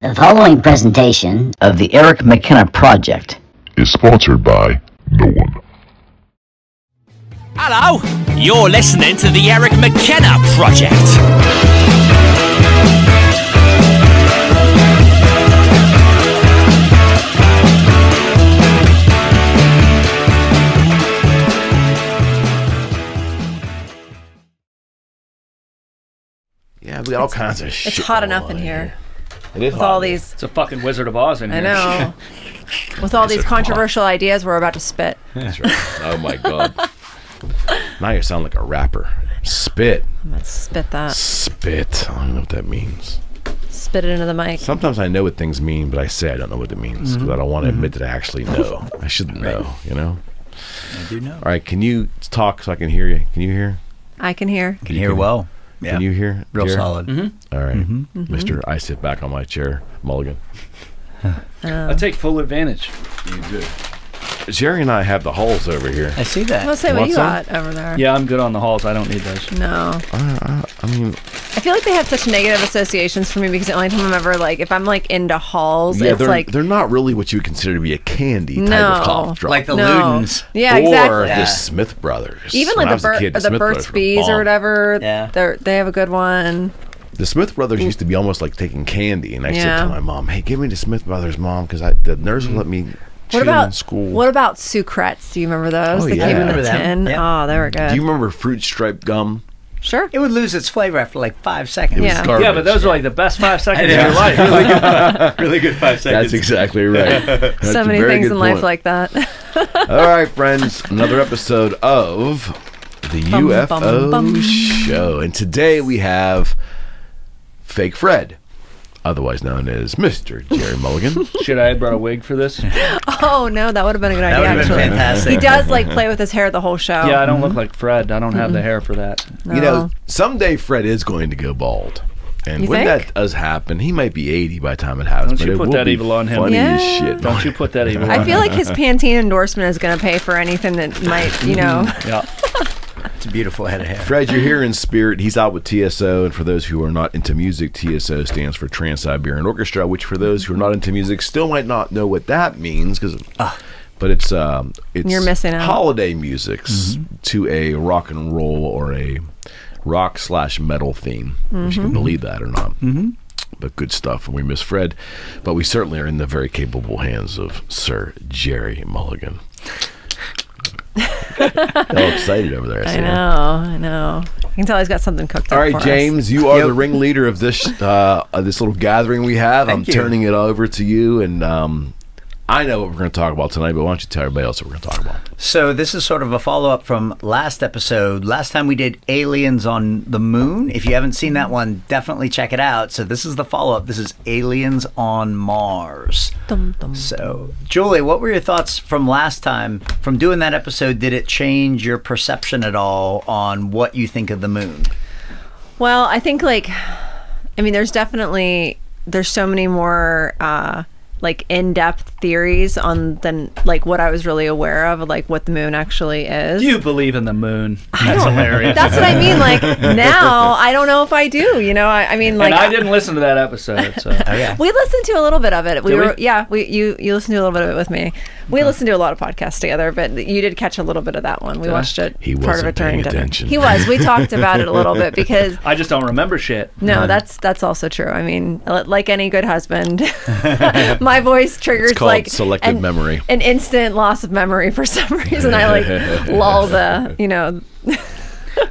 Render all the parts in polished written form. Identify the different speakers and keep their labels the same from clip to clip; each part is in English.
Speaker 1: The following presentation of the Eric McKenna Project
Speaker 2: is sponsored by no one.
Speaker 3: Hello, you're listening to the Eric McKenna Project.
Speaker 4: Yeah, we got all kinds of shit.
Speaker 5: It's hot enough in here.
Speaker 4: It is
Speaker 5: with
Speaker 4: hot.
Speaker 5: All these.
Speaker 6: It's a fucking Wizard of Oz in here.
Speaker 5: I know. With all these controversial ideas we're about to spit.
Speaker 4: That's right. Oh my god. Now you sound like a rapper. Spit.
Speaker 5: I'm gonna spit that.
Speaker 4: Spit. I don't know what that means.
Speaker 5: Spit it into the mic.
Speaker 4: Sometimes I know what things mean, but I say I don't know what it means because I don't want to admit that I actually know. I shouldn't know, you know?
Speaker 7: I do know.
Speaker 4: All right, can you talk so I can hear you? Can you hear?
Speaker 5: I can hear.
Speaker 7: Can hear well. Yeah.
Speaker 4: Can you hear?
Speaker 7: Real
Speaker 4: Jerry?
Speaker 7: solid.
Speaker 4: All right. Mr. I sit back on my chair, Mulligan.
Speaker 6: I take full advantage.
Speaker 4: You do. Jerry and I have the holes over here.
Speaker 7: I see that.
Speaker 5: Let's say what you got over there.
Speaker 6: Yeah, I'm good on the halls. I don't need those.
Speaker 5: No.
Speaker 4: I mean,
Speaker 5: I feel like they have such negative associations for me because the only time I'm ever like, if I'm like into halls,
Speaker 4: yeah,
Speaker 5: it's like
Speaker 4: they're not really what you would consider to be a candy type of cough drop.
Speaker 7: Like the Ludens.
Speaker 5: Yeah,
Speaker 4: or
Speaker 5: exactly.
Speaker 4: the Smith Brothers.
Speaker 5: Even like the Burt's Bees or whatever.
Speaker 7: Yeah.
Speaker 5: They have a good one.
Speaker 4: The Smith Brothers used to be almost like taking candy, and I said to my mom, "Hey, give me the Smith Brothers, Mom, because the nurse will let me chew in school."
Speaker 5: What about Sucrettes? Do you remember those?
Speaker 4: Oh,
Speaker 5: They
Speaker 4: yeah.
Speaker 5: came in
Speaker 7: Remember
Speaker 5: the
Speaker 7: them.
Speaker 5: tin.
Speaker 7: Yep.
Speaker 5: Oh, they were good.
Speaker 4: Do you remember fruit striped gum?
Speaker 5: Sure.
Speaker 7: It would lose its flavor after like 5 seconds.
Speaker 4: It was garbage.
Speaker 6: Yeah, but those are like the best 5 seconds of your life.
Speaker 7: Really good 5 seconds.
Speaker 4: That's exactly right. That's
Speaker 5: So
Speaker 4: a
Speaker 5: many
Speaker 4: very
Speaker 5: things
Speaker 4: good
Speaker 5: in life
Speaker 4: point.
Speaker 5: like that.
Speaker 4: All right, friends, another episode of the UFO Show, and today we have Fake Fred, otherwise known as Mr. Jerry Mulligan.
Speaker 6: Should I have brought a wig for this?
Speaker 5: Oh no, that would have been a good
Speaker 7: That
Speaker 5: idea.
Speaker 7: would have been
Speaker 5: Actually,
Speaker 7: fantastic.
Speaker 5: he does like play with his hair the whole show.
Speaker 6: Yeah, I don't look like Fred. I don't have the hair for that.
Speaker 5: No.
Speaker 4: You know, someday Fred is going to go bald. And
Speaker 5: You
Speaker 4: when
Speaker 5: think?
Speaker 4: that does happen, he might be 80 by the time it happens.
Speaker 6: Don't
Speaker 4: but
Speaker 6: you
Speaker 4: it
Speaker 6: put
Speaker 4: will
Speaker 6: that
Speaker 4: be
Speaker 6: evil on him.
Speaker 4: funny as
Speaker 5: Yeah.
Speaker 4: shit.
Speaker 6: Don't you put that evil on
Speaker 5: I feel
Speaker 6: him.
Speaker 5: like his Pantene endorsement is going to pay for anything that might, you know.
Speaker 6: Yeah.
Speaker 7: It's a beautiful head of hair.
Speaker 4: Fred, you're here in spirit. He's out with TSO, and for those who are not into music, TSO stands for Trans-Siberian Orchestra, which for those who are not into music still might not know what that means, but it's
Speaker 5: You're missing out.
Speaker 4: holiday music to a rock and roll or a rock/metal theme, if you can believe that or not. But good stuff, and we miss Fred, but we certainly are in the very capable hands of Sir Jerry Mulligan. All excited over there.
Speaker 5: I know. I can tell he's got something cooked
Speaker 4: All
Speaker 5: up
Speaker 4: right,
Speaker 5: for us.
Speaker 4: James, you are the ringleader of this this little gathering we have.
Speaker 7: Thank you.
Speaker 4: Turning it over to you, and I know what we're going to talk about tonight, but why don't you tell everybody else what we're going to talk about?
Speaker 7: So this is sort of a follow-up from last episode. Last time we did Aliens on the Moon. If you haven't seen that one, definitely check it out. So this is the follow-up. This is Aliens on Mars.
Speaker 5: Dum, dum.
Speaker 7: So, Julie, what were your thoughts from last time? From doing that episode, did it change your perception at all on what you think of the moon?
Speaker 5: Well, I think there's so many more like in-depth theories than like what I was really aware of like what the moon actually is.
Speaker 6: Do you believe in the moon? That's hilarious.
Speaker 5: That's what I mean. Like now, I don't know if I do. You know, I mean, like
Speaker 6: and I didn't listen to that episode. So.
Speaker 5: we listened to a little bit of it.
Speaker 6: Did we?
Speaker 5: You listened to a little bit of it with me. We listened to a lot of podcasts together, but you did catch a little bit of that one. We watched it.
Speaker 4: He
Speaker 5: part of
Speaker 4: wasn't
Speaker 5: it during
Speaker 4: paying
Speaker 5: dinner.
Speaker 4: attention.
Speaker 5: He was. We talked about it a little bit because
Speaker 6: I just don't remember shit.
Speaker 5: no, that's also true. I mean, like any good husband, my voice triggers
Speaker 4: It's called
Speaker 5: like
Speaker 4: selective memory.
Speaker 5: an instant loss of memory for some reason. I like lull the, you know.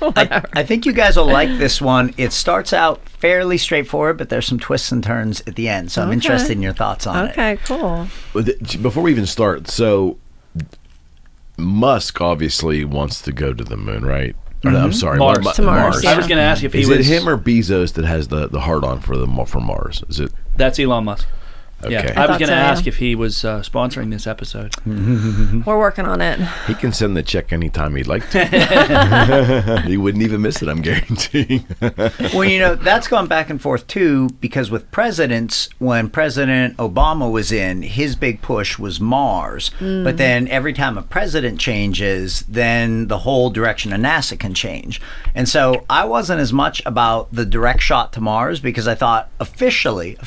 Speaker 7: I think you guys will like this one. It starts out fairly straightforward, but there's some twists and turns at the end. So I'm interested in your thoughts on it.
Speaker 5: Okay, cool.
Speaker 4: Before we even start, so Musk obviously wants to go to the moon, right? Or, I'm sorry,
Speaker 6: Mars.
Speaker 5: To Mars, yeah.
Speaker 6: I was going to ask if he
Speaker 4: Is
Speaker 6: was.
Speaker 4: it him or Bezos that has the heart on for Mars? Is it?
Speaker 6: That's Elon Musk.
Speaker 4: Okay.
Speaker 6: Yeah,
Speaker 5: I
Speaker 6: I was
Speaker 5: thought
Speaker 6: going to
Speaker 5: so, yeah.
Speaker 6: ask if he was sponsoring this episode.
Speaker 5: We're working on it.
Speaker 4: He can send the check anytime he'd like to. He wouldn't even miss it, I'm guaranteeing.
Speaker 7: Well, you know, that's gone back and forth too, because with presidents, when President Obama was in, his big push was Mars. But then every time a president changes, then the whole direction of NASA can change. And so I wasn't as much about the direct shot to Mars, because I thought officially,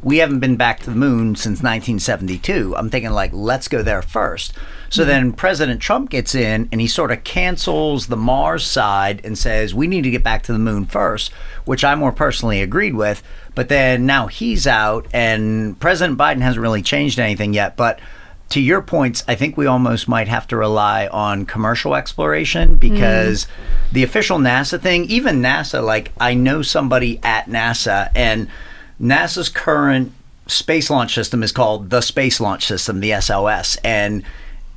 Speaker 7: we haven't been back to the moon since 1972. I'm thinking, like, let's go there first. So then President Trump gets in and he sort of cancels the Mars side and says, we need to get back to the moon first, which I more personally agreed with. But then now he's out and President Biden hasn't really changed anything yet. But to your points, I think we almost might have to rely on commercial exploration, because the official NASA thing, even NASA, like, I know somebody at NASA, and NASA's current space launch system is called the Space Launch System, the SLS, and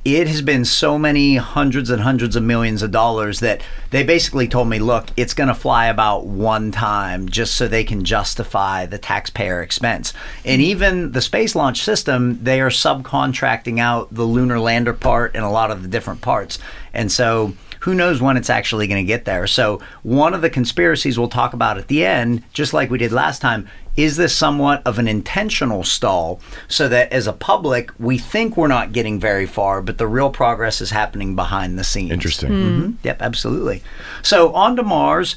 Speaker 7: it has been so many hundreds and hundreds of millions of dollars that they basically told me, look, it's going to fly about one time just so they can justify the taxpayer expense. And even the Space Launch System, they are subcontracting out the lunar lander part and a lot of the different parts. And so who knows when it's actually going to get there. So one of the conspiracies we'll talk about at the end, just like we did last time, is this somewhat of an intentional stall, so that as a public, we think we're not getting very far, but the real progress is happening behind the scenes.
Speaker 4: Interesting.
Speaker 7: Yep, absolutely. So on to Mars.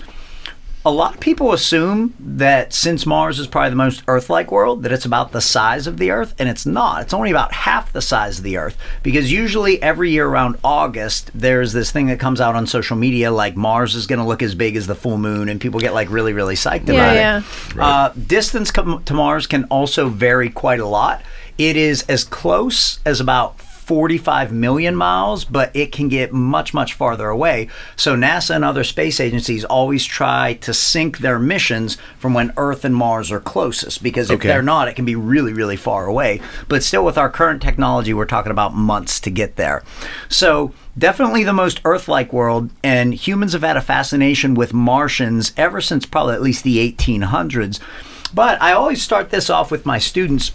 Speaker 7: A lot of people assume that since Mars is probably the most Earth-like world, that it's about the size of the Earth, and it's not. It's only about half the size of the Earth, because usually every year around August, there's this thing that comes out on social media, like Mars is going to look as big as the full moon, and people get like really, really psyched about it.
Speaker 4: Right.
Speaker 7: Distance to Mars can also vary quite a lot. It is as close as about 45 million miles, but it can get much, much farther away. So NASA and other space agencies always try to sync their missions from when Earth and Mars are closest, because if they're not, it can be really, really far away. But still, with our current technology, we're talking about months to get there. So definitely the most Earth-like world, and humans have had a fascination with Martians ever since probably at least the 1800s. But I always start this off with my students,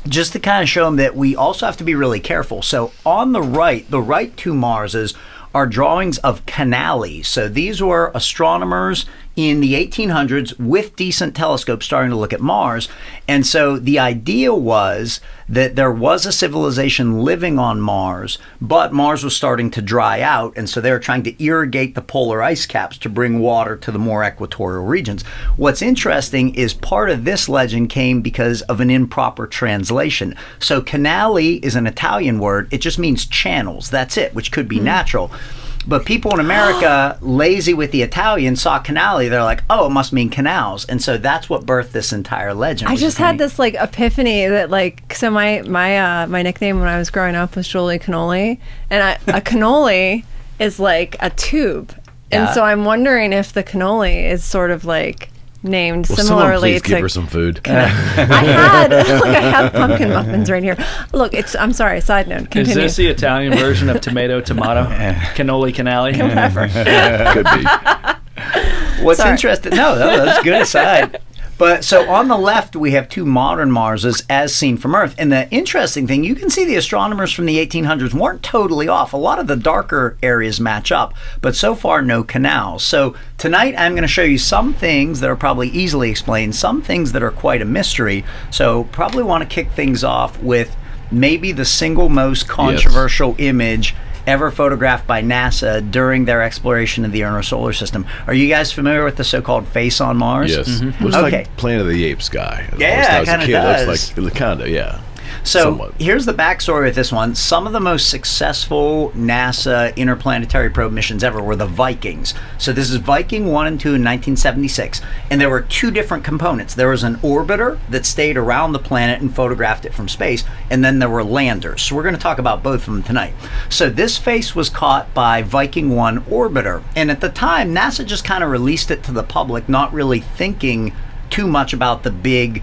Speaker 7: just to kind of show them that we also have to be really careful. So on the right two Marses are drawings of canali. So these were astronomers in the 1800s with decent telescopes starting to look at Mars. And so the idea was that there was a civilization living on Mars, but Mars was starting to dry out. And so they were trying to irrigate the polar ice caps to bring water to the more equatorial regions. What's interesting is part of this legend came because of an improper translation. So canali is an Italian word. It just means channels. That's it, which could be natural. But people in America, lazy with the Italian, saw canali. They're like, oh, it must mean canals. And so that's what birthed this entire legend.
Speaker 5: I just had this like epiphany that like, so my nickname when I was growing up was Julie Cannoli, and a cannoli is like a tube. And so I'm wondering if the cannoli is sort of like named similarly
Speaker 4: please
Speaker 5: to
Speaker 4: give her some food.
Speaker 5: I have pumpkin muffins right here. Look, I'm sorry, side note, continue.
Speaker 6: Is this the Italian version of tomato? Cannoli canali?
Speaker 5: Whatever.
Speaker 4: Could be.
Speaker 7: What's interesting, no, that's good aside. But so on the left, we have two modern Marses as seen from Earth. And the interesting thing, you can see the astronomers from the 1800s weren't totally off. A lot of the darker areas match up, but so far, no canals. So tonight, I'm going to show you some things that are probably easily explained, some things that are quite a mystery. So probably want to kick things off with maybe the single most controversial image ever photographed by NASA during their exploration of the inner solar system. Are you guys familiar with the so-called face on Mars?
Speaker 4: Yes. Looks like Planet of the Apes guy.
Speaker 7: Yeah, it kind of does.
Speaker 4: Looks like, kind of, yeah.
Speaker 7: So
Speaker 4: somewhat.
Speaker 7: Here's the backstory with this one. Some of the most successful NASA interplanetary probe missions ever were the Vikings. So this is Viking 1 and 2 in 1976. And there were two different components. There was an orbiter that stayed around the planet and photographed it from space. And then there were landers. So we're going to talk about both of them tonight. So this face was caught by Viking 1 orbiter. And at the time, NASA just kind of released it to the public, not really thinking too much about the big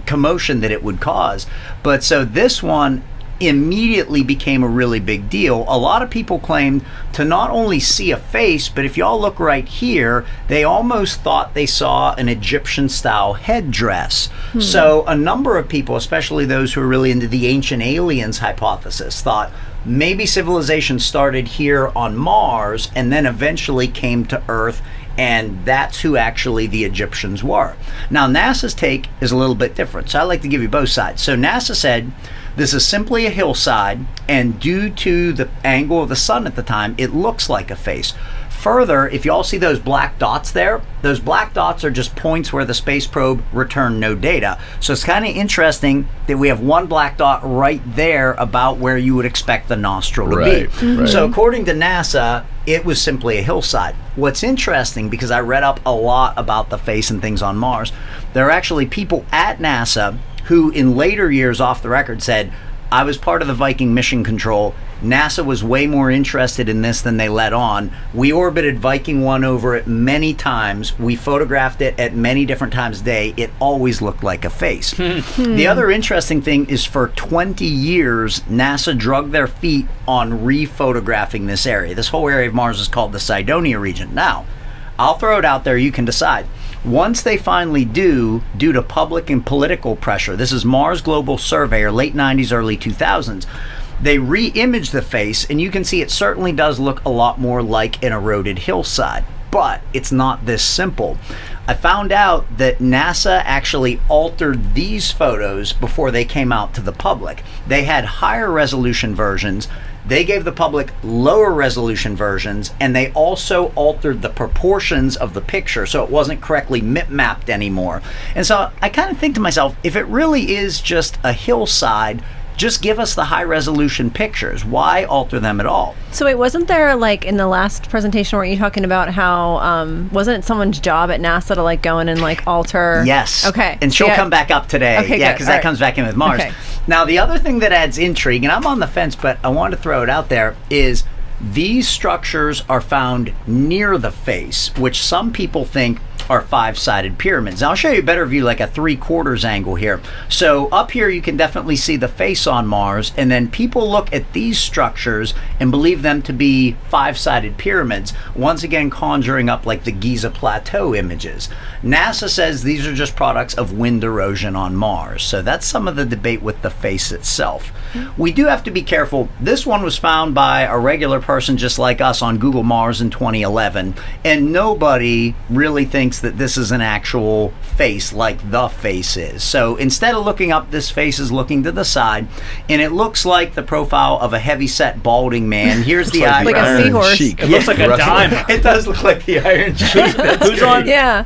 Speaker 7: commotion that it would cause. But so this one immediately became a really big deal. A lot of people claimed to not only see a face, but if y'all look right here, they almost thought they saw an Egyptian-style headdress. So a number of people, especially those who are really into the ancient aliens hypothesis, thought maybe civilization started here on Mars and then eventually came to Earth, and that's who actually the Egyptians were. Now, NASA's take is a little bit different, so I like to give you both sides. So NASA said this is simply a hillside, and due to the angle of the sun at the time, it looks like a face. Further, if you all see those black dots there, those black dots are just points where the space probe returned no data. So it's kind of interesting that we have one black dot right there about where you would expect the nostril to be. So according to NASA, it was simply a hillside. What's interesting, because I read up a lot about the face and things on Mars, there are actually people at NASA who in later years off the record said, I was part of the Viking mission control. NASA was way more interested in this than they let on. We orbited Viking 1 over it many times. We photographed it at many different times a day. It always looked like a face. The other interesting thing is for 20 years, NASA drugged their feet on re-photographing this area. This whole area of Mars is called the Cydonia region. Now, I'll throw it out there. You can decide. Once they finally do, due to public and political pressure, this is Mars Global Surveyor, late 90s, early 2000s, they re-image the face, and you can see it certainly does look a lot more like an eroded hillside. But it's not this simple. I found out that NASA actually altered these photos before they came out to the public. They had higher resolution versions. They gave the public lower resolution versions, and they also altered the proportions of the picture so it wasn't correctly mapped anymore. And so I kind of think to myself, if it really is just a hillside, just give us the high resolution pictures. Why alter them at all?
Speaker 5: So wait, wasn't there, like, in the last presentation, weren't you talking about how, wasn't it someone's job at NASA to, like, go in and, like, alter?
Speaker 7: Yes.
Speaker 5: Okay.
Speaker 7: And she'll come back up today.
Speaker 5: Okay,
Speaker 7: yeah,
Speaker 5: good.
Speaker 7: because that comes back in with Mars.
Speaker 5: Okay.
Speaker 7: Now, the other thing that adds intrigue, and I'm on the fence, but I wanted to throw it out there, is these structures are found near the face, which some people think are five-sided pyramids. Now, I'll show you a better view, like a 3/4 angle here. So up here, you can definitely see the face on Mars, and then people look at these structures and believe them to be five-sided pyramids, once again conjuring up like the Giza Plateau images. NASA says these are just products of wind erosion on Mars. So that's some of the debate with the face itself. We do have to be careful. This one was found by a regular person just like us on Google Mars in 2011, and nobody really thinks that this is an actual face like the face is. So instead of looking up, this face is looking to the side, and it looks like the profile of a heavy-set balding man. Here's the eye.
Speaker 5: Like a seahorse.
Speaker 6: It looks like a dime.
Speaker 7: It does look like the Iron Sheik.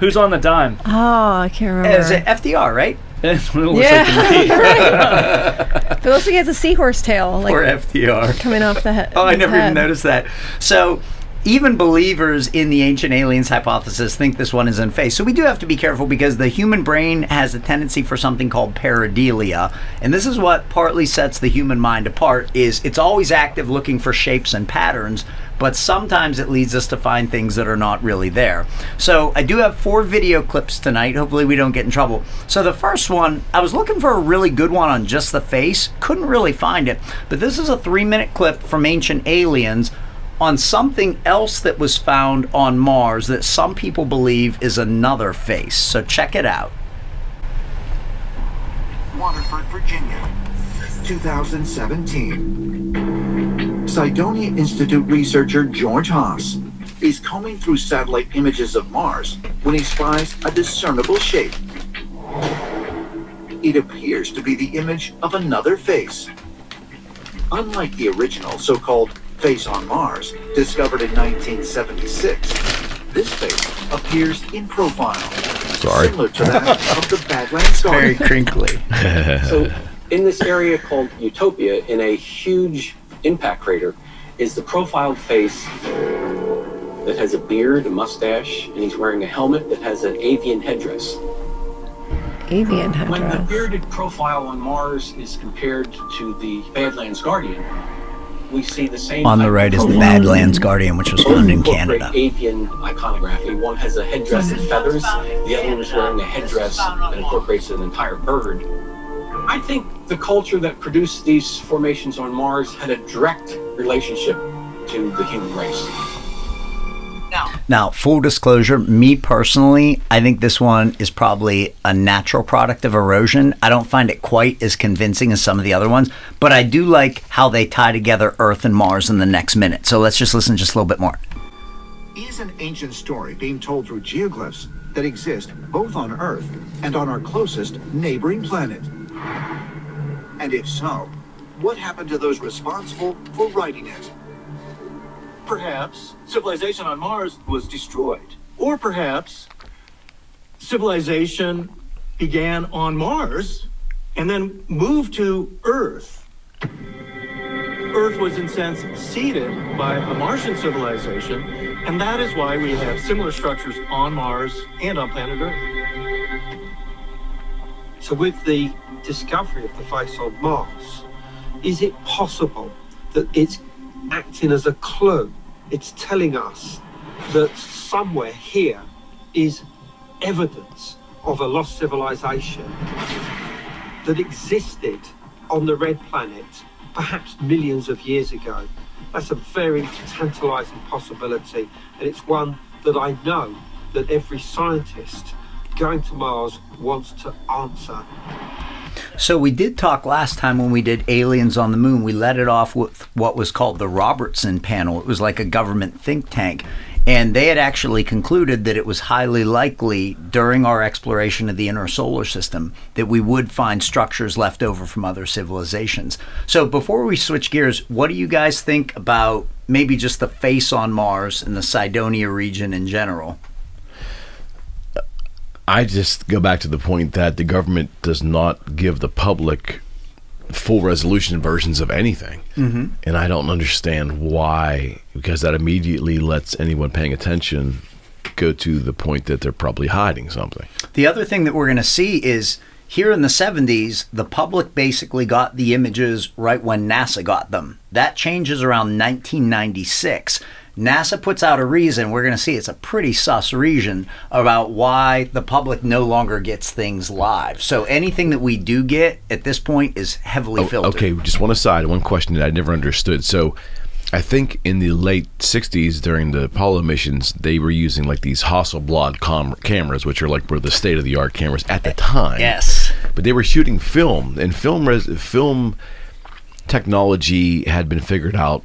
Speaker 6: Who's on the dime?
Speaker 5: Oh, I can't remember.
Speaker 7: Is it FDR, right?
Speaker 6: That's what it looks like to me.
Speaker 5: Right. It looks like he has a seahorse tail, like,
Speaker 7: Or FDR.
Speaker 5: coming off the head.
Speaker 7: Oh, I never even noticed that. So even believers in the ancient aliens hypothesis think this one is in face. So we do have to be careful, because the human brain has a tendency for something called pareidolia. And this is what partly sets the human mind apart, is it's always active looking for shapes and patterns, but sometimes it leads us to find things that are not really there. So I do have 4 video clips tonight. Hopefully we don't get in trouble. So the first one, I was looking for a really good one on just the face. Couldn't really find it. But this is a 3-minute clip from Ancient Aliens on something else that was found on Mars that some people believe is another face. So check it out.
Speaker 8: Waterford, Virginia, 2017. Cydonia Institute researcher George Haas is combing through satellite images of Mars when he spies a discernible shape. It appears to be the image of another face. Unlike the original so-called face on Mars, discovered in 1976, this face appears in profile, similar to that of the Badlands
Speaker 7: Very
Speaker 8: Guardian.
Speaker 7: crinkly.
Speaker 9: So in this area called Utopia, in a huge impact crater, is the profiled face that has a beard, a mustache, and he's wearing a helmet that has an avian headdress.
Speaker 5: Avian
Speaker 9: When the
Speaker 5: headdress.
Speaker 9: bearded profile on Mars is compared to the Badlands Guardian, we see the same.
Speaker 7: On the right is the Badlands Guardian, which was found in Canada.
Speaker 9: Avian iconography. One has a headdress and feathers. The other one is wearing a headdress that incorporates an entire bird. I think the culture that produced these formations on Mars had a direct relationship to the human race.
Speaker 7: Now, full disclosure, me personally, I think this one is probably a natural product of erosion. I don't find it quite as convincing as some of the other ones, but I do like how they tie together Earth and Mars in the next minute. So let's just listen just a little bit more.
Speaker 8: Is an ancient story being told through geoglyphs that exist both on Earth and on our closest neighboring planet? And if so, what happened to those responsible for writing it?
Speaker 10: Perhaps civilization on Mars was destroyed. Or perhaps civilization began on Mars and then moved to Earth. Earth was in a sense seeded by a Martian civilization, and that is why we have similar structures on Mars and on planet Earth.
Speaker 11: So with the discovery of the face on Mars, is it possible that it's acting as a clue? It's telling us that somewhere here is evidence of a lost civilization that existed on the Red Planet perhaps millions of years ago. That's a very tantalizing possibility, and it's one that I know that every scientist going to Mars wants to answer.
Speaker 7: So we did talk last time when we did Aliens on the Moon. We let it off with what was called the Robertson Panel. It was like a government think tank. And they had actually concluded that it was highly likely during our exploration of the inner solar system that we would find structures left over from other civilizations. So before we switch gears, what do you guys think about maybe just the face on Mars and the Cydonia region in general?
Speaker 4: I just go back to the point that the government does not give the public full resolution versions of anything. And I don't understand why, because that immediately lets anyone paying attention go to the point that they're probably hiding something.
Speaker 7: The other thing that we're going to see is here in the 70s, the public basically got the images right when NASA got them. That changes around 1996. NASA puts out a reason, we're going to see it's a pretty sus reason, about why the public no longer gets things live. So anything that we do get at this point is heavily filtered.
Speaker 4: Okay, just one aside, one question that I never understood. So I think in the late 60s during the Apollo missions, they were using like these Hasselblad cameras, which are like were the state-of-the-art cameras at the time.
Speaker 7: Yes.
Speaker 4: But they were shooting film, and film technology had been figured out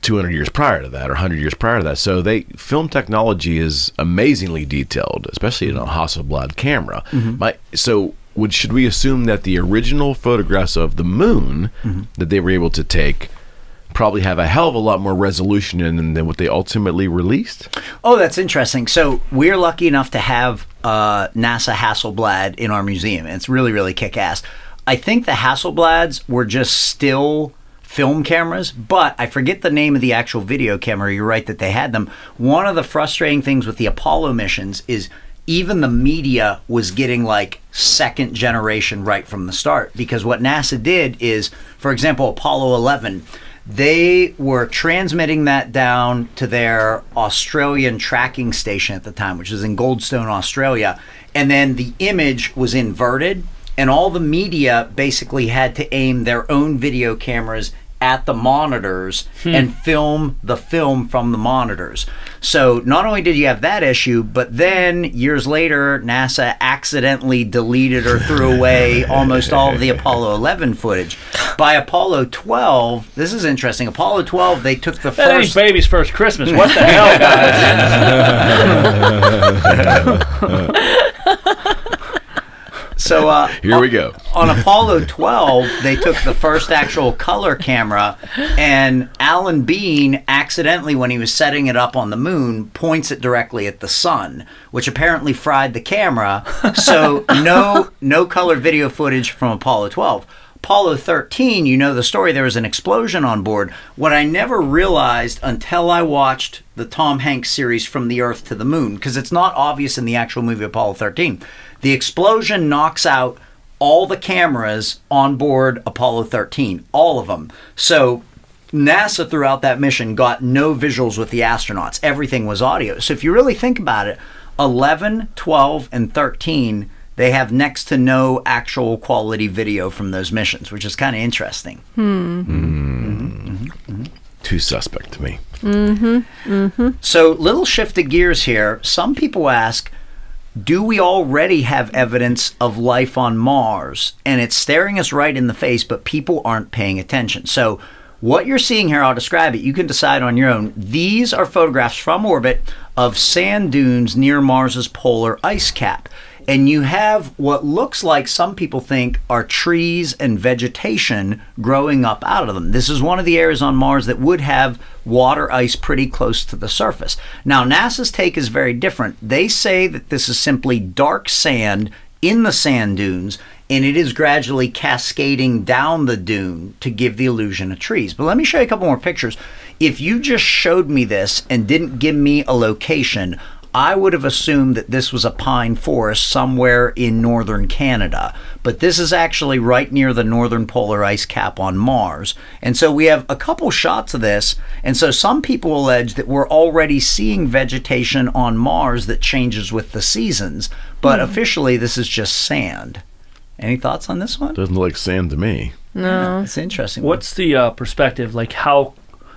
Speaker 4: 200 years prior to that, or 100 years prior to that. So film technology is amazingly detailed, especially in a Hasselblad camera. Should we assume that the original photographs of the moon that they were able to take probably have a hell of a lot more resolution in them than what they ultimately released?
Speaker 7: Oh, that's interesting. So we're lucky enough to have NASA Hasselblad in our museum. And it's really, really kick-ass. I think the Hasselblads were just still film cameras, but I forget the name of the actual video camera. You're right that they had them. One of the frustrating things with the Apollo missions is even the media was getting like second generation right from the start, because what NASA did is, for example, Apollo 11, they were transmitting that down to their Australian tracking station at the time, which is in Goldstone, Australia, and then the image was inverted, and all the media basically had to aim their own video cameras at the monitors and film the film from the monitors. So not only did you have that issue, but then years later, NASA accidentally deleted or threw away almost all of the Apollo 11 footage. By Apollo 12, this is interesting, Apollo 12, they took the
Speaker 6: That ain't
Speaker 7: first...
Speaker 6: baby's first Christmas. What the hell, guys?
Speaker 7: So
Speaker 4: here we go.
Speaker 7: On Apollo 12, they took the first actual color camera, and Alan Bean accidentally, when he was setting it up on the moon, points it directly at the sun, which apparently fried the camera. So no color video footage from Apollo 12. Apollo 13, you know the story, there was an explosion on board. What I never realized until I watched the Tom Hanks series From the Earth to the Moon, because it's not obvious in the actual movie Apollo 13, the explosion knocks out all the cameras on board Apollo 13, all of them. So NASA throughout that mission got no visuals with the astronauts. Everything was audio. So if you really think about it, 11, 12, and 13, they have next to no actual quality video from those missions, which is kind of interesting.
Speaker 4: Too suspect to me.
Speaker 7: So, little shift of gears here. Some people ask, do we already have evidence of life on Mars? And it's staring us right in the face, but people aren't paying attention. So, what you're seeing here, I'll describe it. You can decide on your own. These are photographs from orbit of sand dunes near Mars's polar ice cap. And you have what looks like, some people think, are trees and vegetation growing up out of them. This is one of the areas on Mars that would have water ice pretty close to the surface. Now, NASA's take is very different. They say that this is simply dark sand in the sand dunes, and it is gradually cascading down the dune to give the illusion of trees. But let me show you a couple more pictures. If you just showed me this and didn't give me a location, I would have assumed that this was a pine forest somewhere in northern Canada, but this is actually right near the northern polar ice cap on Mars. And so we have a couple shots of this, and so some people allege that we're already seeing vegetation on Mars that changes with the seasons, but officially this is just sand. Any thoughts on this one?
Speaker 4: Doesn't look like sand to me.
Speaker 5: No.
Speaker 7: It's interesting.
Speaker 6: What's the perspective? Like, how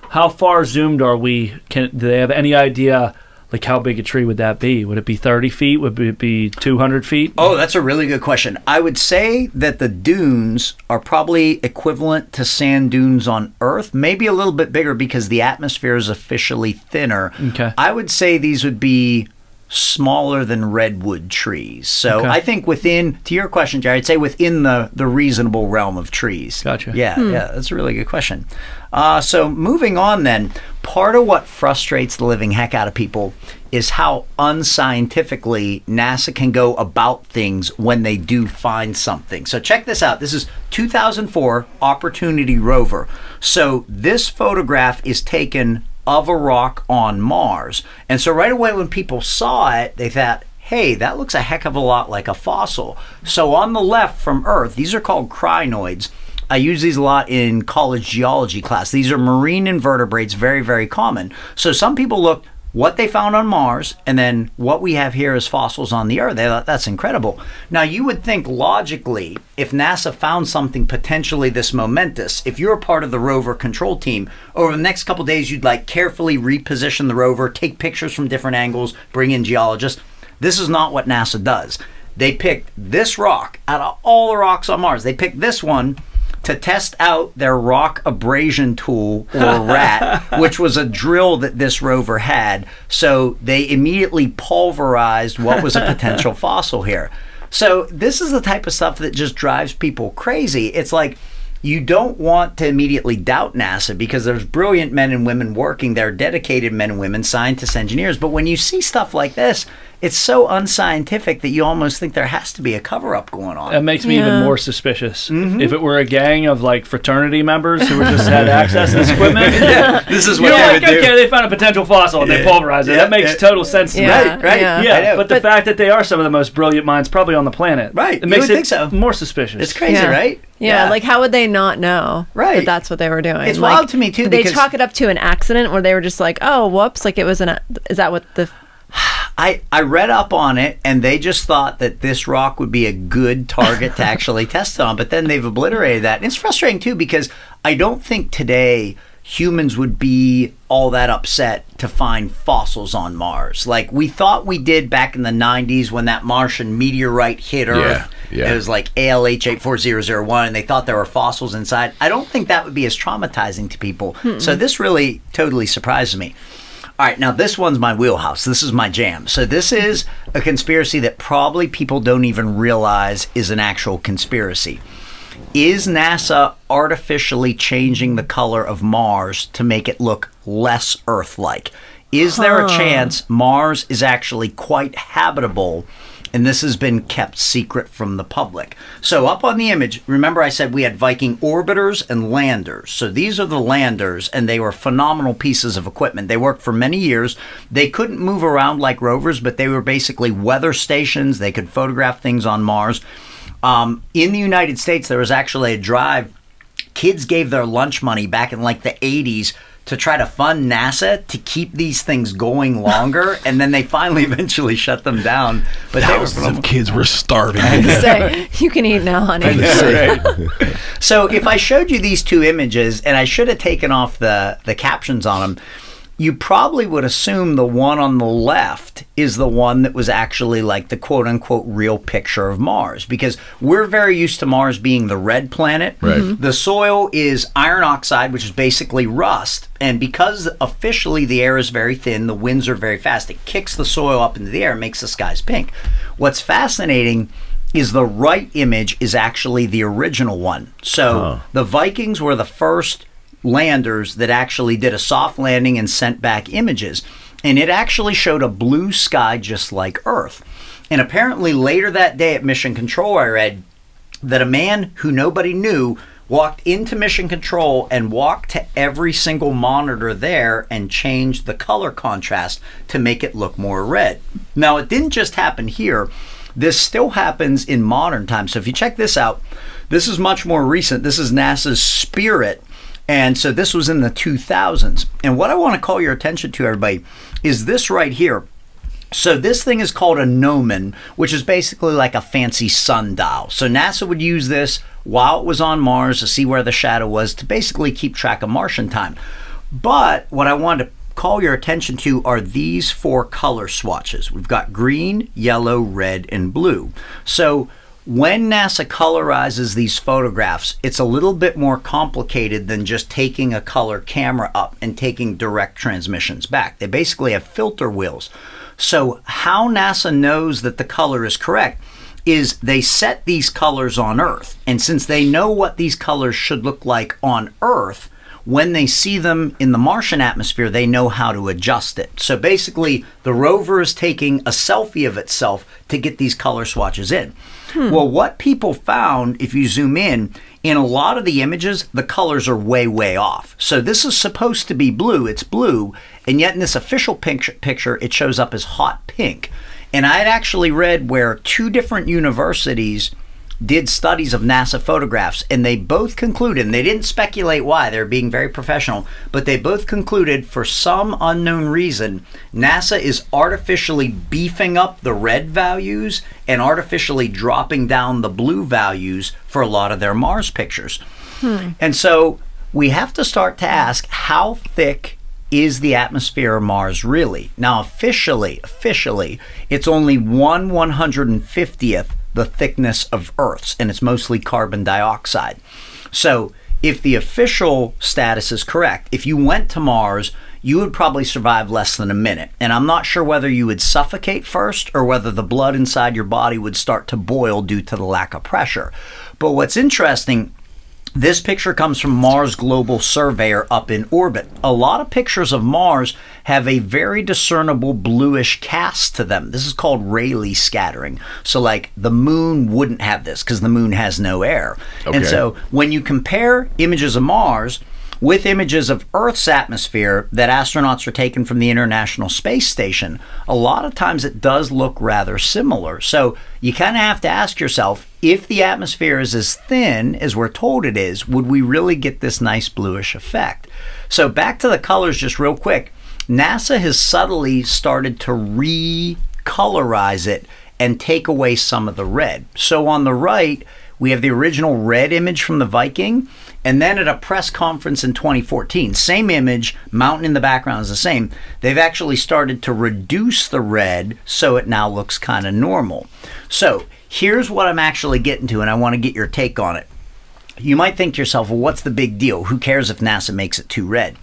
Speaker 6: far zoomed are we? Do they have any idea? Like, how big a tree would that be? Would it be 30 feet? Would it be 200 feet?
Speaker 7: Oh, that's a really good question. I would say that the dunes are probably equivalent to sand dunes on Earth, maybe a little bit bigger because the atmosphere is officially thinner.
Speaker 6: Okay.
Speaker 7: I would say these would be smaller than redwood trees. So
Speaker 6: Okay.
Speaker 7: I think within, to your question, Jerry, I'd say within the reasonable realm of trees.
Speaker 6: Gotcha.
Speaker 7: Yeah, yeah, that's a really good question. So moving on then, part of what frustrates the living heck out of people is how unscientifically NASA can go about things when they do find something. So check this out. This is 2004 Opportunity rover. So this photograph is taken of a rock on Mars. And so right away when people saw it, they thought, hey, that looks a heck of a lot like a fossil. So on the left from Earth, these are called crinoids. I use these a lot in college geology class. These are marine invertebrates, very, very common. So some people looked what they found on Mars, and then what we have here as fossils on the Earth. They thought, that's incredible. Now, you would think logically, if NASA found something potentially this momentous, if you're a part of the rover control team, over the next couple days, you'd like carefully reposition the rover, take pictures from different angles, bring in geologists. This is not what NASA does. They picked this rock out of all the rocks on Mars. They picked this one to test out their rock abrasion tool, or RAT, which was a drill that this rover had. So they immediately pulverized what was a potential fossil here. So this is the type of stuff that just drives people crazy. It's like, you don't want to immediately doubt NASA because there's brilliant men and women working there, dedicated men and women, scientists, engineers. But when you see stuff like this, it's so unscientific that you almost think there has to be a cover-up going on.
Speaker 6: That makes me even more suspicious. If it were a gang of like fraternity members who just had access to this equipment,
Speaker 7: this is what they
Speaker 6: like,
Speaker 7: would do.
Speaker 6: Okay, they found a potential fossil and they pulverize it. That makes total sense to me.
Speaker 7: Right.
Speaker 6: Yeah, but the fact that they are some of the most brilliant minds probably on the planet,
Speaker 7: Right.
Speaker 6: it makes
Speaker 7: You would
Speaker 6: it
Speaker 7: think so.
Speaker 6: more suspicious.
Speaker 7: It's crazy, right?
Speaker 5: Yeah, like how would they not know that that's what they were doing?
Speaker 7: It's
Speaker 5: like,
Speaker 7: wild to me, too,
Speaker 5: Did they
Speaker 7: because-
Speaker 5: chalk it up to an accident where they were just like, oh, whoops, like it was is that what the...
Speaker 7: I read up on it, and they just thought that this rock would be a good target to actually test on, but then they've obliterated that. And it's frustrating, too, because I don't think today humans would be all that upset to find fossils on Mars. Like we thought we did back in the 90s when that Martian meteorite hit Earth. It was like ALH 84001, and they thought there were fossils inside. I don't think that would be as traumatizing to people. So this really totally surprises me. All right, now this one's my wheelhouse. This is my jam. So this is a conspiracy that probably people don't even realize is an actual conspiracy. Is NASA artificially changing the color of Mars to make it look less Earth-like? Is there a chance Mars is actually quite habitable, and this has been kept secret from the public? So up on the image, remember I said we had Viking orbiters and landers. So these are the landers, and they were phenomenal pieces of equipment. They worked for many years. They couldn't move around like rovers, but they were basically weather stations. They could photograph things on Mars. In the United States, there was actually a drive. Kids gave their lunch money back in like the 80s to try to fund NASA to keep these things going longer, and then they finally eventually shut them down. But
Speaker 4: thousands of kids were starving.
Speaker 5: Say, you can eat now, honey.
Speaker 7: So if I showed you these two images, and I should have taken off the captions on them, you probably would assume the one on the left is the one that was actually like the quote-unquote real picture of Mars, because we're very used to Mars being the red planet.
Speaker 4: Right.
Speaker 7: The soil is iron oxide, which is basically rust, and because officially the air is very thin, the winds are very fast, it kicks the soil up into the air and makes the skies pink. What's fascinating is the right image is actually the original one. So the Vikings were the first landers that actually did a soft landing and sent back images, and it actually showed a blue sky just like Earth. And apparently later that day at Mission Control, I read that a man who nobody knew walked into Mission Control and walked to every single monitor there and changed the color contrast to make it look more red. Now, it didn't just happen here. This still happens in modern times. So if you check this out, this is much more recent. This is NASA's Spirit. And so this was in the 2000s. And what I want to call your attention to, everybody, is this right here. So this thing is called a gnomon, which is basically like a fancy sundial. So NASA would use this while it was on Mars to see where the shadow was, to basically keep track of Martian time. But what I wanted to call your attention to are these 4 color swatches. We've got green, yellow, red, and blue. So when NASA colorizes these photographs, it's a little bit more complicated than just taking a color camera up and taking direct transmissions back. They basically have filter wheels. So how NASA knows that the color is correct is they set these colors on Earth. And since they know what these colors should look like on Earth, when they see them in the Martian atmosphere, they know how to adjust it. So basically, the rover is taking a selfie of itself to get these color swatches in. Well, what people found, if you zoom in a lot of the images, the colors are way, way off. So this is supposed to be blue. It's blue. And yet in this official picture, it shows up as hot pink. And I had actually read where 2 different universities did studies of NASA photographs, and they both concluded, and they didn't speculate why, they're being very professional, but they both concluded for some unknown reason, NASA is artificially beefing up the red values and artificially dropping down the blue values for a lot of their Mars pictures. And so we have to start to ask, how thick is the atmosphere of Mars really? Now, officially, it's only 1/150th the thickness of Earth's, and it's mostly carbon dioxide. So if the official status is correct, if you went to Mars, you would probably survive less than a minute. And I'm not sure whether you would suffocate first or whether the blood inside your body would start to boil due to the lack of pressure. But what's interesting, this picture comes from Mars Global Surveyor up in orbit. A lot of pictures of Mars have a very discernible bluish cast to them. This is called Rayleigh scattering. So like the moon wouldn't have this because the moon has no air. Okay. And so when you compare images of Mars with images of Earth's atmosphere that astronauts are taking from the International Space Station, a lot of times it does look rather similar. So you kind of have to ask yourself, if the atmosphere is as thin as we're told it is, would we really get this nice bluish effect? So back to the colors just real quick. NASA has subtly started to recolorize it and take away some of the red. So on the right, we have the original red image from the Viking, and then at a press conference in 2014, same image, mountain in the background is the same, they've actually started to reduce the red so it now looks kind of normal. So here's what I'm actually getting to, and I want to get your take on it. You might think to yourself, well, what's the big deal? Who cares if NASA makes it too red?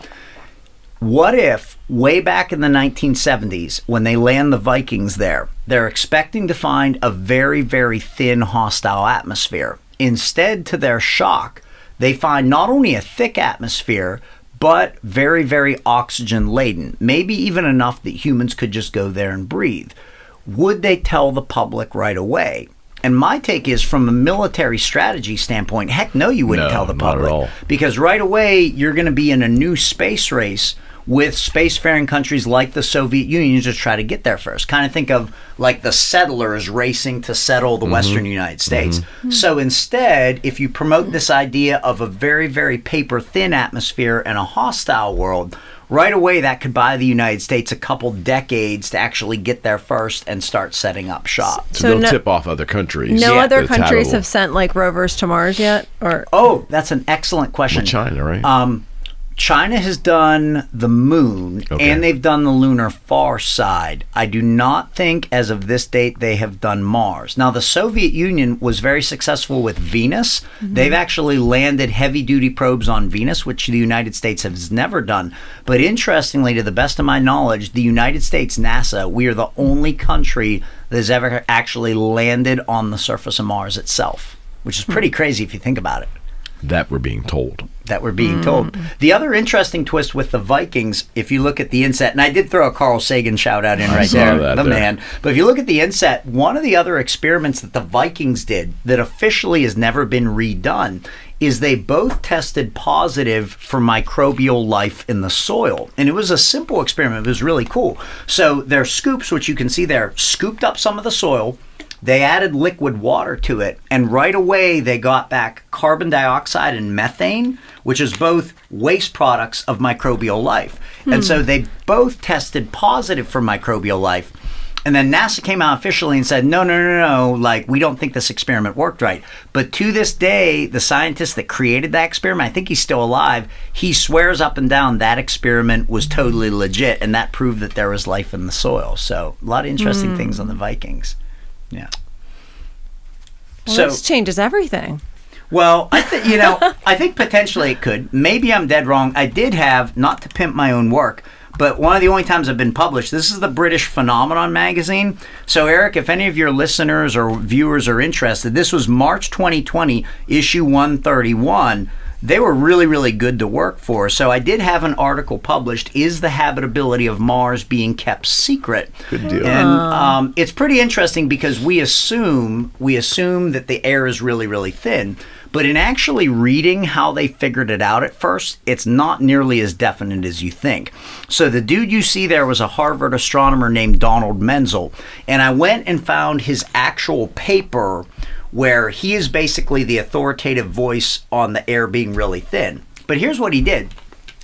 Speaker 7: What if, way back in the 1970s, when they land the Vikings there, they're expecting to find a very, very thin hostile atmosphere. Instead, to their shock, they find not only a thick atmosphere, but very, very oxygen-laden, maybe even enough that humans could just go there and breathe. Would they tell the public right away? And my take is, from a military strategy standpoint, heck no, you wouldn't tell the public.
Speaker 4: Not at all.
Speaker 7: Because right away, you're going to be in a new space race with spacefaring countries like the Soviet Union to try to get there first. Kind of think of like the settlers racing to settle the Western United States. So instead, if you promote this idea of a very, very paper-thin atmosphere and a hostile world, right away that could buy the United States a couple decades to actually get there first and start setting up shop.
Speaker 4: So they'll tip off other countries.
Speaker 5: No other countries have sent like rovers to Mars yet? Or
Speaker 7: oh, that's an excellent question.
Speaker 4: Well, China, right?
Speaker 7: China has done the moon, and they've done the lunar far side. I do not think, as of this date, they have done Mars. Now, the Soviet Union was very successful with Venus. They've actually landed heavy-duty probes on Venus, which the United States has never done. But interestingly, to the best of my knowledge, the United States, NASA, we are the only country that has ever actually landed on the surface of Mars itself, which is pretty crazy if you think about it.
Speaker 4: That we're being told.
Speaker 7: That we're being told. The other interesting twist with the Vikings, if you look at the inset, and I did throw a Carl Sagan shout out in right there, the man. But if you look at the inset, one of the other experiments that the Vikings did that officially has never been redone is they both tested positive for microbial life in the soil. And it was a simple experiment. It was really cool. So their scoops, which you can see there, scooped up some of the soil. They added liquid water to it, and right away they got back carbon dioxide and methane, which is both waste products of microbial life. And so they both tested positive for microbial life. And then NASA came out officially and said, no, like, we don't think this experiment worked right. But to this day, the scientist that created that experiment, I think he's still alive, he swears up and down that experiment was totally legit, and that proved that there was life in the soil. So a lot of interesting things on the Vikings. Yeah.
Speaker 5: Well, so this changes everything.
Speaker 7: Well, I think I think potentially it could. Maybe I'm dead wrong. I did have, not to pimp my own work, but one of the only times I've been published, this is the British Phenomenon magazine. So Eric, if any of your listeners or viewers are interested, this was March 2020, issue 131. They were really, really good to work for. So I did have an article published, Is the Habitability of Mars Being Kept Secret?
Speaker 4: Good deal.
Speaker 7: And it's pretty interesting because we assume that the air is really, really thin. But in actually reading how they figured it out at first, it's not nearly as definite as you think. So the dude you see there was a Harvard astronomer named Donald Menzel. And I went and found his actual paper where he is basically the authoritative voice on the air being really thin. But here's what he did.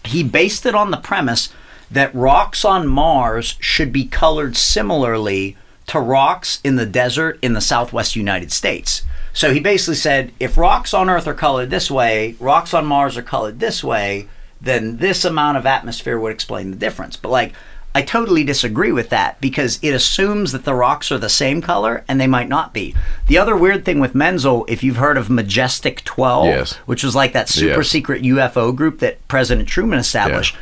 Speaker 7: He based it on the premise that rocks on Mars should be colored similarly to rocks in the desert in the southwest United States. So he basically said, if rocks on Earth are colored this way, rocks on Mars are colored this way, then this amount of atmosphere would explain the difference. But like, I totally disagree with that because it assumes that the rocks are the same color and they might not be. The other weird thing with Menzel, if you've heard of Majestic 12, which was like that super secret UFO group that President Truman established,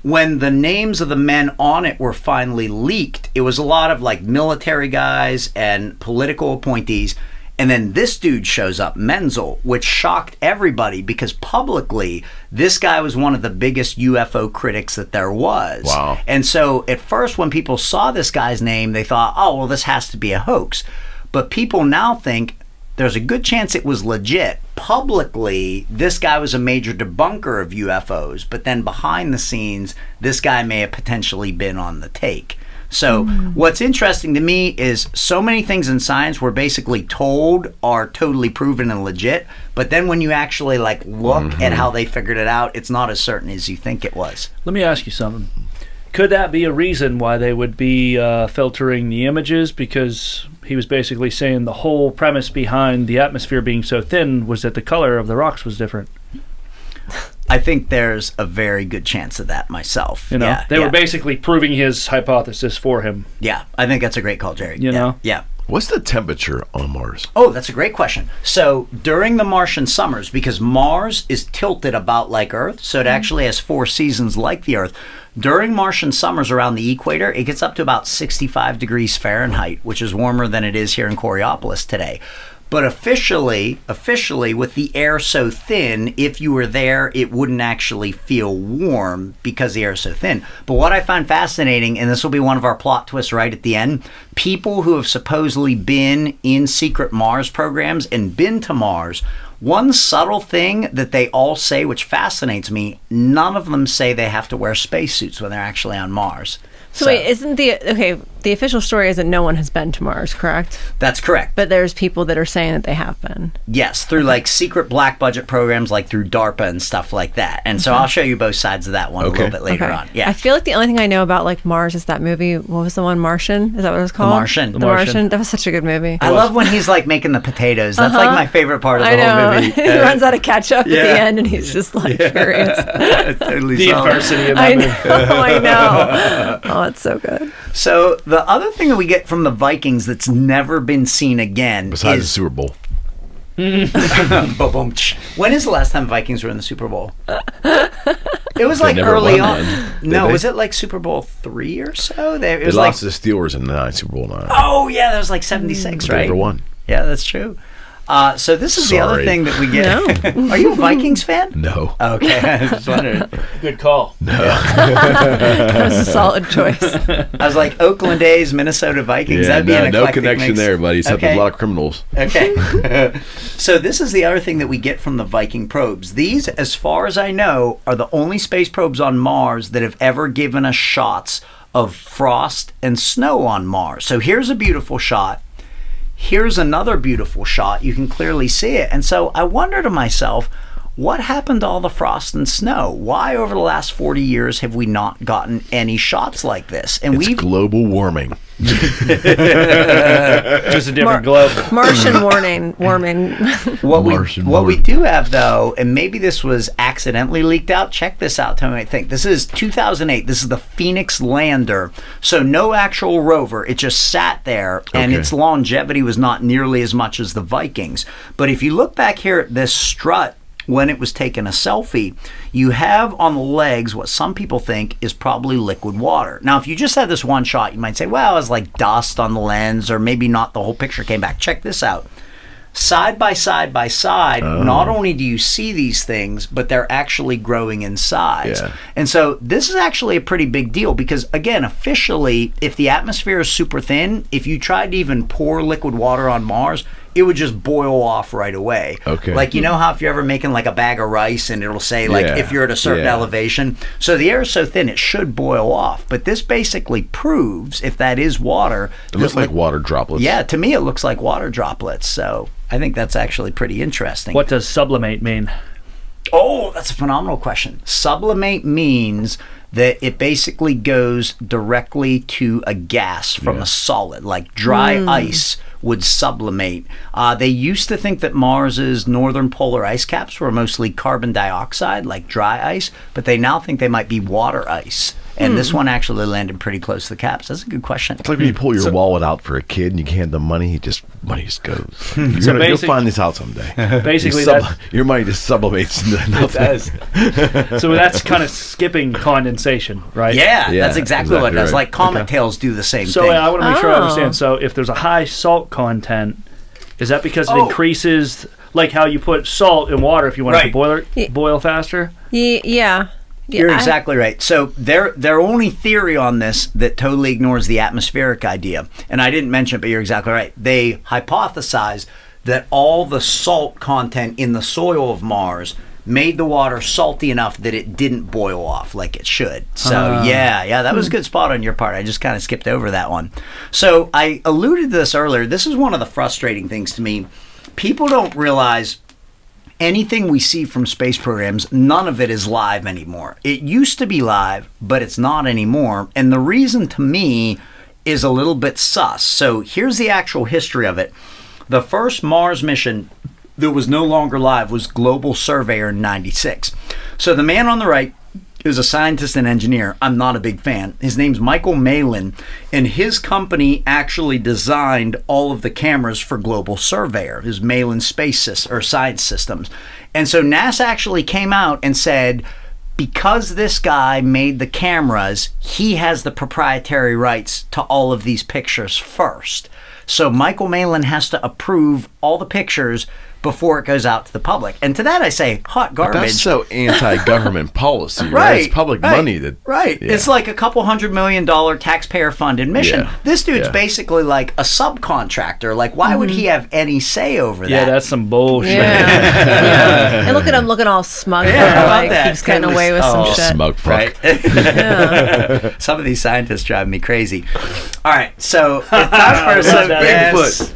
Speaker 7: when the names of the men on it were finally leaked, it was a lot of like military guys and political appointees. And then this dude shows up, Menzel, which shocked everybody because publicly, this guy was one of the biggest UFO critics that there was.
Speaker 4: Wow.
Speaker 7: And so at first, when people saw this guy's name, they thought, oh, well, this has to be a hoax. But people now think there's a good chance it was legit. Publicly, this guy was a major debunker of UFOs, but then behind the scenes, this guy may have potentially been on the take. So what's interesting to me is so many things in science we're basically told are totally proven and legit, but then when you actually like look at how they figured it out, it's not as certain as you think it was.
Speaker 6: Let me ask you something. Could that be a reason why they would be filtering the images? Because he was basically saying the whole premise behind the atmosphere being so thin was that the color of the rocks was different.
Speaker 7: I think there's a very good chance of that myself.
Speaker 6: You know, they were basically proving his hypothesis for him.
Speaker 7: Yeah, I think that's a great call, Jerry.
Speaker 6: You know?
Speaker 7: Yeah.
Speaker 4: What's the temperature on Mars?
Speaker 7: Oh, that's a great question. So during the Martian summers, because Mars is tilted about like Earth, so it actually has 4 seasons like the Earth. During Martian summers around the equator, it gets up to about 65 degrees Fahrenheit, which is warmer than it is here in Coriopolis today. But officially, with the air so thin, if you were there, it wouldn't actually feel warm because the air is so thin. But what I find fascinating, and this will be one of our plot twists right at the end, people who have supposedly been in secret Mars programs and been to Mars, one subtle thing that they all say, which fascinates me, none of them say they have to wear spacesuits when they're actually on Mars.
Speaker 5: So wait, isn't the official story is that no one has been to Mars, correct?
Speaker 7: That's correct.
Speaker 5: But there's people that are saying that they have been.
Speaker 7: Yes, through like secret black budget programs, like through DARPA and stuff like that. And so I'll show you both sides of that one a little bit later on. Yeah,
Speaker 5: I feel like the only thing I know about like Mars is that movie. What was the one? Martian? Is that what it was called?
Speaker 7: The Martian.
Speaker 5: The Martian. That was such a good movie.
Speaker 7: I love when he's like making the potatoes. That's like my favorite part of the whole movie.
Speaker 5: He runs out of ketchup at the end, and he's just like furious.
Speaker 7: Totally
Speaker 6: the adversity of that movie.
Speaker 5: I know. Oh, it's so good.
Speaker 7: So the other thing that we get from the Vikings that's never been seen again
Speaker 4: besides the Super Bowl.
Speaker 7: When is the last time Vikings were in the Super Bowl? It was like early on. No, was it like Super Bowl 3 or so? They
Speaker 4: lost to the Steelers in Super Bowl 9.
Speaker 7: Oh yeah, that was like 76, right?
Speaker 4: They never won.
Speaker 7: Yeah, that's true. So this is the other thing that we get. No. Are you a Vikings fan?
Speaker 4: No.
Speaker 7: Okay, I was just wondering.
Speaker 6: Good call.
Speaker 4: No.
Speaker 5: That was a solid choice.
Speaker 7: I was like, Oakland A's, Minnesota Vikings.
Speaker 4: Yeah,
Speaker 7: That'd be an
Speaker 4: no
Speaker 7: eclectic
Speaker 4: connection
Speaker 7: mix.
Speaker 4: there, buddy. Except there's a lot of criminals.
Speaker 7: Okay. So this is the other thing that we get from the Viking probes. These, as far as I know, are the only space probes on Mars that have ever given us shots of frost and snow on Mars. So here's a beautiful shot. Here's another beautiful shot. You can clearly see it. And so I wonder to myself, what happened to all the frost and snow? Why over the last 40 years have we not gotten any shots like this? And
Speaker 4: it's global warming.
Speaker 6: Just a different globe.
Speaker 5: Martian warming.
Speaker 7: What we do have, though, and maybe this was accidentally leaked out. Check this out. Tell me what you think. This is 2008. This is the Phoenix lander. So no actual rover. It just sat there, and its longevity was not nearly as much as the Vikings. But if you look back here at this strut, when it was taking a selfie, you have on the legs what some people think is probably liquid water. Now, if you just had this one shot, you might say, well, it was like dust on the lens, or maybe not the whole picture came back. Check this out. Side by side by side, not only do you see these things, but they're actually growing in size.
Speaker 4: Yeah.
Speaker 7: And so this is actually a pretty big deal because, again, officially, if the atmosphere is super thin, if you tried to even pour liquid water on Mars, it would just boil off right away.
Speaker 4: Okay.
Speaker 7: Like, you know how if you're ever making like a bag of rice and it'll say like if you're at a certain elevation. So the air is so thin it should boil off. But this basically proves, if that is water,
Speaker 4: it looks like water droplets.
Speaker 7: Yeah, to me it looks like water droplets. So I think that's actually pretty interesting.
Speaker 6: What does sublimate mean?
Speaker 7: Oh, that's a phenomenal question. Sublimate means that it basically goes directly to a gas from a solid, like dry ice would sublimate. They used to think that Mars's northern polar ice caps were mostly carbon dioxide, like dry ice, but they now think they might be water ice. And this one actually landed pretty close to the caps. That's a good question.
Speaker 4: It's like when you pull your wallet out for a kid and you hand the money, money just goes. You'll find this out someday.
Speaker 6: Basically,
Speaker 4: your money just sublimates into nothing.
Speaker 7: It does.
Speaker 6: So that's kind of skipping condensation, right?
Speaker 7: Yeah, that's exactly what it does.
Speaker 4: Right.
Speaker 7: Like comet tails do the same thing.
Speaker 6: So I want to make sure I understand. So if there's a high salt content, is that because it increases, like how you put salt in water if you want it to boil faster?
Speaker 5: Yeah.
Speaker 7: You're exactly right. So their only theory on this that totally ignores the atmospheric idea, and I didn't mention it, but you're exactly right. They hypothesize that all the salt content in the soil of Mars made the water salty enough that it didn't boil off like it should. So yeah, that was a good spot on your part. I just kind of skipped over that one. So I alluded to this earlier. This is one of the frustrating things to me. People don't realize anything we see from space programs, none of it is live anymore. It used to be live, but it's not anymore. And the reason to me is a little bit sus. So here's the actual history of it. The first Mars mission that was no longer live was Global Surveyor in '96. So the man on the right is a scientist and engineer. I'm not a big fan. His name's Michael Malin, and his company actually designed all of the cameras for Global Surveyor, his Malin Science Systems. And so NASA actually came out and said, because this guy made the cameras, he has the proprietary rights to all of these pictures first. So Michael Malin has to approve all the pictures before it goes out to the public. And to that I say, hot garbage.
Speaker 4: But that's so anti-government policy, right?
Speaker 7: Right,
Speaker 4: It's public
Speaker 7: right,
Speaker 4: money that...
Speaker 7: Right.
Speaker 4: Yeah.
Speaker 7: It's like a couple $100 million taxpayer-funded mission.
Speaker 4: Yeah.
Speaker 7: This dude's
Speaker 4: Yeah.
Speaker 7: basically like a subcontractor. Like, why would he have any say over that?
Speaker 6: Yeah, that's some bullshit.
Speaker 5: Yeah. And look at him looking all smug.
Speaker 7: Yeah, how about
Speaker 5: like
Speaker 7: that?
Speaker 5: he's getting away with some shit.
Speaker 4: Smug fuck.
Speaker 7: Right? Some of these scientists drive me crazy. All right, so it's time for some
Speaker 4: Bigfoot.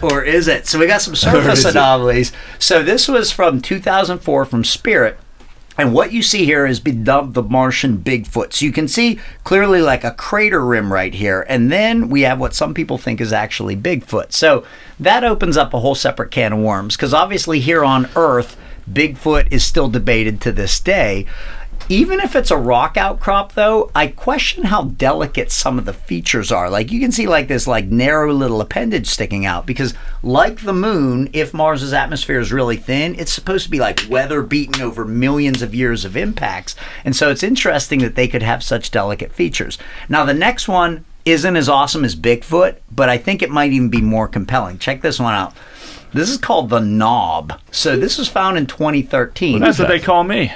Speaker 7: or is it? So we got some surface anomalies. So this was from 2004 from Spirit. And what you see here is been dubbed the Martian Bigfoot. So you can see clearly like a crater rim right here. And then we have what some people think is actually Bigfoot. So that opens up a whole separate can of worms. Because obviously here on Earth, Bigfoot is still debated to this day. Even if it's a rock outcrop, though, I question how delicate some of the features are. Like, you can see like this like narrow little appendage sticking out because, like the moon, if Mars's atmosphere is really thin, it's supposed to be like weather beaten over millions of years of impacts. And so it's interesting that they could have such delicate features. Now, the next one isn't as awesome as Bigfoot, but I think it might even be more compelling. Check this one out. This is called the Knob. So this was found in 2013.
Speaker 6: Well, that's what they call me.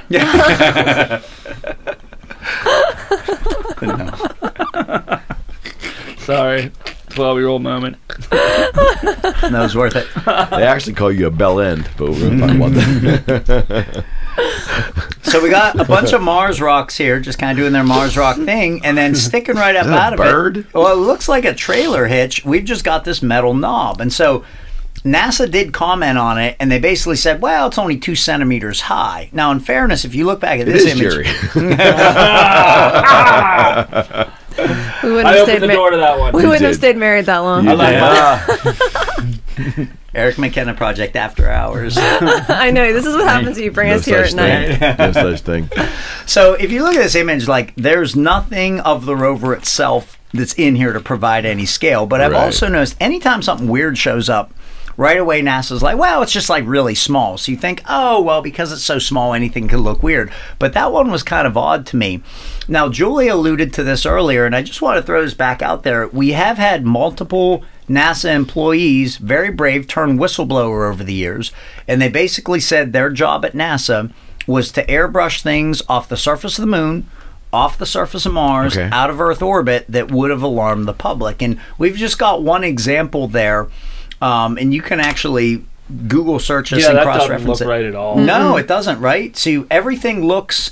Speaker 6: Sorry. 12-year-old moment.
Speaker 7: That was worth it.
Speaker 4: They actually call you a bell end, but we're going to talk about that.
Speaker 7: So we got a bunch of Mars rocks here, just kind of doing their Mars rock thing, and then sticking right up out of it. Well, it looks like a trailer hitch. We've just got this metal knob. And so NASA did comment on it, and they basically said, well, it's only 2 centimeters high. Now, in fairness, if you look back at this image...
Speaker 6: Jerry.
Speaker 5: We wouldn't
Speaker 6: I
Speaker 5: have
Speaker 6: opened
Speaker 5: stayed
Speaker 6: the door to that one.
Speaker 5: We wouldn't have stayed married that long.
Speaker 7: Eric McKenna Project After Hours.
Speaker 5: I know. This is what happens when you bring us here at night.
Speaker 4: No such thing.
Speaker 7: So if you look at this image, like, there's nothing of the rover itself that's in here to provide any scale. But I've also noticed anytime something weird shows up, right away NASA's like, well, it's just like really small. So you think, oh, well, because it's so small, anything could look weird. But that one was kind of odd to me. Now, Julia alluded to this earlier, and I just want to throw this back out there. We have had multiple NASA employees, very brave, turn whistleblower over the years, and they basically said their job at NASA was to airbrush things off the surface of the moon, off the surface of Mars, out of Earth orbit that would have alarmed the public. And we've just got one example there. And you can actually Google search this and cross-reference it.
Speaker 6: Yeah, that doesn't look right at all.
Speaker 7: No, it doesn't, right? So everything looks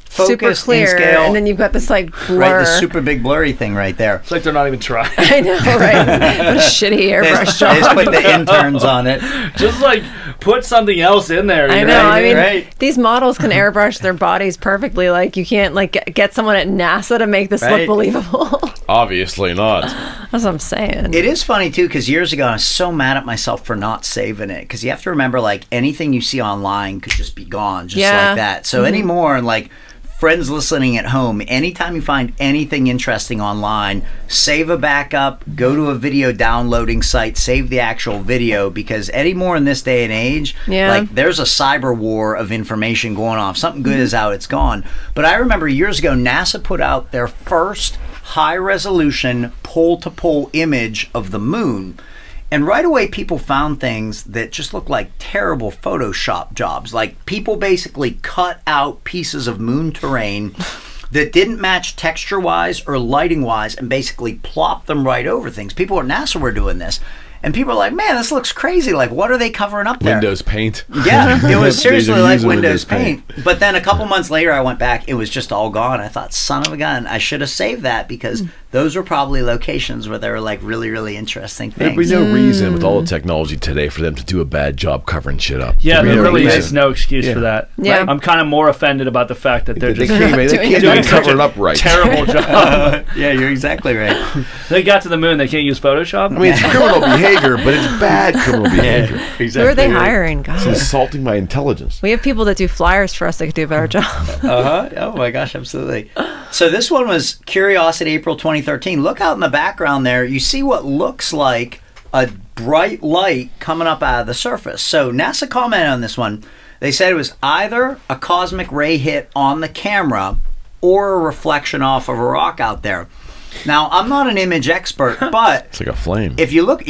Speaker 7: focused,
Speaker 5: super clear,
Speaker 7: in scale.
Speaker 5: and then you've got this like blur.
Speaker 7: Right, this super big blurry thing right there.
Speaker 6: It's like they're not even trying.
Speaker 5: I know, right? What a shitty airbrush job.
Speaker 7: They just put the interns on it.
Speaker 6: Just like put something else in there.
Speaker 5: I know. I mean, these models can airbrush their bodies perfectly. Like, you can't like get someone at NASA to make this look believable.
Speaker 4: Obviously not.
Speaker 5: That's what I'm saying.
Speaker 7: It is funny too, because years ago I was so mad at myself for not saving it. Because you have to remember, like, anything you see online could just be gone, just like that. So anymore, like, friends listening at home, anytime you find anything interesting online, save a backup, go to a video downloading site, save the actual video, because anymore in this day and age, like, there's a cyber war of information going on. If something good is out, it's gone. But I remember years ago, NASA put out their first high-resolution pole-to-pole image of the moon. And right away, people found things that just looked like terrible Photoshop jobs. Like, people basically cut out pieces of moon terrain that didn't match texture-wise or lighting-wise and basically plopped them right over things. People at NASA were doing this. And people are like, man, this looks crazy. Like, what are they covering up there?
Speaker 4: Windows Paint.
Speaker 7: Yeah, it was seriously like Windows Paint. But then a couple months later, I went back. It was just all gone. I thought, son of a gun, I should have saved that, because those were probably locations where there were like really, really interesting things.
Speaker 4: There'd be no reason with all the technology today for them to do a bad job covering shit up.
Speaker 6: Yeah, there really is no excuse for that.
Speaker 5: Yeah.
Speaker 6: I'm kind of more offended about the fact that they're just
Speaker 4: they can't cover it up right.
Speaker 6: Terrible job.
Speaker 7: Yeah, you're exactly right.
Speaker 6: They got to the moon, they can't use Photoshop?
Speaker 4: I mean, it's criminal behavior, but it's bad criminal behavior.
Speaker 5: Exactly. Who are they hiring, guys?
Speaker 4: It's insulting my intelligence.
Speaker 5: We have people that do flyers for us that could do a better job.
Speaker 7: Oh my gosh, absolutely. So this one was Curiosity, April 2013. Look out in the background there. You see what looks like a bright light coming up out of the surface. So NASA commented on this one. They said it was either a cosmic ray hit on the camera or a reflection off of a rock out there. Now, I'm not an image expert, but
Speaker 4: It's like a flame.
Speaker 7: if you look,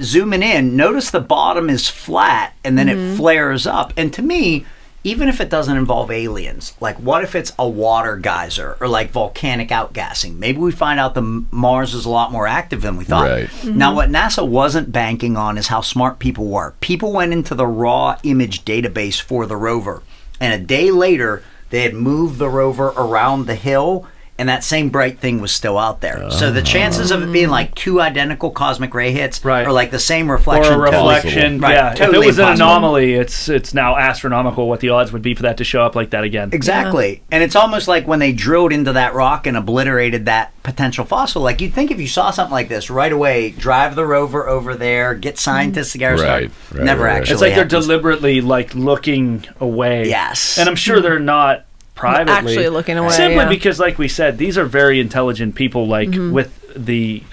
Speaker 7: zooming in, notice the bottom is flat and then it flares up. And to me, even if it doesn't involve aliens, like what if it's a water geyser or like volcanic outgassing? Maybe we find out the Mars is a lot more active than we thought.
Speaker 4: Right.
Speaker 7: Now, what NASA wasn't banking on is how smart people were. People went into the raw image database for the rover, and a day later, they had moved the rover around the hill, and that same bright thing was still out there. So the chances of it being like two identical cosmic ray hits or like the same reflection.
Speaker 6: Or a reflection,
Speaker 7: Totally
Speaker 6: if it was an
Speaker 7: impossible.
Speaker 6: anomaly, it's now astronomical what the odds would be for that to show up like that again.
Speaker 7: Exactly. And it's almost like when they drilled into that rock and obliterated that potential fossil. Like you'd think if you saw something like this right away, drive the rover over there, get scientists together. Never actually
Speaker 6: It's like
Speaker 7: happens.
Speaker 6: they're deliberately like looking away.
Speaker 7: Yes.
Speaker 6: And I'm sure they're not privately
Speaker 5: Actually looking away,
Speaker 6: simply
Speaker 5: yeah.
Speaker 6: because, like we said, these are very intelligent people, like with the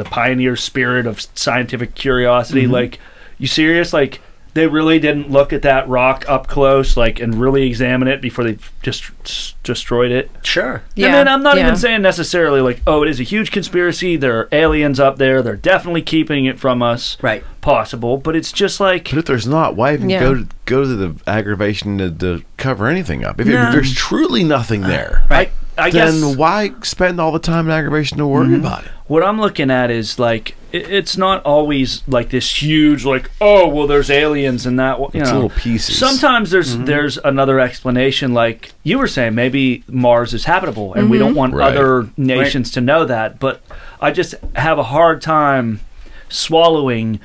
Speaker 6: pioneer spirit of scientific curiosity. Like, you serious? Like, they really didn't look at that rock up close, like, and really examine it before they just destroyed it.
Speaker 7: Sure.
Speaker 6: Yeah. And then I'm not even saying necessarily like, oh, it is a huge conspiracy. There are aliens up there. They're definitely keeping it from us.
Speaker 7: Right.
Speaker 6: Possible, but it's just like.
Speaker 4: But if there's not, why even go to the aggravation to cover anything up? If there's truly nothing there,
Speaker 6: I guess.
Speaker 4: then why spend all the time and aggravation to worry about it?
Speaker 6: What I'm looking at is like it's not always like this huge like, oh well, there's aliens and that, you
Speaker 4: It's
Speaker 6: know,
Speaker 4: little pieces.
Speaker 6: Sometimes there's another explanation, like you were saying, maybe Mars is habitable and we don't want other nations to know that. But I just have a hard time swallowing,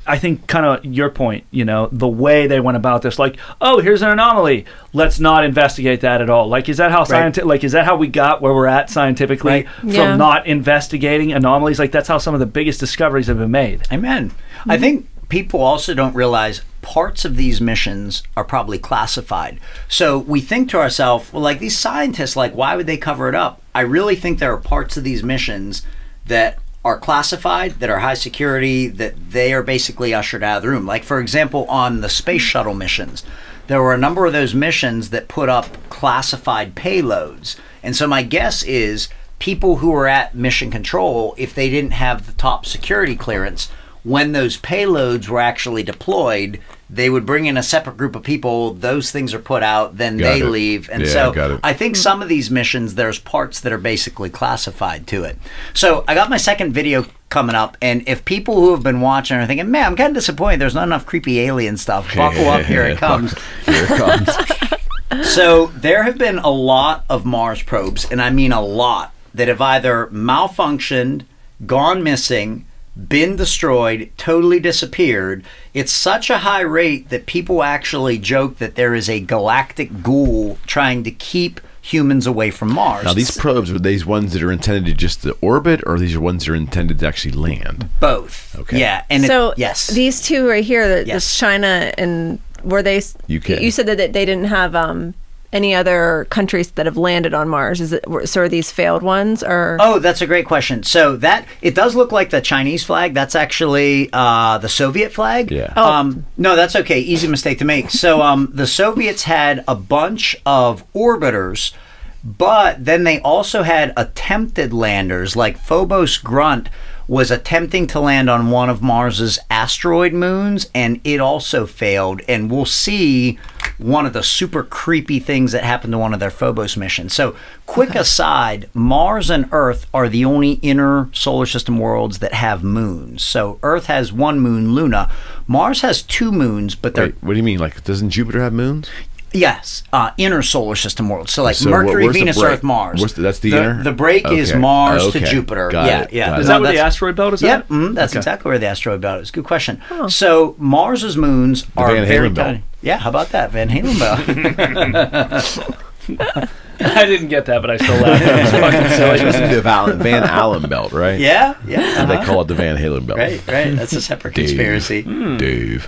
Speaker 6: I think, kind of your point, you know, the way they went about this, like, oh, here's an anomaly, let's not investigate that at all. Like, is that how like, is that how we got where we're at scientifically from not investigating anomalies? Like, that's how some of the biggest discoveries have been made.
Speaker 7: Amen. I think people also don't realize parts of these missions are probably classified. So we think to ourselves, well, like these scientists, like, why would they cover it up? I really think there are parts of these missions that are classified, that are high security, that they are basically ushered out of the room. Like, for example, on the space shuttle missions, there were a number of those missions that put up classified payloads. And so my guess is people who were at mission control, if they didn't have the top security clearance, when those payloads were actually deployed, they would bring in a separate group of people, those things are put out, then they leave. And so I think some of these missions, there's parts that are basically classified to it. So I got my second video coming up, and if people who have been watching are thinking, man, I'm kind of disappointed there's not enough creepy alien stuff, buckle up, here it comes.
Speaker 4: Here it comes.
Speaker 7: So there have been a lot of Mars probes, and I mean a lot, that have either malfunctioned, gone missing, been destroyed, totally disappeared. It's such a high rate that people actually joke that there is a galactic ghoul trying to keep humans away from Mars.
Speaker 4: Now, these probes, are these ones that are intended to just to orbit, or these are ones that are intended to actually land?
Speaker 7: Both.
Speaker 4: Okay.
Speaker 7: Yeah. And
Speaker 5: so
Speaker 7: yes,
Speaker 5: these two right here, this China and were they?
Speaker 4: UK.
Speaker 5: You said that they didn't have any other countries that have landed on Mars. Is it so? Are these failed ones or?
Speaker 7: Oh, that's a great question. So that it does look like the Chinese flag. That's actually the Soviet flag.
Speaker 4: Yeah.
Speaker 7: No, that's okay. Easy mistake to make. So the Soviets had a bunch of orbiters, but then they also had attempted landers. Like Phobos Grunt was attempting to land on one of Mars's asteroid moons, and it also failed. And we'll see one of the super creepy things that happened to one of their Phobos missions. So, quick aside, Mars and Earth are the only inner solar system worlds that have moons. So, Earth has one moon, Luna. Mars has two moons, but they're...
Speaker 4: Wait, what do you mean? Like, doesn't Jupiter have moons?
Speaker 7: Yes, inner solar system worlds. So like
Speaker 4: So
Speaker 7: Mercury,
Speaker 4: where's the
Speaker 7: Venus,
Speaker 4: break?
Speaker 7: Earth, Mars.
Speaker 4: That's the inner?
Speaker 7: The break is
Speaker 4: Okay.
Speaker 7: Mars
Speaker 4: Okay.
Speaker 7: to Jupiter.
Speaker 4: Got
Speaker 7: Yeah,
Speaker 4: it.
Speaker 7: yeah.
Speaker 4: Got it.
Speaker 6: Is that where the asteroid belt is
Speaker 7: Yep,
Speaker 6: at?
Speaker 7: that's
Speaker 6: Okay.
Speaker 7: exactly where the asteroid belt is. Good question. So Mars's moons are
Speaker 4: Van
Speaker 7: very
Speaker 4: Halen belt.
Speaker 7: tiny. Yeah, how about that, Van Halen belt?
Speaker 6: I didn't get that, but I still laughed. It was fucking silly.
Speaker 4: It's the Van Allen belt, right?
Speaker 7: Yeah, yeah.
Speaker 4: So they call it the Van Halen belt.
Speaker 7: Right, right. That's a separate conspiracy.
Speaker 4: Dave.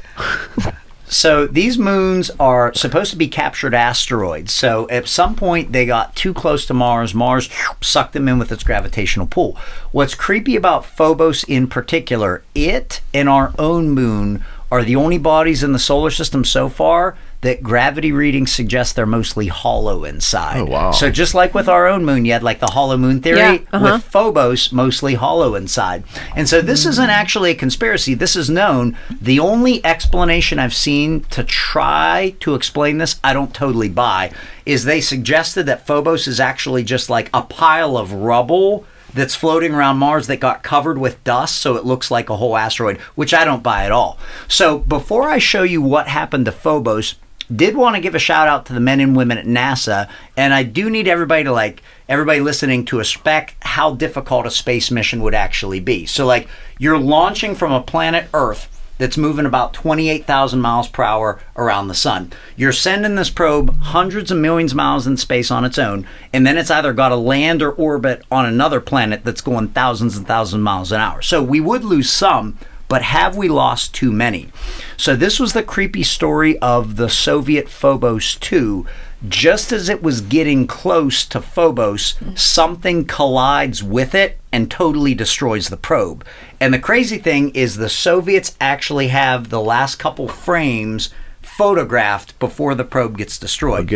Speaker 7: So these moons are supposed to be captured asteroids. So at some point they got too close to Mars. Mars sucked them in with its gravitational pull. What's creepy about Phobos in particular, it and our own moon are the only bodies in the solar system so far that gravity readings suggest they're mostly hollow inside.
Speaker 4: Oh, wow.
Speaker 7: So just like with our own moon, you had like the hollow moon theory, with Phobos mostly hollow inside. And so this isn't actually a conspiracy. This is known. The only explanation I've seen to try to explain this, I don't totally buy, is they suggested that Phobos is actually just like a pile of rubble that's floating around Mars that got covered with dust, so it looks like a whole asteroid, which I don't buy at all. So before I show you what happened to Phobos, did want to give a shout out to the men and women at NASA, and I do need everybody to everybody listening to respect how difficult a space mission would actually be. So like, you're launching from a planet Earth that's moving about 28,000 miles per hour around the sun. You're sending this probe hundreds of millions of miles in space on its own, and then it's either got to land or orbit on another planet that's going thousands and thousands of miles an hour. So we would lose some, but have we lost too many? So this was the creepy story of the Soviet Phobos 2. Just as it was getting close to Phobos, something collides with it and totally destroys the probe. And the crazy thing is the Soviets actually have the last couple frames photographed before the probe gets destroyed.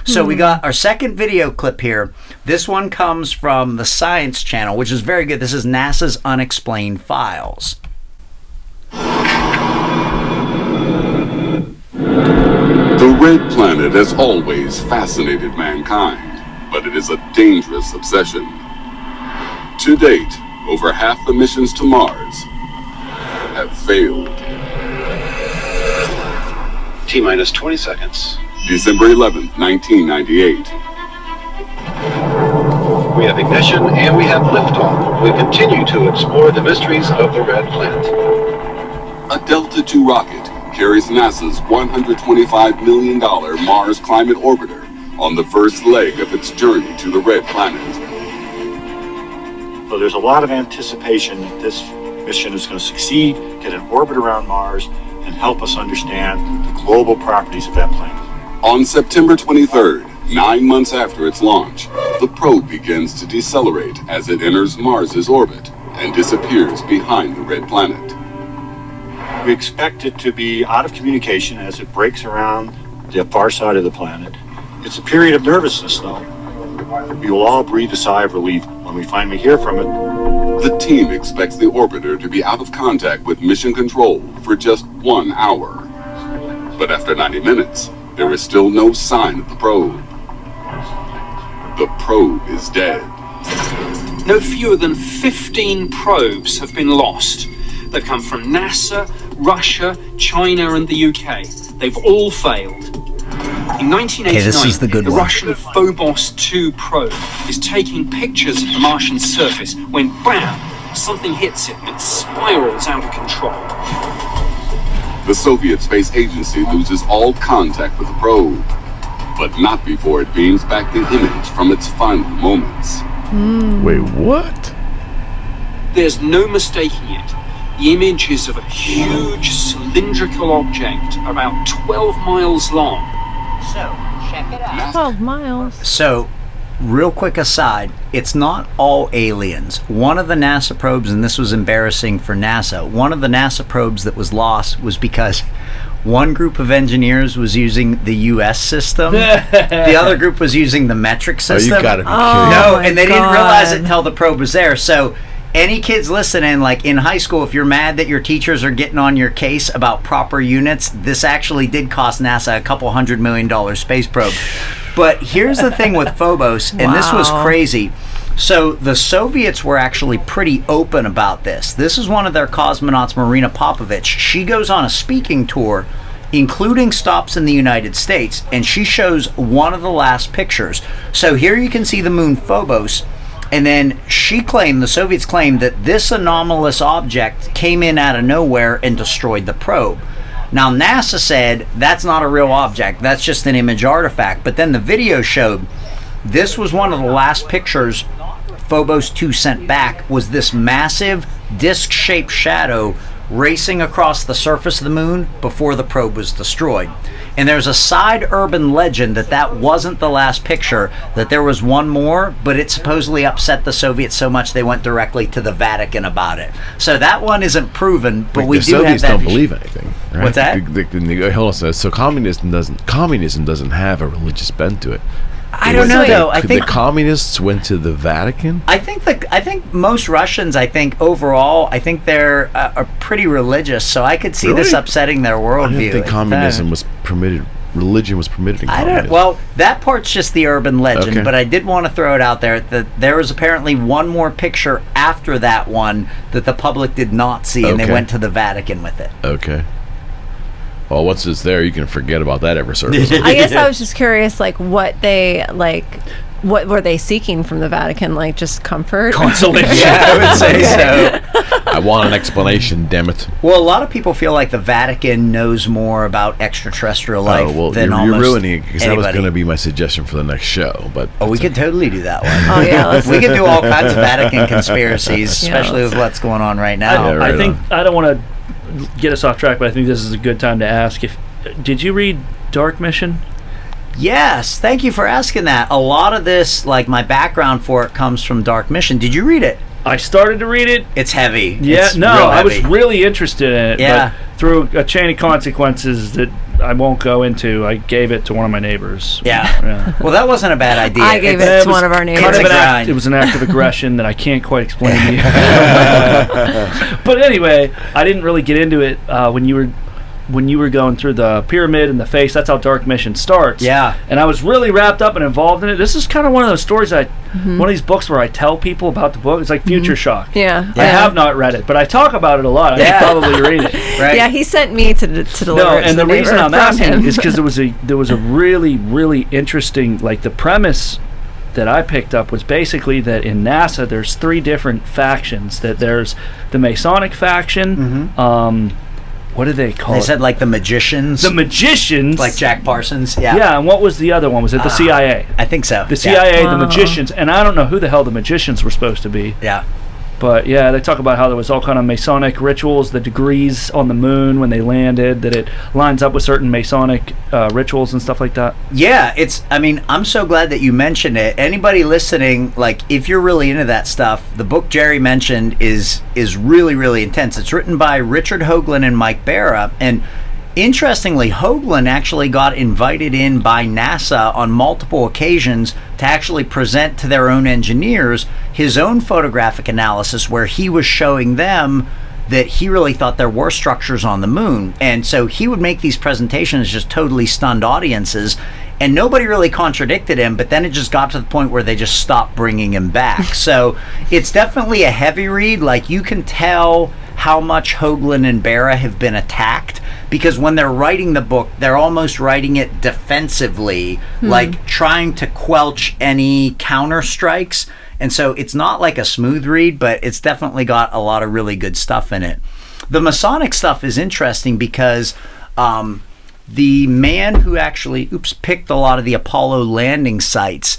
Speaker 7: So we got our second video clip here. This one comes from the Science Channel, which is very good. This is NASA's Unexplained Files.
Speaker 12: The red planet has always fascinated mankind, but it is a dangerous obsession. To date, over half the missions to Mars have failed.
Speaker 13: T-minus 20 seconds.
Speaker 12: December 11th, 1998.
Speaker 13: We have ignition and we have liftoff. We continue to explore the mysteries of the red planet.
Speaker 12: A Delta II rocket carries NASA's $125 million Mars Climate Orbiter on the first leg of its journey to the red planet.
Speaker 14: So there's a lot of anticipation that this mission is going to succeed, get an orbit around Mars, and help us understand the global properties of that planet.
Speaker 12: On September 23rd, 9 months after its launch, the probe begins to decelerate as it enters Mars's orbit and disappears behind the red planet.
Speaker 14: We expect it to be out of communication as it breaks around the far side of the planet. It's a period of nervousness, though. We will all breathe a sigh of relief when we finally hear from it.
Speaker 12: The team expects the orbiter to be out of contact with mission control for just 1 hour. But after 90 minutes, there is still no sign of the probe. The probe is dead.
Speaker 15: No fewer than 15 probes have been lost. They've come from NASA, Russia, China, and the UK. They've all failed. In 1989, the Russian Phobos 2 probe is taking pictures of the Martian surface when, bam, something hits it and it spirals out of control.
Speaker 12: The Soviet Space Agency loses all contact with the probe, but not before it beams back the image from its final moments.
Speaker 4: Wait, what?
Speaker 15: There's no mistaking it. The image is of a huge cylindrical object about 12 miles long.
Speaker 7: So, check it out.
Speaker 5: 12 miles.
Speaker 7: So, real quick aside, it's not all aliens. One of the NASA probes, and this was embarrassing for NASA, one of the NASA probes that was lost was because one group of engineers was using the US system. The other group was using the metric system.
Speaker 4: Oh, you gotta be kidding.
Speaker 7: No, and they didn't realize it until the probe was there. So, any kids listening, like in high school, if you're mad that your teachers are getting on your case about proper units, this actually did cost NASA a couple $100 million space probe. But here's the thing with Phobos, and this was crazy. So the Soviets were actually pretty open about this. This is one of their cosmonauts, Marina Popovich. She goes on a speaking tour, including stops in the United States, and she shows one of the last pictures. So here you can see the moon Phobos. And then she claimed, the Soviets claimed, that this anomalous object came in out of nowhere and destroyed the probe. Now NASA said that's not a real object, that's just an image artifact. But then the video showed this was one of the last pictures Phobos 2 sent back, was this massive disc-shaped shadow racing across the surface of the moon before the probe was destroyed. And there's a side urban legend that that wasn't the last picture, that there was one more, but it supposedly upset the Soviets so much they went directly to the Vatican about it. So that one isn't proven, but we do have that.
Speaker 4: The Soviets don't believe anything. Right?
Speaker 7: What's that?
Speaker 4: Hold on. So communism doesn't have a religious bent to it.
Speaker 7: I don't know though. I think
Speaker 4: the communists went to the Vatican.
Speaker 7: I think most Russians. I think overall, I think they're are pretty religious. So I could see this upsetting their worldview.
Speaker 4: I didn't think communism was permitted. Religion was permitted in communism.
Speaker 7: Well, that part's just the urban legend. But I did want to throw it out there that there was apparently one more picture after that one that the public did not see, and they went to the Vatican with it.
Speaker 4: Okay. Well, once it's there, you can forget about that ever surface.
Speaker 5: I guess I was just curious, like, what were they seeking from the Vatican? Like, just comfort?
Speaker 6: Consolation.
Speaker 7: Yeah, I would say so.
Speaker 4: I want an explanation, damn it.
Speaker 7: Well, a lot of people feel like the Vatican knows more about extraterrestrial life than
Speaker 4: you're
Speaker 7: almost
Speaker 4: ruining it, because that was
Speaker 7: anybody.
Speaker 4: going to be my suggestion for the next show. But
Speaker 7: we could totally do that one.
Speaker 5: Oh yeah,
Speaker 7: we could do all kinds of Vatican conspiracies, especially with what's going on right now.
Speaker 6: I think I don't want to get us off track, but I think this is a good time to ask did you read Dark Mission?
Speaker 7: Yes, thank you for asking that. A lot of this, like my background for it, comes from Dark Mission. Did you read it?
Speaker 6: I started to read it.
Speaker 7: It's heavy.
Speaker 6: Yeah,
Speaker 7: it's
Speaker 6: I was really interested in it.
Speaker 7: Yeah.
Speaker 6: But through a chain of consequences that I won't go into, I gave it to one of my neighbors.
Speaker 7: Yeah. Well, that wasn't a bad idea.
Speaker 5: I gave it to one of our neighbors.
Speaker 6: It was an act of aggression that I can't quite explain to you. But anyway, I didn't really get into it when you were going through the pyramid and the face. That's how Dark Mission starts.
Speaker 7: Yeah.
Speaker 6: And I was really wrapped up and involved in it. This is kind of one of those stories one of these books where I tell people about the book. It's like Future Shock.
Speaker 5: Yeah.
Speaker 6: I have not read it, but I talk about it a lot. I should probably read it.
Speaker 5: Right? Yeah, he sent me to deliver it to
Speaker 6: and the reason I'm asking
Speaker 5: him.
Speaker 6: is because there was a really, really interesting, like, the premise that I picked up was basically that in NASA there's 3 different factions. That there's the Masonic faction, what do they call it?
Speaker 7: They said like the Magicians.
Speaker 6: The Magicians.
Speaker 7: Like Jack Parsons. Yeah.
Speaker 6: Yeah, and what was the other one? Was it the CIA?
Speaker 7: I think so.
Speaker 6: The CIA, the Magicians, and I don't know who the hell the Magicians were supposed to be.
Speaker 7: Yeah.
Speaker 6: But yeah, they talk about how there was all kind of Masonic rituals, the degrees on the moon when they landed, that it lines up with certain Masonic rituals and stuff like that.
Speaker 7: Yeah, I'm so glad that you mentioned it. Anybody listening, like, if you're really into that stuff, the book Jerry mentioned is really, really intense. It's written by Richard Hoagland and Mike Barra, and interestingly, Hoagland actually got invited in by NASA on multiple occasions to actually present to their own engineers his own photographic analysis, where he was showing them that he really thought there were structures on the moon. And so he would make these presentations, just totally stunned audiences, and nobody really contradicted him, but then it just got to the point where they just stopped bringing him back. So it's definitely a heavy read. Like, you can tell how much Hoagland and Barra have been attacked, because when they're writing the book, they're almost writing it defensively, like trying to quelch any counter strikes. And so it's not like a smooth read, but it's definitely got a lot of really good stuff in it. The Masonic stuff is interesting because the man who actually picked a lot of the Apollo landing sites,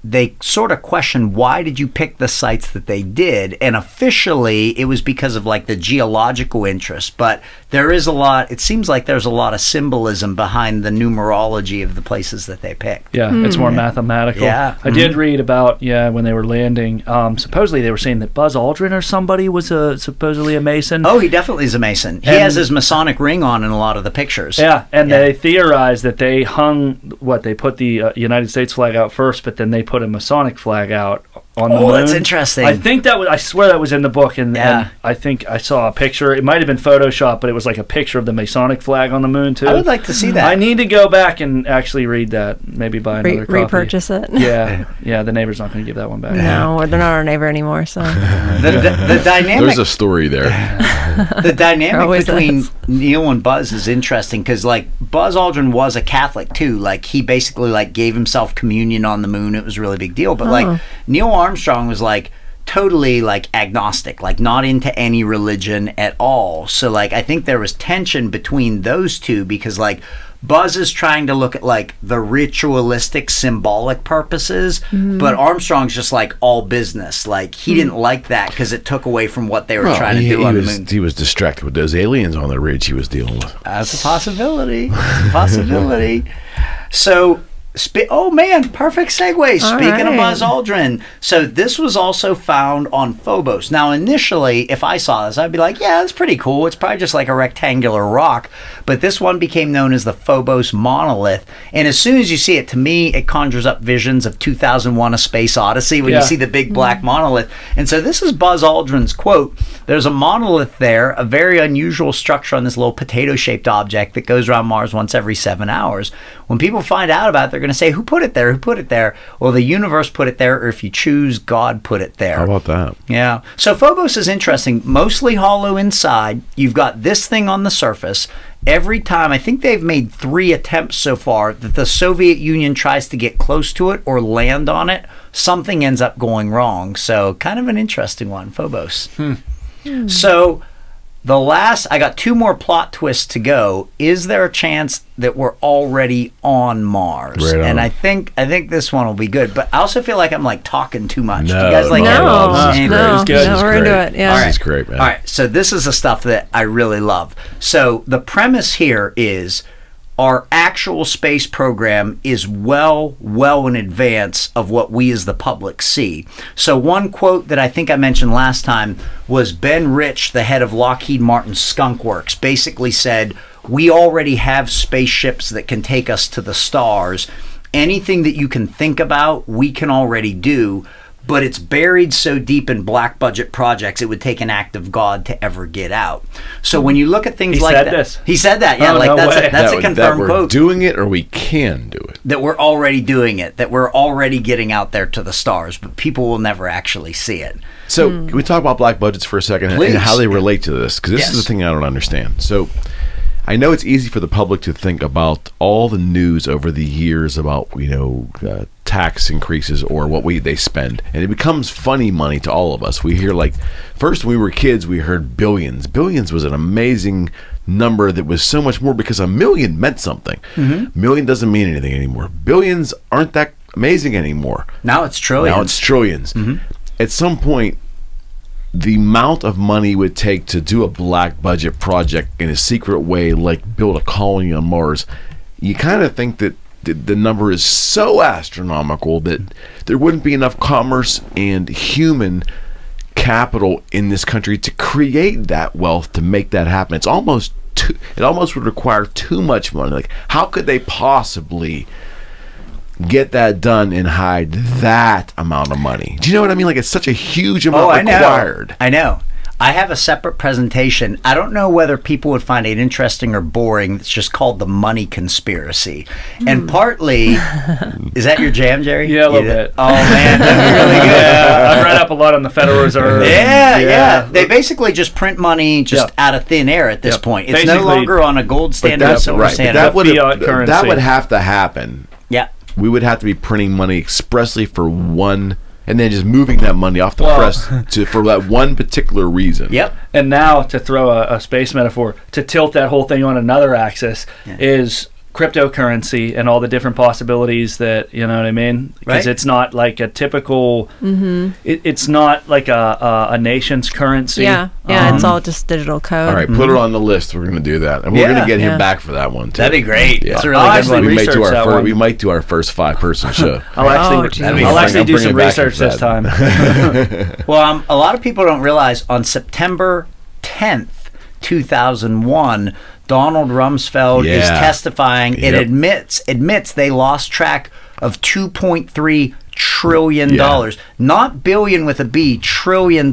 Speaker 7: they sort of questioned, why did you pick the sites that they did? And officially it was because of like the geological interest, but there is a lot, it seems like there's a lot of symbolism behind the numerology of the places that they picked.
Speaker 6: Yeah, it's more mathematical.
Speaker 7: Yeah.
Speaker 6: I did read about, when they were landing, supposedly they were saying that Buzz Aldrin or somebody was supposedly a Mason.
Speaker 7: Oh, he definitely is a Mason. He has his Masonic ring on in a lot of the pictures.
Speaker 6: Yeah, and they theorized that they hung, they put the United States flag out first, but then they put a Masonic flag out on the moon.
Speaker 7: That's interesting.
Speaker 6: I think I swear that was in the book, and I think I saw a picture. It might have been Photoshop, but it was like a picture of the Masonic flag on the moon too.
Speaker 7: I would like to see that.
Speaker 6: I need to go back and actually read that. Maybe buy another copy.
Speaker 5: Repurchase it.
Speaker 6: Yeah. The neighbor's not going to give that one back.
Speaker 5: No, they're not our neighbor anymore. So
Speaker 7: the dynamic.
Speaker 4: There's a story there.
Speaker 7: The dynamic between Neil and Buzz is interesting because, like, Buzz Aldrin was a Catholic too. Like, he basically like gave himself communion on the moon. It was a really big deal. But like Neil Armstrong was like totally like agnostic, like not into any religion at all. So like I think there was tension between those two because like Buzz is trying to look at like the ritualistic symbolic purposes, but Armstrong's just like all business. Like he didn't like that because it took away from what they were trying to do on the moon.
Speaker 4: He was distracted with those aliens on the ridge he was dealing with.
Speaker 7: That's a possibility. That's a possibility. So Oh man, perfect segue. Speaking of
Speaker 5: right.
Speaker 7: Buzz Aldrin, so this was also found on Phobos. Now, initially, if I saw this, I'd be like, yeah, that's pretty cool. It's probably just like a rectangular rock. But this one became known as the Phobos Monolith. And as soon as you see it, to me, it conjures up visions of 2001: A Space Odyssey when you see the big black monolith. And so this is Buzz Aldrin's quote. There's a monolith there, a very unusual structure on this little potato-shaped object that goes around Mars once every 7 hours. When people find out about it, they're going to say, who put it there? Who put it there? Well, the universe put it there, or if you choose, God put it there.
Speaker 4: How about that?
Speaker 7: Yeah. So Phobos is interesting. Mostly hollow inside. You've got this thing on the surface. Every time, I think they've made 3 attempts so far that the Soviet Union tries to get close to it or land on it, something ends up going wrong. So kind of an interesting one, Phobos. So I got 2 more plot twists to go. Is there a chance that we're already on Mars?
Speaker 4: Right on.
Speaker 7: And I think this one will be good. But I also feel like I'm like talking too much.
Speaker 4: No,
Speaker 7: Do you guys like
Speaker 5: we're into it. Yeah.
Speaker 4: This is great, man.
Speaker 7: All right, so this is the stuff that I really love. So the premise here is our actual space program is well in advance of what we as the public see. So one quote that I think I mentioned last time was Ben Rich, the head of Lockheed Martin Skunk Works, basically said, we already have spaceships that can take us to the stars. Anything that you can think about, we can already do. But it's buried so deep in black budget projects, it would take an act of God to ever get out. So when you look at things like that, he said that, yeah, like that's a confirmed quote.
Speaker 4: That we're doing it, or we can do it.
Speaker 7: That we're already doing it. That we're already getting out there to the stars, but people will never actually see it.
Speaker 4: So can we talk about black budgets for a second and how they relate to this? Because this is the thing I don't understand. So I know it's easy for the public to think about all the news over the years about, tax increases or what they spend, and it becomes funny money to all of us. We hear, like, first when we were kids, we heard billions. Billions was an amazing number that was so much more because a million meant something. Million doesn't mean anything anymore. Billions aren't that amazing anymore.
Speaker 7: Now it's trillions.
Speaker 4: At some point, the amount of money it would take to do a black budget project in a secret way, like build a colony on Mars, you kind of think that the number is so astronomical that there wouldn't be enough commerce and human capital in this country to create that wealth to make that happen. It almost would require too much money. Like, how could they possibly get that done and hide that amount of money? Do you know what I mean? Like, it's such a huge amount required.
Speaker 7: I know. I have a separate presentation. I don't know whether people would find it interesting or boring. It's just called The Money Conspiracy. And partly, is that your jam, Jerry?
Speaker 6: Yeah, a little bit.
Speaker 7: Oh, man, that'd be really good.
Speaker 6: Yeah, I've read up a lot on the Federal Reserve.
Speaker 7: Yeah. They basically just print money out of thin air at this point. It's
Speaker 6: basically,
Speaker 7: no longer on a gold standard, silver standard.
Speaker 4: That would have to happen.
Speaker 7: Yeah.
Speaker 4: We would have to be printing money expressly for one, and then just moving that money off the press for that one particular reason.
Speaker 7: Yep.
Speaker 6: And now, to throw a space metaphor, to tilt that whole thing on another axis is cryptocurrency and all the different possibilities that, you know what I mean? Because it's not like a typical, it's not like a nation's currency.
Speaker 5: Yeah, it's all just digital code.
Speaker 4: All right, put it on the list. We're going to do that. And we're going to get him back for that one, too.
Speaker 7: That'd be great.
Speaker 4: Yeah.
Speaker 7: That's a really good one.
Speaker 4: We might do our first 5-person show.
Speaker 6: I'll actually do some research this time.
Speaker 7: Well, a lot of people don't realize on September 10th, 2001, Donald Rumsfeld is testifying. It admits they lost track of $2.3 trillion, not billion with a B, $1 trillion,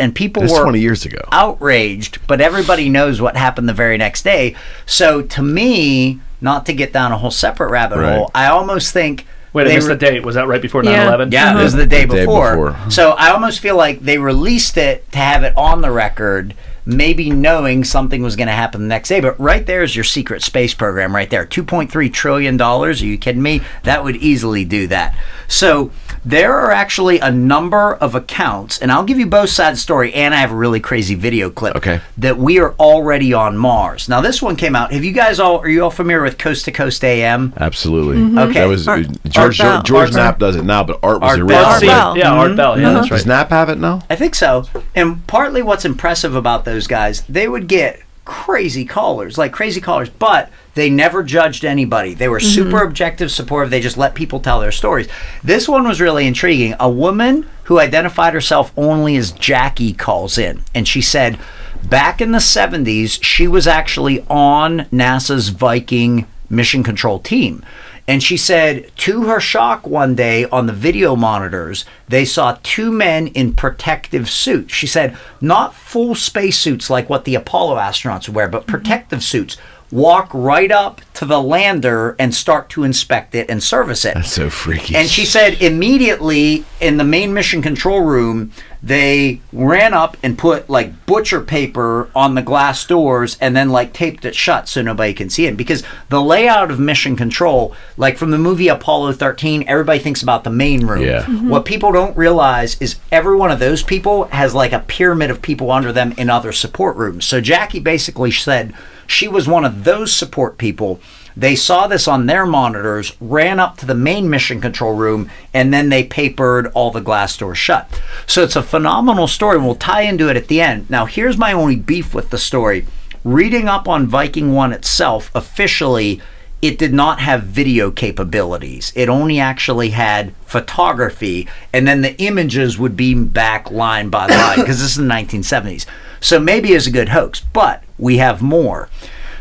Speaker 7: and people were
Speaker 4: 20 years ago
Speaker 7: outraged. But everybody knows what happened the very next day. So to me, not to get down a whole separate rabbit hole, I almost think.
Speaker 6: Wait, I missed the date. Was that right before 9/11?
Speaker 7: Yeah, it was the day before. So I almost feel like they released it to have it on the record, maybe knowing something was going to happen the next day. But right there is your secret space program right there. $2.3 trillion. Are you kidding me? That would easily do that. So there are actually a number of accounts, and I'll give you both sides of the story, and I have a really crazy video clip that we are already on Mars. Now, this one came out. Are you all familiar with Coast to Coast AM?
Speaker 4: Absolutely.
Speaker 7: Okay.
Speaker 4: That was George Knapp does it now, but Art was the original.
Speaker 6: Art Bell. Yeah, that's right.
Speaker 4: Does Knapp have it now?
Speaker 7: I think so. And partly what's impressive about those guys, they would get crazy callers, but they never judged anybody. They were super objective, supportive. They just let people tell their stories. This one was really intriguing. A woman who identified herself only as Jackie calls in, and she said back in the 70s, she was actually on NASA's Viking mission control team. And she said, to her shock one day on the video monitors, they saw two men in protective suits. She said, not full spacesuits like what the Apollo astronauts wear, but protective suits, walk right up to the lander and start to inspect it and service it.
Speaker 4: That's so freaky.
Speaker 7: And she said immediately in the main mission control room, they ran up and put like butcher paper on the glass doors and then like taped it shut so nobody can see it. Because the layout of mission control, like from the movie Apollo 13, everybody thinks about the main room.
Speaker 4: Yeah.
Speaker 7: What people don't realize is every one of those people has like a pyramid of people under them in other support rooms. So Jackie basically said she was one of those support people. They saw this on their monitors, ran up to the main mission control room, and then they papered all the glass doors shut. So it's a phenomenal story, and we'll tie into it at the end. Now, here's my only beef with the story. Reading up on Viking 1 itself, officially, it did not have video capabilities. It only actually had photography, and then the images would beam back line by line, because this is the 1970s. So maybe it's a good hoax, but we have more.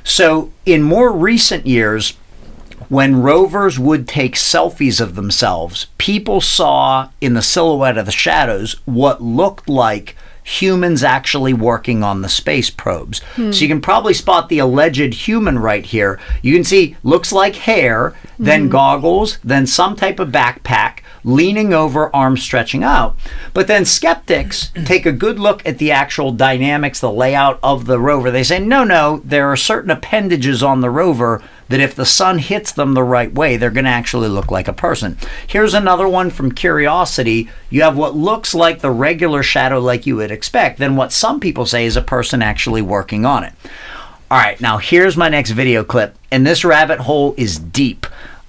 Speaker 7: So in more recent years, when rovers would take selfies of themselves, people saw in the silhouette of the shadows what looked like humans actually working on the space probes. So you can probably spot the alleged human right here. You can see, looks like hair, then goggles, then some type of backpack, leaning over, arms stretching out. But then skeptics take a good look at the actual dynamics, the layout of the rover. They say, no, there are certain appendages on the rover that if the sun hits them the right way, they're going to actually look like a person. Here's another one from Curiosity. You have what looks like the regular shadow like you would expect, then what some people say is a person actually working on it. All right, now here's my next video clip, and this rabbit hole is deep.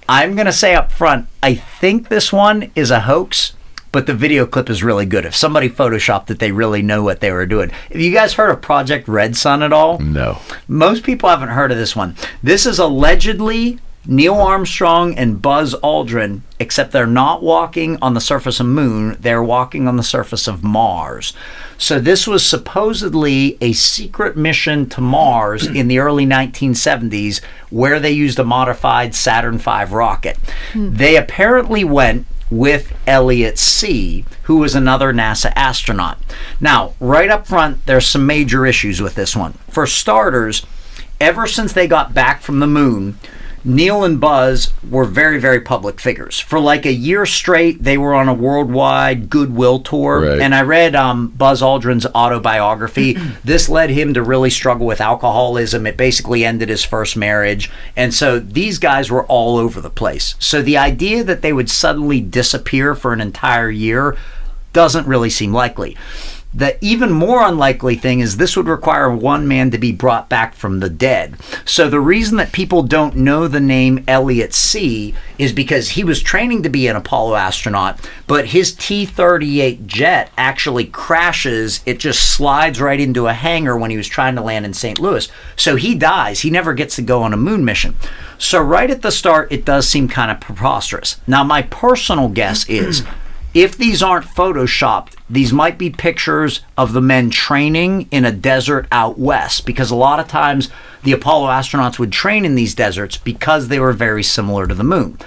Speaker 7: I'm going to say up front, I think this one is a hoax, but the video clip is really good. If somebody photoshopped it, they really know what they were doing. Have you guys heard of Project Red Sun at all?
Speaker 4: No.
Speaker 7: Most people haven't heard of this one. This is allegedly Neil Armstrong and Buzz Aldrin, except they're not walking on the surface of the moon, they're walking on the surface of Mars. So this was supposedly a secret mission to Mars in the early 1970s where they used a modified Saturn V rocket. They apparently went with Elliot C., who was another NASA astronaut. Now, right up front, there's some major issues with this one. For starters, ever since they got back from the moon, Neil and Buzz were very, very public figures. For like a year straight, they were on a worldwide goodwill tour. Right. And I read Buzz Aldrin's autobiography. This led him to really struggle with alcoholism. It basically ended his first marriage. And so these guys were all over the place. So the idea that they would suddenly disappear for an entire year doesn't really seem likely. The even more unlikely thing is this would require one man to be brought back from the dead. So the reason that people don't know the name Elliot C. is because he was training to be an Apollo astronaut, but his T-38 jet actually crashes. It just slides right into a hangar when he was trying to land in St. Louis. So he dies. He never gets to go on a moon mission. So right at the start, it does seem kind of preposterous. Now, my personal guess is, if these aren't photoshopped, these might be pictures of the men training in a desert out west, because a lot of times the Apollo astronauts would train in these deserts because they were very similar to the moon.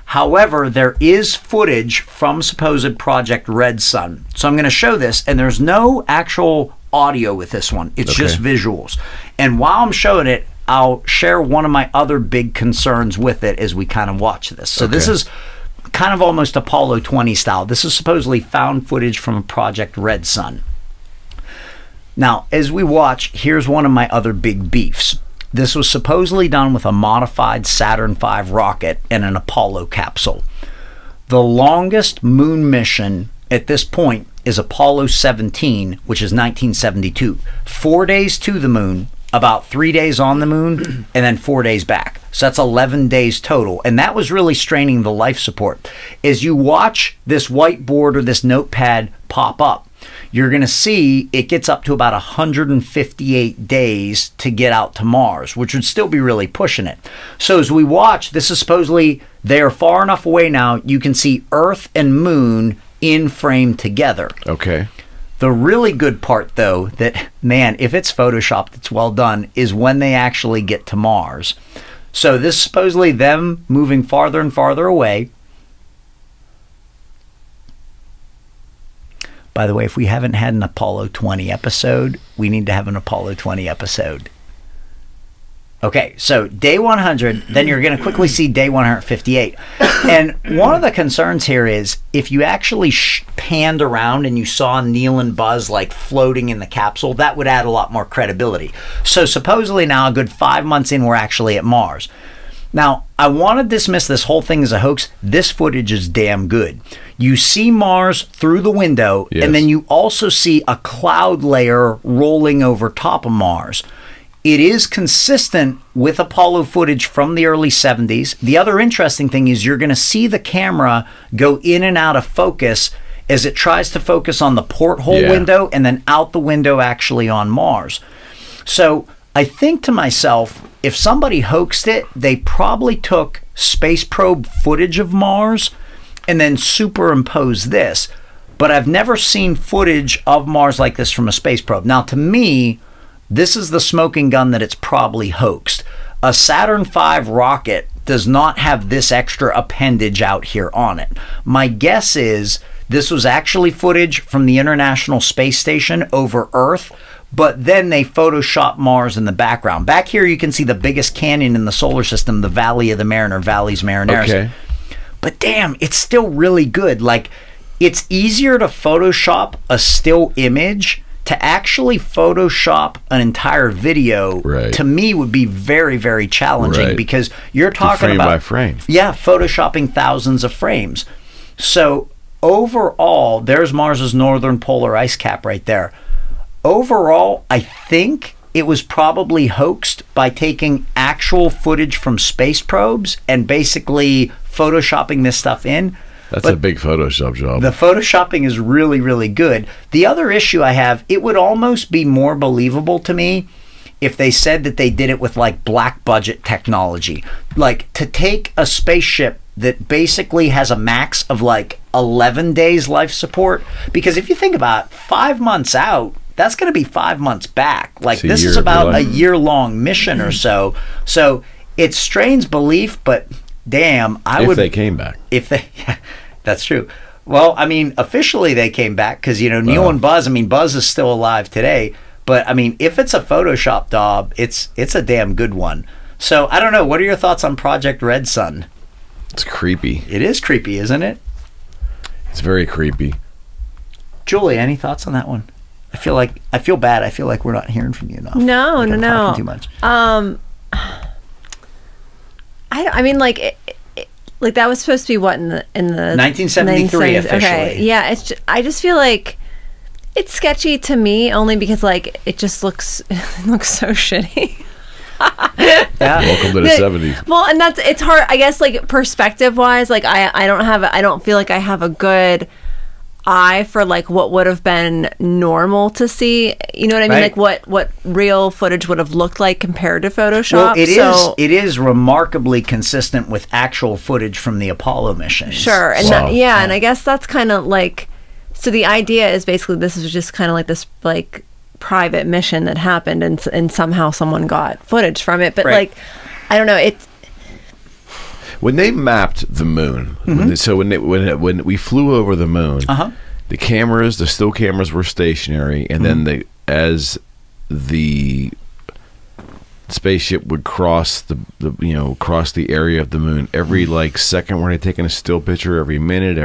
Speaker 7: However, there is footage from supposed Project Red Sun. So I'm going to show this, and there's no actual audio with this one. It's just visuals. And while I'm showing it, I'll share one of my other big concerns with it as we kind of watch this. So this is kind of almost Apollo 20 style. This is supposedly found footage from Project Red Sun. Now, as we watch, here's one of my other big beefs. This was supposedly done with a modified Saturn V rocket and an Apollo capsule. The longest moon mission at this point is Apollo 17, which is 1972. 4 days to the moon, about 3 days on the moon, and then 4 days back. So that's 11 days total. And that was really straining the life support. As you watch this whiteboard or this notepad pop up, you're going to see it gets up to about 158 days to get out to Mars, which would still be really pushing it. So as we watch, this is supposedly, they are far enough away now, you can see Earth and Moon in frame together.
Speaker 4: Okay.
Speaker 7: The really good part, though, that, man, if it's Photoshopped, it's well done, is when they actually get to Mars. So this is supposedly them moving farther and farther away. By the way, if we haven't had an Apollo 20 episode, we need to have an Apollo 20 episode. Okay, so day 100, then you're going to quickly see day 158. And one of the concerns here is if you actually panned around and you saw Neil and Buzz like floating in the capsule, that would add a lot more credibility. So supposedly now, a good 5 months in, we're actually at Mars. Now, I want to dismiss this whole thing as a hoax. This footage is damn good. You see Mars through the window, and then you also see a cloud layer rolling over top of Mars. It is consistent with Apollo footage from the early 70s. The other interesting thing is you're going to see the camera go in and out of focus as it tries to focus on the porthole window and then out the window actually on Mars. So I think to myself, if somebody hoaxed it, they probably took space probe footage of Mars and then superimposed this. But I've never seen footage of Mars like this from a space probe. Now, to me, this is the smoking gun that it's probably hoaxed. A Saturn V rocket does not have this extra appendage out here on it. My guess is this was actually footage from the International Space Station over Earth, but then they photoshopped Mars in the background. Back here you can see the biggest canyon in the solar system, the Valley of the Mariner, Valles Marineris. Okay. But damn, it's still really good. Like, it's easier to Photoshop a still image. To actually Photoshop an entire video, to me, would be very, very challenging because you're talking
Speaker 4: frame
Speaker 7: about
Speaker 4: by frame.
Speaker 7: Yeah, Photoshopping thousands of frames. So overall, there's Mars's northern polar ice cap right there. Overall, I think it was probably hoaxed by taking actual footage from space probes and basically Photoshopping this stuff in.
Speaker 4: That's a big Photoshop job.
Speaker 7: The Photoshopping is really, really good. The other issue I have, it would almost be more believable to me if they said that they did it with like black budget technology. Like to take a spaceship that basically has a max of like 11 days life support. Because if you think about it, 5 months out, that's going to be 5 months back. Like this is about a year-long mission or so. So it strains belief, but damn,
Speaker 4: if they came back.
Speaker 7: If they, yeah, that's true. Well, I mean, officially they came back because, you know, Neil and Buzz, I mean, Buzz is still alive today. But, I mean, if it's a Photoshop job, it's a damn good one. So, I don't know. What are your thoughts on Project Red Sun?
Speaker 4: It's creepy.
Speaker 7: It is creepy, isn't it?
Speaker 4: It's very creepy.
Speaker 7: Julie, any thoughts on that one? I feel bad. I feel like we're not hearing from you enough.
Speaker 5: No,
Speaker 7: like
Speaker 5: no,
Speaker 7: I'm
Speaker 5: no.
Speaker 7: talking too much.
Speaker 5: I mean, like that was supposed to be what in the
Speaker 7: 1973 officially.
Speaker 5: Okay, yeah. I just feel like it's sketchy to me only because like it just looks so shitty.
Speaker 7: Yeah.
Speaker 4: Welcome to the 70s.
Speaker 5: Well, and it's hard. I guess like perspective wise, like I don't feel like I have a good eye for like what would have been normal to see. You know what I mean?
Speaker 7: Right.
Speaker 5: Like what real footage would have looked like compared to Photoshop.
Speaker 7: Well, it is remarkably consistent with actual footage from the Apollo missions.
Speaker 5: Sure, and and I guess that's kind of like. So the idea is basically this is just kind of like this like private mission that happened, and somehow someone got footage from it. But like, I don't know. It's
Speaker 4: when they mapped the moon. When we flew over the moon, the still cameras were stationary, and then as the spaceship would cross the area of the moon every like second, were they taking a still picture every minute,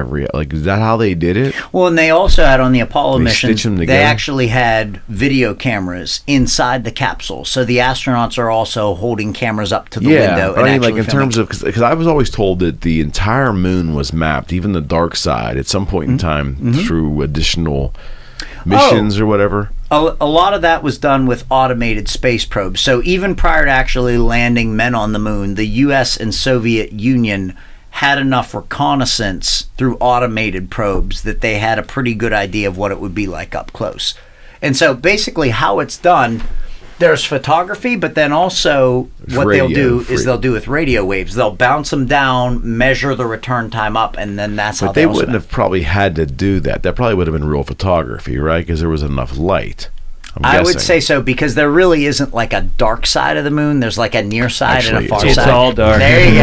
Speaker 4: is that how they did it?
Speaker 7: Well, and they also had on the Apollo missions, they actually had video cameras inside the capsule, so the astronauts are also holding cameras up to the window.
Speaker 4: But I mean, like in terms of because I was always told that the entire moon was mapped, even the dark side, at some point in time through additional missions or whatever.
Speaker 7: A lot of that was done with automated space probes. So even prior to actually landing men on the moon, the U.S. and Soviet Union had enough reconnaissance through automated probes that they had a pretty good idea of what it would be like up close. And so basically how it's done, there's photography, but then also what they'll do is they'll do with radio waves. They'll bounce them down, measure the return time up, and then that's how
Speaker 4: they wouldn't have probably had to do that. That probably would have been real photography, right? Because there was enough light.
Speaker 7: I would say so, because there really isn't like a dark side of the moon. There's like a near side and a far side.
Speaker 6: It's all dark.
Speaker 7: There you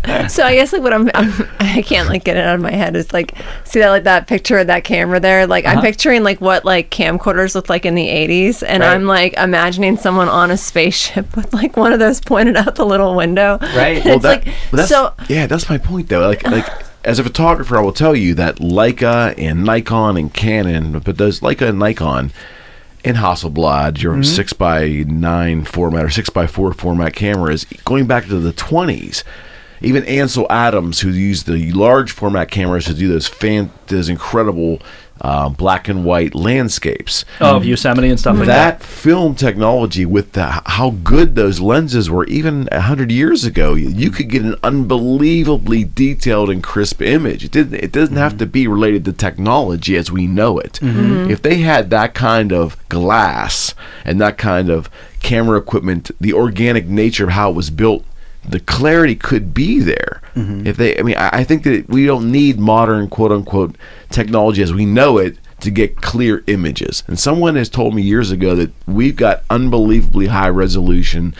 Speaker 5: go. So I guess like what I can't like get it out of my head is like, see that like that picture of that camera there? Like I'm picturing like what like camcorders looked like in the 80s, and I'm like imagining someone on a spaceship with like one of those pointed out the little window.
Speaker 7: Right.
Speaker 5: Well,
Speaker 4: that's my point though. Like as a photographer, I will tell you that Leica and Nikon and Canon, but those Leica and Nikon and Hasselblad, your 6x9 format or 6x4 format cameras, going back to the 20s. Even Ansel Adams, who used the large format cameras to do those incredible black and white landscapes
Speaker 6: of Yosemite and stuff like that.
Speaker 4: That film technology, with how good those lenses were, even 100 years ago, you could get an unbelievably detailed and crisp image. It doesn't have to be related to technology as we know it. If they had that kind of glass and that kind of camera equipment, the organic nature of how it was built, the clarity could be there. If they, I mean, I think that we don't need modern quote unquote technology as we know it to get clear images. And someone has told me years ago that we've got unbelievably high resolution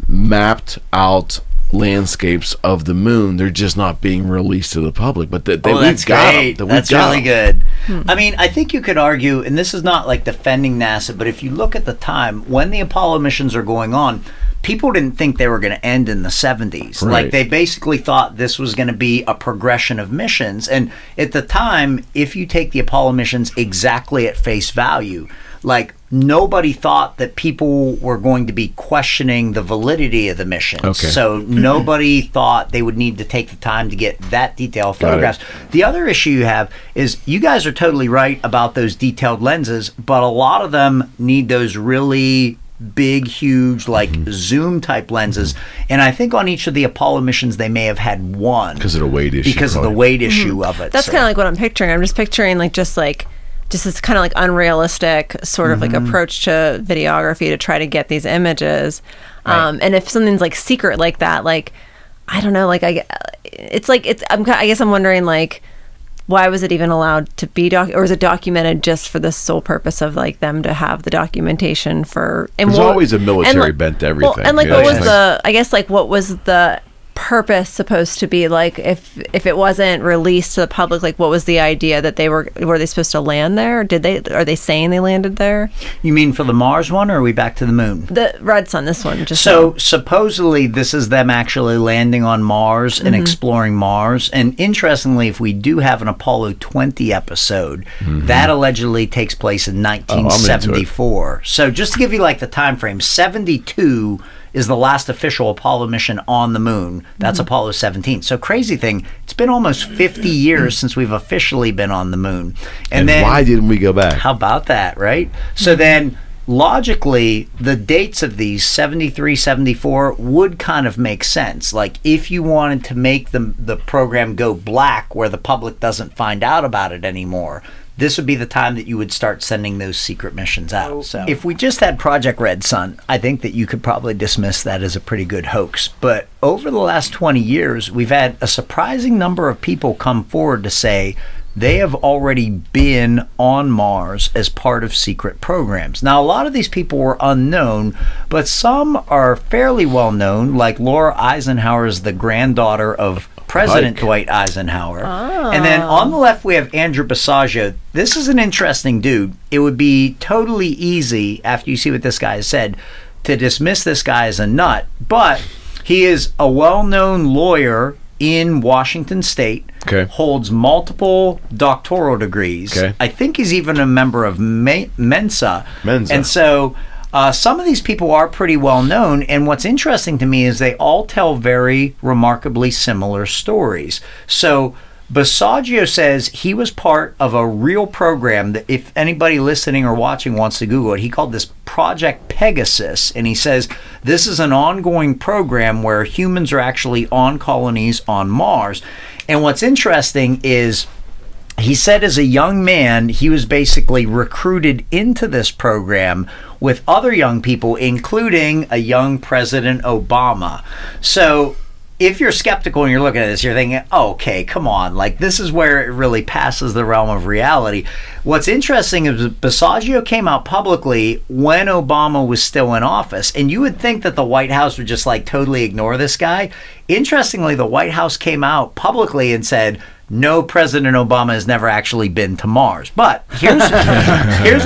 Speaker 4: mapped out landscapes of the moon. They're just not being released to the public, but that's great.
Speaker 7: That's really good. I mean, I think you could argue, and this is not like defending NASA, but if you look at the time when the Apollo missions are going on, people didn't think they were going to end in the 70s.
Speaker 4: Right.
Speaker 7: Like, they basically thought this was going to be a progression of missions. And at the time, if you take the Apollo missions exactly at face value, like, nobody thought that people were going to be questioning the validity of the missions. So nobody thought they would need to take the time to get that detailed photographs. The other issue you have is you guys are totally right about those detailed lenses, but a lot of them need those really big, huge, like zoom type lenses. And I think on each of the Apollo missions they may have had one
Speaker 4: because of the weight issue.
Speaker 7: Because of the weight issue of it.
Speaker 5: That's kind of like what I'm picturing. I'm just picturing like just this kind of like unrealistic sort of like approach to videography to try to get these images. And if something's like secret like that, like I don't know, like I guess I'm wondering like, why was it even allowed to be or is it documented just for the sole purpose of like them to have the documentation for? And
Speaker 4: there's always a military bent to everything.
Speaker 5: Well, and like, what was what was the purpose supposed to be? Like, if it wasn't released to the public, like, what was the idea that were they supposed to land there? Are they saying they landed there?
Speaker 7: You mean for the Mars one, or are we back to the moon?
Speaker 5: The Red Sun, this one.
Speaker 7: Supposedly this is them actually landing on Mars and exploring Mars. And interestingly, if we do have an Apollo 20 episode, that allegedly takes place in 1974. So just to give you like the time frame, 72 is the last official Apollo mission on the moon. That's Apollo 17. So crazy thing, it's been almost 50 years since we've officially been on the moon. And then,
Speaker 4: why didn't we go back?
Speaker 7: How about that, right? So then logically, the dates of these 73, 74 would kind of make sense. Like if you wanted to make the program go black where the public doesn't find out about it anymore, this would be the time that you would start sending those secret missions out. So if we just had Project Red Sun, I think that you could probably dismiss that as a pretty good hoax. But over the last 20 years, we've had a surprising number of people come forward to say they have already been on Mars as part of secret programs. Now, a lot of these people were unknown, but some are fairly well known, like Laura Eisenhower is the granddaughter of President Dwight Eisenhower. And then on the left we have Andrew Basiago. This is an interesting dude. It would be totally easy, after you see what this guy has said, to dismiss this guy as a nut, but he is a well-known lawyer in Washington State, holds multiple doctoral degrees. I think he's even a member of Mensa. And so some of these people are pretty well known, and what's interesting to me is they all tell very remarkably similar stories. So Basaggio says he was part of a real program that, if anybody listening or watching wants to Google it, he called this Project Pegasus. And he says this is an ongoing program where humans are actually on colonies on Mars. And what's interesting is he said as a young man, he was basically recruited into this program with other young people, including a young President Obama. So if you're skeptical and you're looking at this, you're thinking, oh, okay, come on. Like, this is where it really passes the realm of reality. What's interesting is Basaggio came out publicly when Obama was still in office. And you would think that the White House would just, like, totally ignore this guy. Interestingly, the White House came out publicly and said, no, President Obama has never actually been to Mars. But here's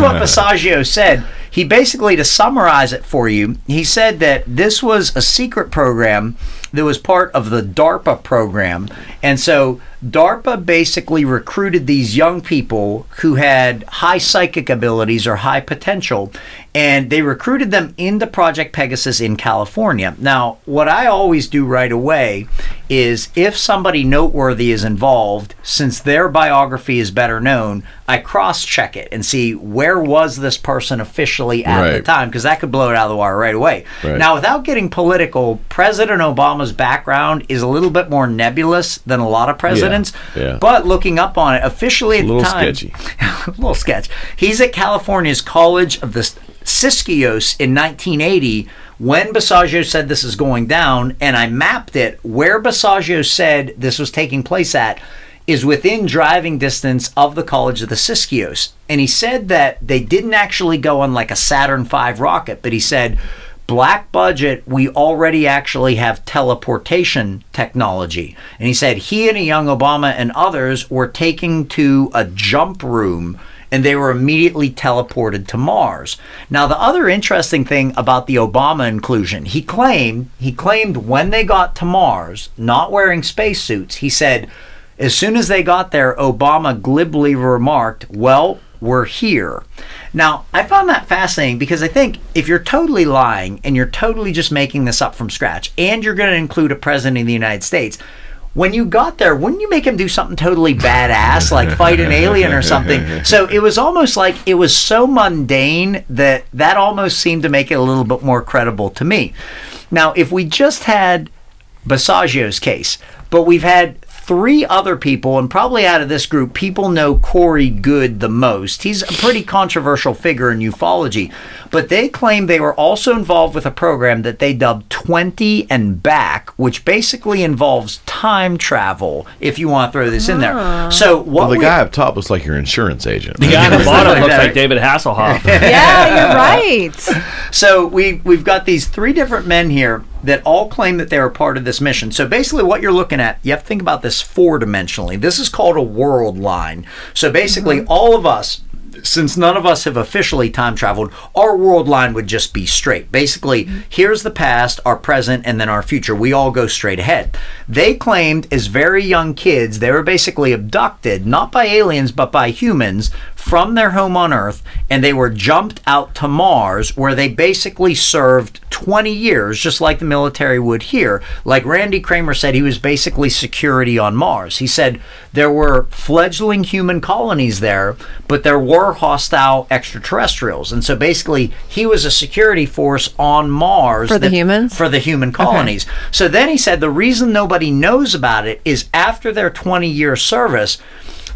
Speaker 7: what Basaggio said. He basically, to summarize it for you, he said that this was a secret program that was part of the DARPA program. And so DARPA basically recruited these young people who had high psychic abilities or high potential, and they recruited them into Project Pegasus in California. Now, what I always do right away is if somebody noteworthy is involved, since their biography is better known, I cross-check it and see where was this person officially at the time, because that could blow it out of the water right away. Now, without getting political, President Obama's background is a little bit more nebulous than a lot of presidents, but looking up on it, officially at the time... sketchy. A little sketch. He's at California's College of the Siskiyous in 1980 when Basaggio said this is going down, and I mapped it. Where Basaggio said this was taking place at is within driving distance of the College of the Siskiyous. And he said that they didn't actually go on like a Saturn V rocket, but he said, black budget, we already actually have teleportation technology. And he said he and a young Obama and others were taken to a jump room and they were immediately teleported to Mars. Now, the other interesting thing about the Obama inclusion, he claimed when they got to Mars, not wearing spacesuits, he said, as soon as they got there, Obama glibly remarked, well, we're here. Now, I found that fascinating because I think if you're totally lying and you're totally just making this up from scratch and you're going to include a president of the United States, when you got there, wouldn't you make him do something totally badass, like fight an alien or something? So it was almost like it was so mundane that that almost seemed to make it a little bit more credible to me. Now, if we just had Basaggio's case, but we've had 3 other people, and probably out of this group, people know Corey Goode the most. He's a pretty controversial figure in ufology, but they claim they were also involved with a program that they dubbed 20 and Back, which basically involves time travel, if you want to throw this in there. So what
Speaker 4: the guy up top looks like your insurance agent.
Speaker 6: The guy on the bottom looks like David Hasselhoff.
Speaker 5: Yeah, you're right.
Speaker 7: So we've got these 3 different men here that all claim that they are part of this mission. So basically what you're looking at, you have to think about this 4-dimensionally. This is called a world line. So basically all of us, since none of us have officially time traveled, our world line would just be straight. Basically, here's the past, our present, and then our future. We all go straight ahead. They claimed as very young kids, they were basically abducted, not by aliens, but by humans, from their home on Earth, and they were jumped out to Mars, where they basically served 20 years, just like the military would here. Like Randy Kramer said, he was basically security on Mars. He said there were fledgling human colonies there, but there were hostile extraterrestrials. And so basically, he was a security force on Mars.
Speaker 5: For the humans?
Speaker 7: For the human colonies. Okay. So then he said the reason nobody knows about it is after their 20-year service,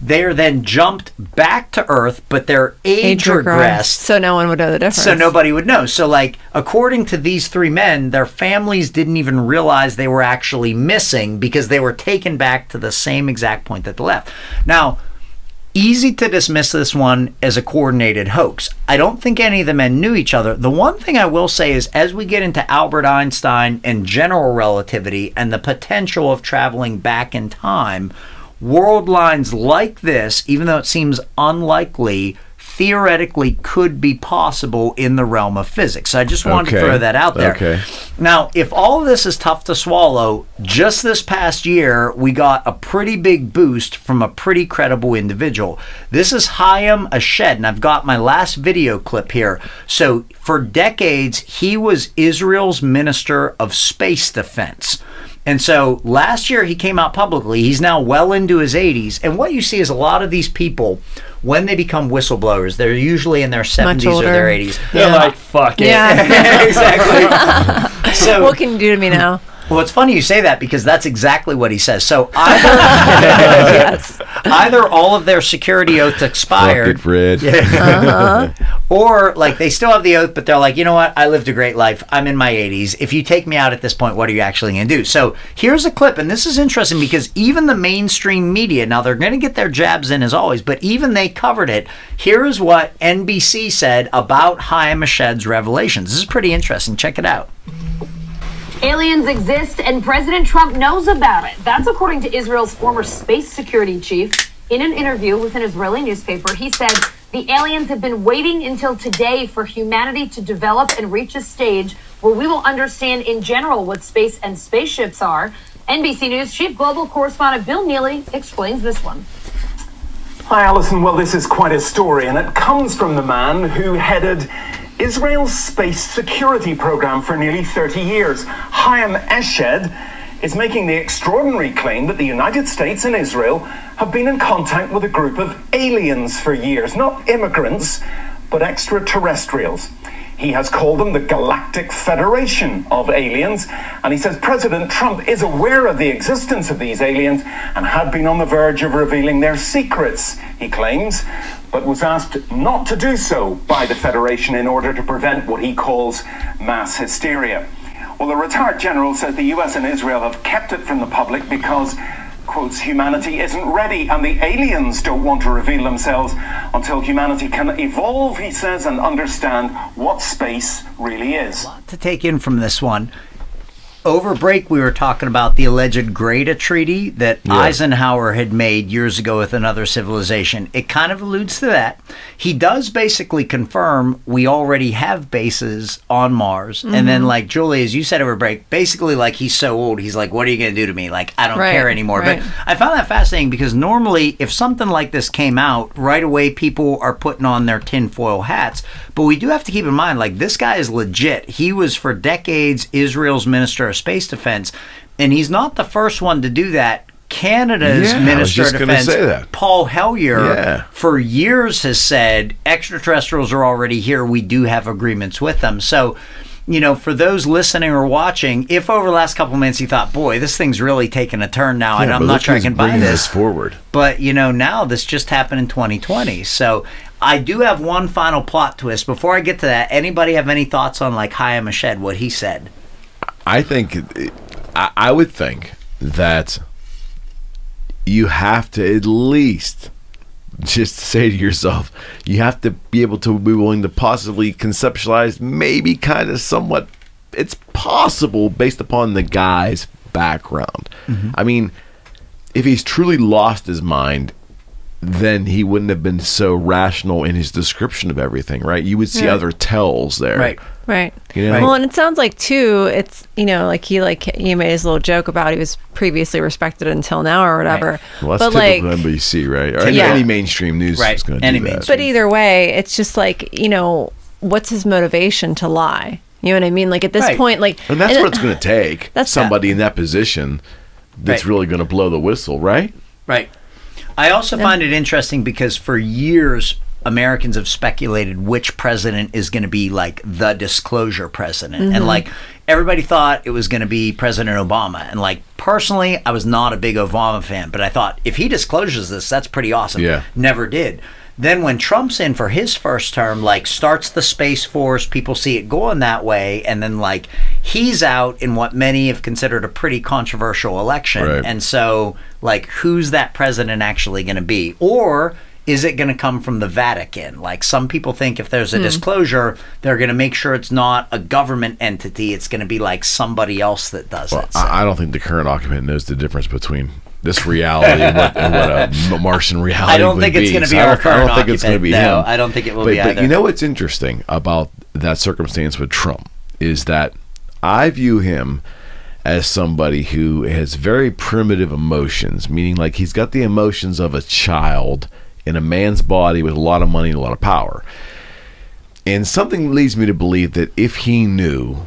Speaker 7: they are then jumped back to Earth, but their age regressed.
Speaker 5: So no one would know the difference.
Speaker 7: So nobody would know. So, like, according to these 3 men, their families didn't even realize they were actually missing because they were taken back to the same exact point that they left. Now, easy to dismiss this one as a coordinated hoax. I don't think any of the men knew each other. The one thing I will say is as we get into Albert Einstein and general relativity and the potential of traveling back in time, world lines like this, even though it seems unlikely, theoretically could be possible in the realm of physics. So I just wanted to throw that out there. Now, if all of this is tough to swallow, just this past year, we got a pretty big boost from a pretty credible individual. This is Chaim Ashed, and I've got my last video clip here. So for decades, he was Israel's Minister of Space Defense. And so last year he came out publicly. He's now well into his 80s. And what you see is a lot of these people, when they become whistleblowers, they're usually in their 70s or their 80s.
Speaker 6: They're like, fuck it.
Speaker 5: Yeah.
Speaker 7: Exactly. So,
Speaker 5: what can you do to me now?
Speaker 7: well, it's funny you say that because that's exactly what he says. So either, either all of their security oaths expired,
Speaker 4: Fuck it, Fred.
Speaker 7: or like they still have the oath, but they're like, you know what? I lived a great life. I'm in my 80s. If you take me out at this point, what are you actually going to do? So here's a clip, and this is interesting because even the mainstream media, now they're going to get their jabs in as always, but even they covered it. Here is what NBC said about Chaim Ashed's revelations. This is pretty interesting. Check it out.
Speaker 16: Aliens exist and President Trump knows about it. That's according to Israel's former space security chief. In an interview with an Israeli newspaper, he said the aliens have been waiting until today for humanity to develop and reach a stage where we will understand in general what space and spaceships are. NBC News chief global correspondent Bill Neely explains this one.
Speaker 17: Hi, Alison. Well, this is quite a story, and it comes from the man who headed Israel's space security program for nearly 30 years. Chaim Eshed is making the extraordinary claim that the United States and Israel have been in contact with a group of aliens for years. Not immigrants, but extraterrestrials. He has called them the Galactic Federation of aliens, and he says President Trump is aware of the existence of these aliens and had been on the verge of revealing their secrets, he claims, but was asked not to do so by the Federation in order to prevent what he calls mass hysteria. Well, the retired general says the US and Israel have kept it from the public because, quotes, humanity isn't ready and the aliens don't want to reveal themselves until humanity can evolve, he says, and understand what space really is.
Speaker 7: A lot to take in from this one. Over break, we were talking about the alleged Greta Treaty that Eisenhower had made years ago with another civilization. It kind of alludes to that. He does basically confirm we already have bases on Mars. And then, like, Julie, as you said over break, basically, like, he's so old, he's like, what are you going to do to me? Like, I don't care anymore. But I found that fascinating because normally, if something like this came out, right away people are putting on their tinfoil hats. But we do have to keep in mind, like, this guy is legit. He was for decades Israel's Minister of Space Defense, and he's not the first one to do that. Canada's Minister of Defense, Paul Hellyer, for years has said extraterrestrials are already here. We do have agreements with them. So, you know, for those listening or watching, if over the last couple of minutes you thought, boy, this thing's really taking a turn now, and I'm not sure I can buy this
Speaker 4: forward.
Speaker 7: But, you know, now this just happened in 2020. So I do have one final plot twist. Before I get to that, anybody have any thoughts on, like, Chaim Ashed, what he said?
Speaker 4: I think, I would think that you have to at least just say to yourself, you have to be able to be willing to possibly conceptualize, maybe kind of somewhat, it's possible based upon the guy's background. I mean, if he's truly lost his mind, then he wouldn't have been so rational in his description of everything, right? You would see other tells there.
Speaker 5: Right.
Speaker 4: You know?
Speaker 5: Well, and it sounds like too, it's, you know, like he made his little joke about he was previously respected until now or whatever.
Speaker 4: Well, that's
Speaker 5: but
Speaker 4: typical NBC, right? Or any mainstream news is going to do that.
Speaker 5: But either way, it's just like, you know, what's his motivation to lie? You know what I mean? Like at this point, like,
Speaker 4: and that's what it's going to take. Somebody in that position that's really going to blow the whistle, right?
Speaker 7: Right. I also find it interesting because for years, Americans have speculated which president is going to be like the disclosure president. And like everybody thought it was going to be President Obama. And like personally, I was not a big Obama fan, but I thought if he discloses this, that's pretty awesome. Never did. Then when Trump's in for his first term, like starts the Space Force, people see it going that way, and then like he's out in what many have considered a pretty controversial election. And so like who's that president actually going to be? Or is it going to come from the Vatican? Like some people think if there's a disclosure, they're going to make sure it's not a government entity. It's going to be like somebody else that does it. So.
Speaker 4: I don't think the current occupant knows the difference between this reality and what a Martian reality
Speaker 7: I don't think it's going to be our current occupant. I don't think it's going to be him. I don't think it will be either.
Speaker 4: But you know what's interesting about that circumstance with Trump is that I view him as somebody who has very primitive emotions, meaning like he's got the emotions of a child in a man's body with a lot of money and a lot of power. And something leads me to believe that if he knew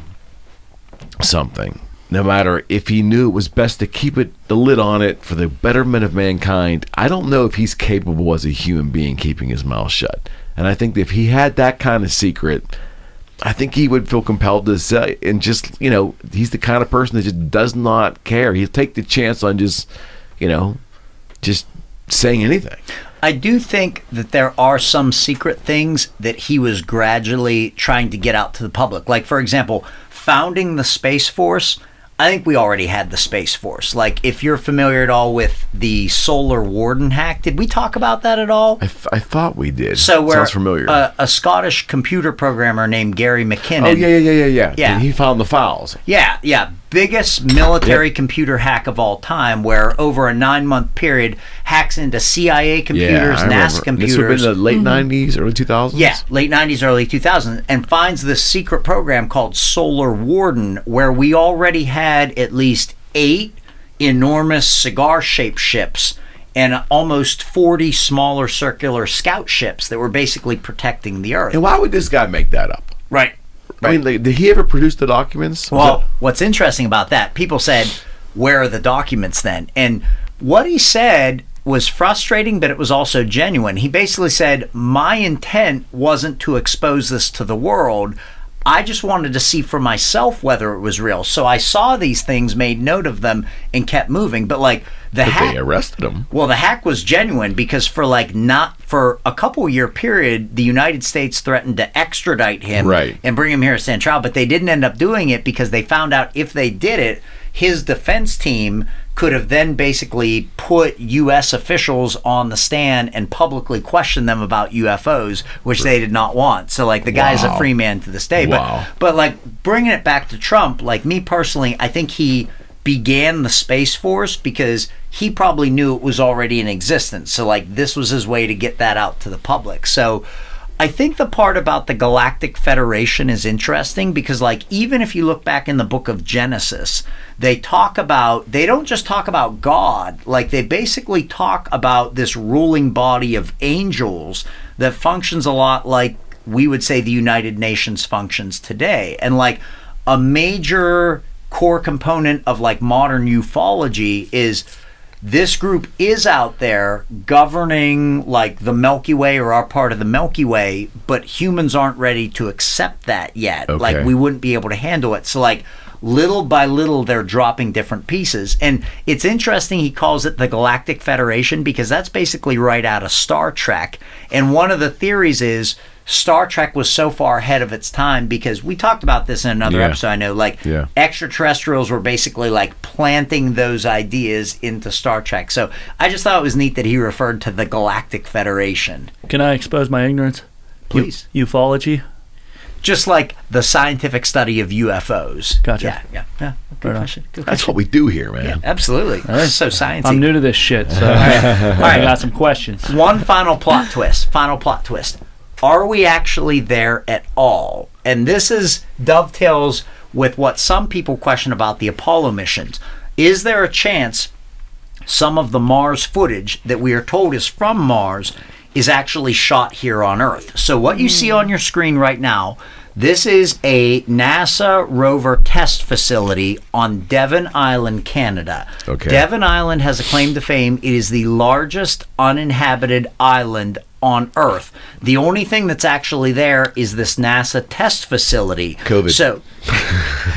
Speaker 4: something, no matter if he knew it was best to keep the lid on it for the betterment of mankind, I don't know if he's capable as a human being keeping his mouth shut. And I think that if he had that kind of secret, I think he would feel compelled to say, and just, you know, he's the kind of person that just does not care. He'll take the chance on just, you know, just saying anything.
Speaker 7: I do think that there are some secret things that he was gradually trying to get out to the public. Like, for example, founding the Space Force. I think we already had the Space Force. Like, if you're familiar at all with the Solar Warden hack, did we talk about that at all?
Speaker 4: I thought we did.
Speaker 7: So
Speaker 4: sounds familiar.
Speaker 7: A Scottish computer programmer named Gary McKenna.
Speaker 4: Oh, yeah. He found the files.
Speaker 7: Yeah. Biggest military computer hack of all time, where over a 9-month period hacks into CIA computers, NASA computers.
Speaker 4: This would have been the late 90s, early 2000s?
Speaker 7: Yeah, late 90s, early 2000s, and finds this secret program called Solar Warden, where we already had at least 8 enormous cigar-shaped ships and almost 40 smaller circular scout ships that were basically protecting the Earth.
Speaker 4: And why would this guy make that up?
Speaker 7: Right.
Speaker 4: I mean, like, did he ever produce the documents?
Speaker 7: Well, what's interesting about that, people said, where are the documents then? And what he said was frustrating, but it was also genuine. He basically said, my intent wasn't to expose this to the world. I just wanted to see for myself whether it was real. So I saw these things, made note of them, and kept moving. But like the hack,
Speaker 4: they arrested him.
Speaker 7: Well, the hack was genuine because for a couple-year period, the United States threatened to extradite him and bring him here to stand trial. But they didn't end up doing it because they found out if they did it, his defense team could have then basically put U.S. officials on the stand and publicly questioned them about UFOs, which they did not want. So, like, the guy's a free man to this day. But like, bringing it back to Trump, like, me personally, I think he began the Space Force because he probably knew it was already in existence. So, like, this was his way to get that out to the public. So I think the part about the Galactic Federation is interesting because, like, even if you look back in the book of Genesis, they don't just talk about God, like, they basically talk about this ruling body of angels that functions a lot like we would say the United Nations functions today. And, like, a major core component of, like, modern ufology is this group is out there governing, like, the Milky Way or our part of the Milky Way, but humans aren't ready to accept that yet.
Speaker 4: Okay.
Speaker 7: Like, we wouldn't be able to handle it. So, like, little by little, they're dropping different pieces. And it's interesting he calls it the Galactic Federation because that's basically right out of Star Trek. And one of the theories is Star Trek was so far ahead of its time because we talked about this in another episode, I know, like extraterrestrials were basically like planting those ideas into Star Trek. So I just thought it was neat that he referred to the Galactic Federation.
Speaker 6: Can I expose my ignorance?
Speaker 7: Please.
Speaker 6: Ufology?
Speaker 7: Just like the scientific study of UFOs.
Speaker 6: Gotcha.
Speaker 7: Yeah. Good question.
Speaker 4: That's what we do here, man.
Speaker 7: Yeah, absolutely. So sciencey.
Speaker 6: I'm new to this shit, so
Speaker 7: All right.
Speaker 6: I got some questions.
Speaker 7: One final plot twist. Are we actually there at all? And this dovetails with what some people question about the Apollo missions. Is there a chance some of the Mars footage that we are told is from Mars is actually shot here on Earth? So what you see on your screen right now, this is a NASA rover test facility on Devon Island, Canada.
Speaker 4: Okay.
Speaker 7: Devon Island has a claim to fame. It is the largest uninhabited island on Earth. The only thing that's actually there is this NASA test facility.
Speaker 4: COVID.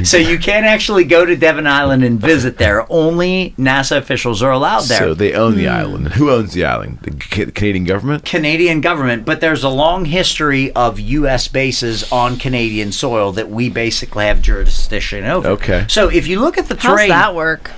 Speaker 7: So you can't actually go to Devon Island and visit there. Only NASA officials are allowed there.
Speaker 4: So they own the island. Who owns the island? The Canadian government?
Speaker 7: Canadian government, but there's a long history of U.S. bases on Canadian soil that we basically have jurisdiction over.
Speaker 4: Okay.
Speaker 7: So if you look at the terrain...
Speaker 5: How's that work?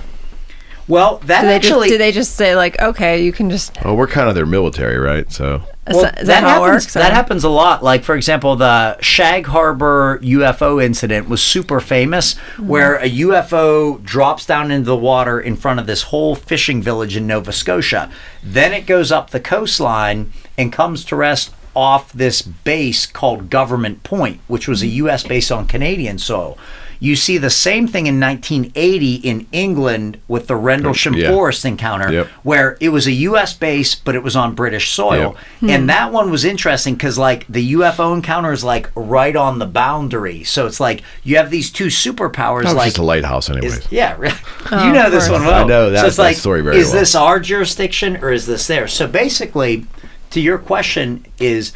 Speaker 7: Well, that
Speaker 5: do they just say, like, okay, you can just...
Speaker 4: Oh, we're kind of their military, right? So...
Speaker 7: Well,
Speaker 5: is that how it works?
Speaker 7: That happens a lot. Like, for example, the Shag Harbor UFO incident was super famous, where a UFO drops down into the water in front of this whole fishing village in Nova Scotia. Then it goes up the coastline and comes to rest off this base called Government Point, which was a U.S. base on Canadian soil. You see the same thing in 1980 in England with the Rendlesham Forest encounter, where it was a U.S. base, but it was on British soil. And that one was interesting because, like, the UFO encounter is, like, right on the boundary. So it's like you have these two superpowers.
Speaker 4: That was
Speaker 7: like
Speaker 4: just a lighthouse anyways.
Speaker 7: You know this one well.
Speaker 4: I know that,
Speaker 7: so it's
Speaker 4: that
Speaker 7: like,
Speaker 4: story very
Speaker 7: is
Speaker 4: well.
Speaker 7: this our jurisdiction or is this theirs? So basically, to your question is,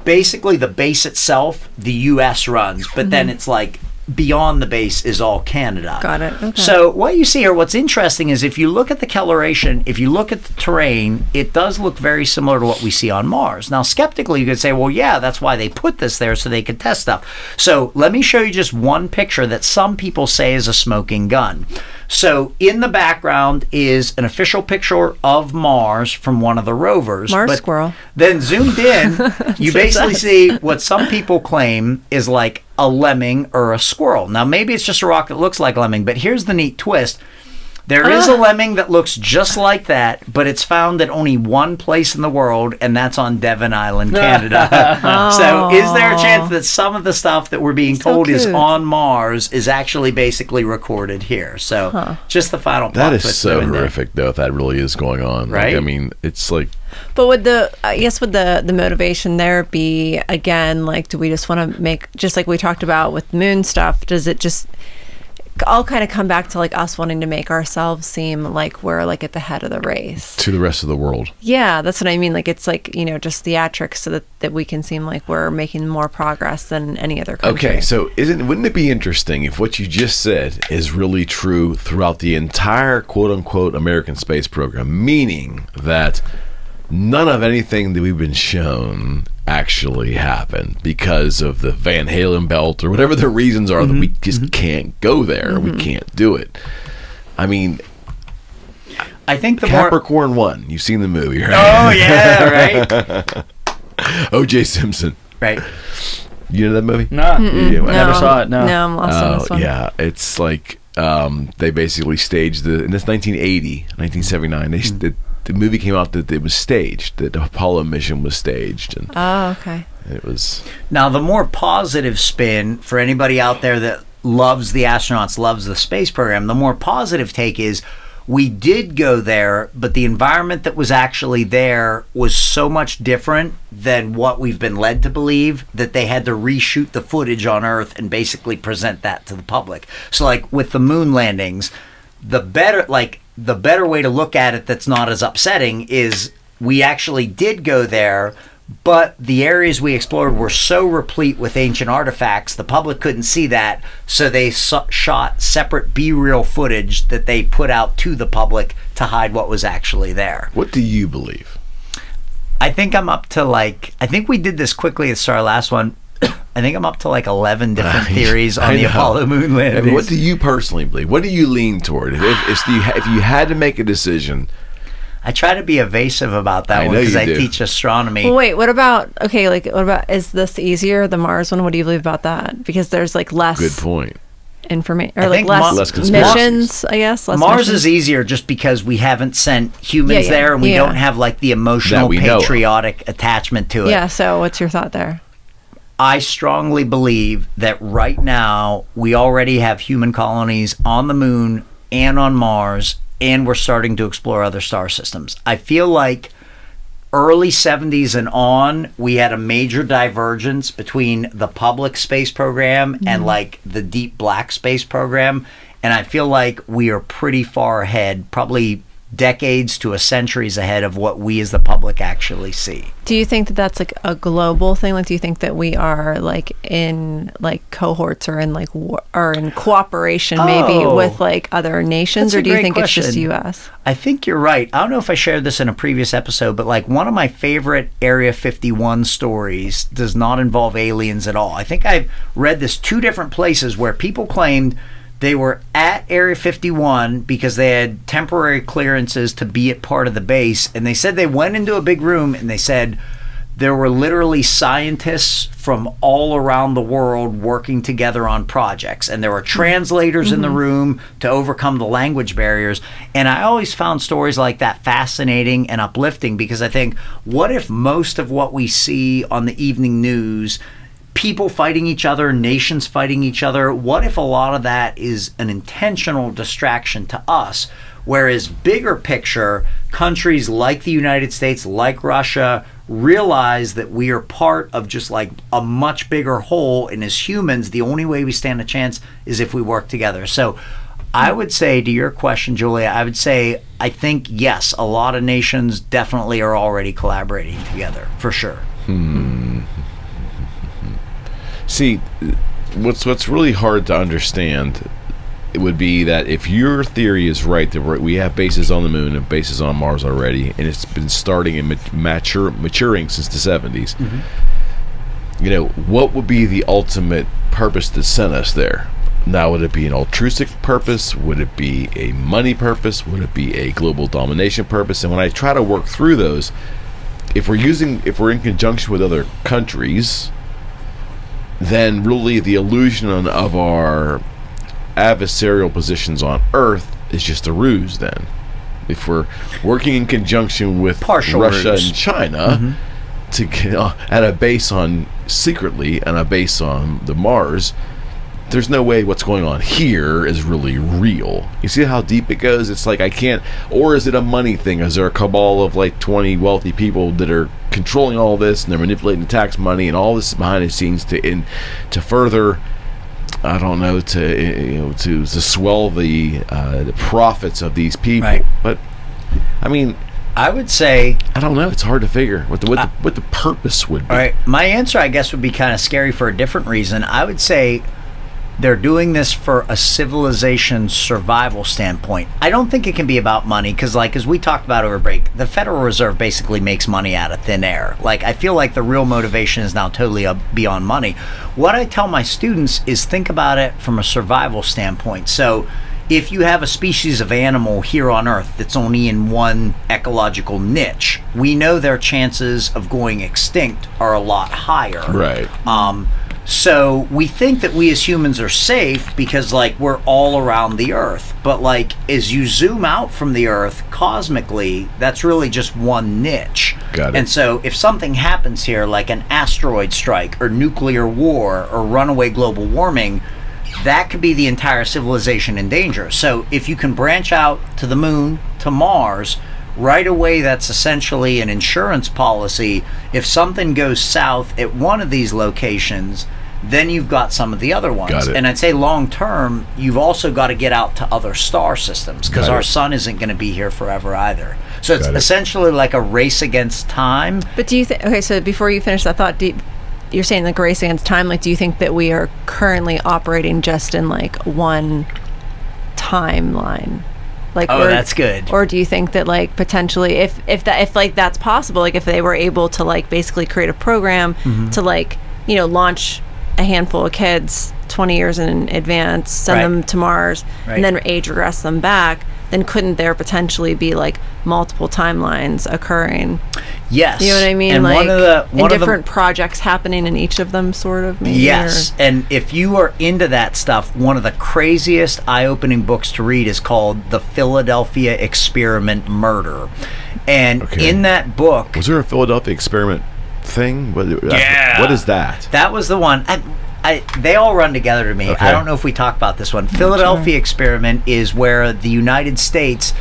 Speaker 7: basically the base itself, the U.S. runs, but then it's like beyond the base is all Canada.
Speaker 5: Got it. Okay.
Speaker 7: So what you see here, what's interesting is if you look at the coloration, if you look at the terrain, it does look very similar to what we see on Mars. Now, skeptically, you could say, well, yeah, that's why they put this there so they could test stuff. So let me show you just one picture that some people say is a smoking gun. So in the background is an official picture of Mars from one of the rovers.
Speaker 5: Mars squirrel.
Speaker 7: Then zoomed in, you basically see what some people claim is like a lemming or a squirrel. Now, maybe it's just a rock that looks like a lemming, but here's the neat twist. There is a lemming that looks just like that, but it's found at only one place in the world, and that's on Devon Island, Canada. So is there a chance that some of the stuff that we're being told is on Mars is actually basically recorded here? So just the final plot
Speaker 4: That is
Speaker 7: twist
Speaker 4: so
Speaker 7: in there.
Speaker 4: horrific, though, if that really is going on.
Speaker 7: Right?
Speaker 4: Like, I mean, it's like...
Speaker 5: But would I guess would the motivation there be, again, like, do we just want to make, just like we talked about with moon stuff, does it just all kind of come back to like us wanting to make ourselves seem like we're like at the head of the race
Speaker 4: to the rest of the world?
Speaker 5: Yeah, that's what I mean. Like, it's like, you know, just theatrics so that we can seem like we're making more progress than any other country.
Speaker 4: Okay, so wouldn't it be interesting if what you just said is really true throughout the entire quote-unquote American space program, meaning that none of anything that we've been shown actually happened because of the Van Halen belt or whatever the reasons are that we just can't go there. We can't do it. I mean,
Speaker 7: I think the
Speaker 4: Capricorn 1, you've seen the movie, right?
Speaker 7: Oh, yeah, right.
Speaker 4: O.J. Simpson.
Speaker 7: Right.
Speaker 4: You know that movie?
Speaker 6: No. I never saw it, no.
Speaker 5: No, I'm lost on this one.
Speaker 4: Yeah, it's like they basically staged in this 1980, 1979, the movie came out that it was staged, that the Apollo mission was staged. And
Speaker 5: okay.
Speaker 4: It was...
Speaker 7: Now, the more positive spin for anybody out there that loves the astronauts, loves the space program, the more positive take is we did go there, but the environment that was actually there was so much different than what we've been led to believe that they had to reshoot the footage on Earth and basically present that to the public. So, like, with the moon landings, the better way to look at it that's not as upsetting is we actually did go there, but the areas we explored were so replete with ancient artifacts, the public couldn't see that, so they shot separate B-reel footage that they put out to the public to hide what was actually there.
Speaker 4: What do you believe?
Speaker 7: I think I'm up to I think we did this quickly at our last one. I think I'm up to 11 different theories on the Apollo moon landings.
Speaker 4: I mean, what do you personally believe? What do you lean toward? If you had to make a decision...
Speaker 7: I try to be evasive about that one because I teach astronomy.
Speaker 5: Well, wait, what about, is this easier, the Mars one? What do you believe about that? Because there's less...
Speaker 4: Good point.
Speaker 5: Information, or less missions, I guess.
Speaker 7: Mars is easier just because we haven't sent humans there and we don't have the emotional, patriotic attachment to it.
Speaker 5: Yeah, so what's your thought there?
Speaker 7: I strongly believe that right now we already have human colonies on the moon and on Mars, and we're starting to explore other star systems. I feel like early 70s and on, we had a major divergence between the public space program and the deep black space program. And I feel like we are pretty far ahead, probably decades to a centuries ahead of what we as the public actually see.
Speaker 5: Do you think that that's a global thing? Do you think that we are in cohorts or in or in cooperation maybe with other nations, or do you think it's just US?
Speaker 7: I think you're right. I don't know if I shared this in a previous episode, but one of my favorite Area 51 stories does not involve aliens at all. I think I've read this 2 different places where people claimed they were at Area 51 because they had temporary clearances to be at part of the base. And they said they went into a big room and they said there were literally scientists from all around the world working together on projects. And there were translators in the room to overcome the language barriers. And I always found stories like that fascinating and uplifting because I think, what if most of what we see on the evening news people fighting each other, nations fighting each other? What if a lot of that is an intentional distraction to us? Whereas bigger picture, countries like the United States, like Russia, realize that we are part of just like a much bigger whole, and as humans, the only way we stand a chance is if we work together. So I would say, to your question, Julia, I would say, I think, yes, a lot of nations definitely are already collaborating together, for sure.
Speaker 4: See, what's really hard to understand, it would be that if your theory is right, that we have bases on the moon and bases on Mars already, and it's been starting and maturing since the 70s, you know, what would be the ultimate purpose that sent us there? Now, would it be an altruistic purpose? Would it be a money purpose? Would it be a global domination purpose? And when I try to work through those, if we're in conjunction with other countries, then really the illusion of our adversarial positions on Earth is just a ruse. Then, if we're working in conjunction with Russia and China to get at a base on secretly and a base on the Mars, there's no way what's going on here is really real. You see how deep it goes? It's like I can't. Or is it a money thing? Is there a cabal of like 20 wealthy people that are controlling all this, and they're manipulating the tax money and all this behind the scenes to further, I don't know, to swell the profits of these people? Right. But I mean,
Speaker 7: I would say,
Speaker 4: I don't know. It's hard to figure what the purpose would be.
Speaker 7: All right, my answer, I guess, would be kind of scary for a different reason. I would say they're doing this for a civilization survival standpoint. I don't think it can be about money, because like as we talked about over break, the Federal Reserve basically makes money out of thin air. Like, I feel like the real motivation is now totally beyond money. What I tell my students is think about it from a survival standpoint. So if you have a species of animal here on Earth that's only in one ecological niche, we know their chances of going extinct are a lot higher.
Speaker 4: Right.
Speaker 7: So we think that we as humans are safe because like we're all around the Earth, but like as you zoom out from the Earth cosmically, that's really just one niche.
Speaker 4: Got it.
Speaker 7: And so if something happens here, like an asteroid strike or nuclear war or runaway global warming, that could be the entire civilization in danger. So if you can branch out to the moon, to Mars, right away, that's essentially an insurance policy. If something goes south at one of these locations, then you've got some of the other ones.
Speaker 4: Got it.
Speaker 7: And I'd say long term, you've also got to get out to other star systems, because our sun isn't going to be here forever either. So it's essentially like a race against time.
Speaker 5: But do you think, okay, so before you finish that thought, you're saying like race against time, like do you think that we are currently operating just in like one timeline? Like,
Speaker 7: that's good.
Speaker 5: Or do you think that like potentially if like that's possible, like if they were able to like basically create a program to like, you know, launch a handful of kids 20 years in advance, send them to Mars, and then age regress them back, then couldn't there potentially be like multiple timelines occurring?
Speaker 7: Yes.
Speaker 5: You know what I mean?
Speaker 7: And
Speaker 5: like different projects happening in each of them, sort of, maybe?
Speaker 7: Yes. And if you are into that stuff, one of the craziest eye-opening books to read is called The Philadelphia Experiment Murder. And in that book...
Speaker 4: Was there a Philadelphia Experiment thing? What is that?
Speaker 7: That was the one. They all run together to me. I don't know if we talk about this one. Philadelphia Experiment is where the United States,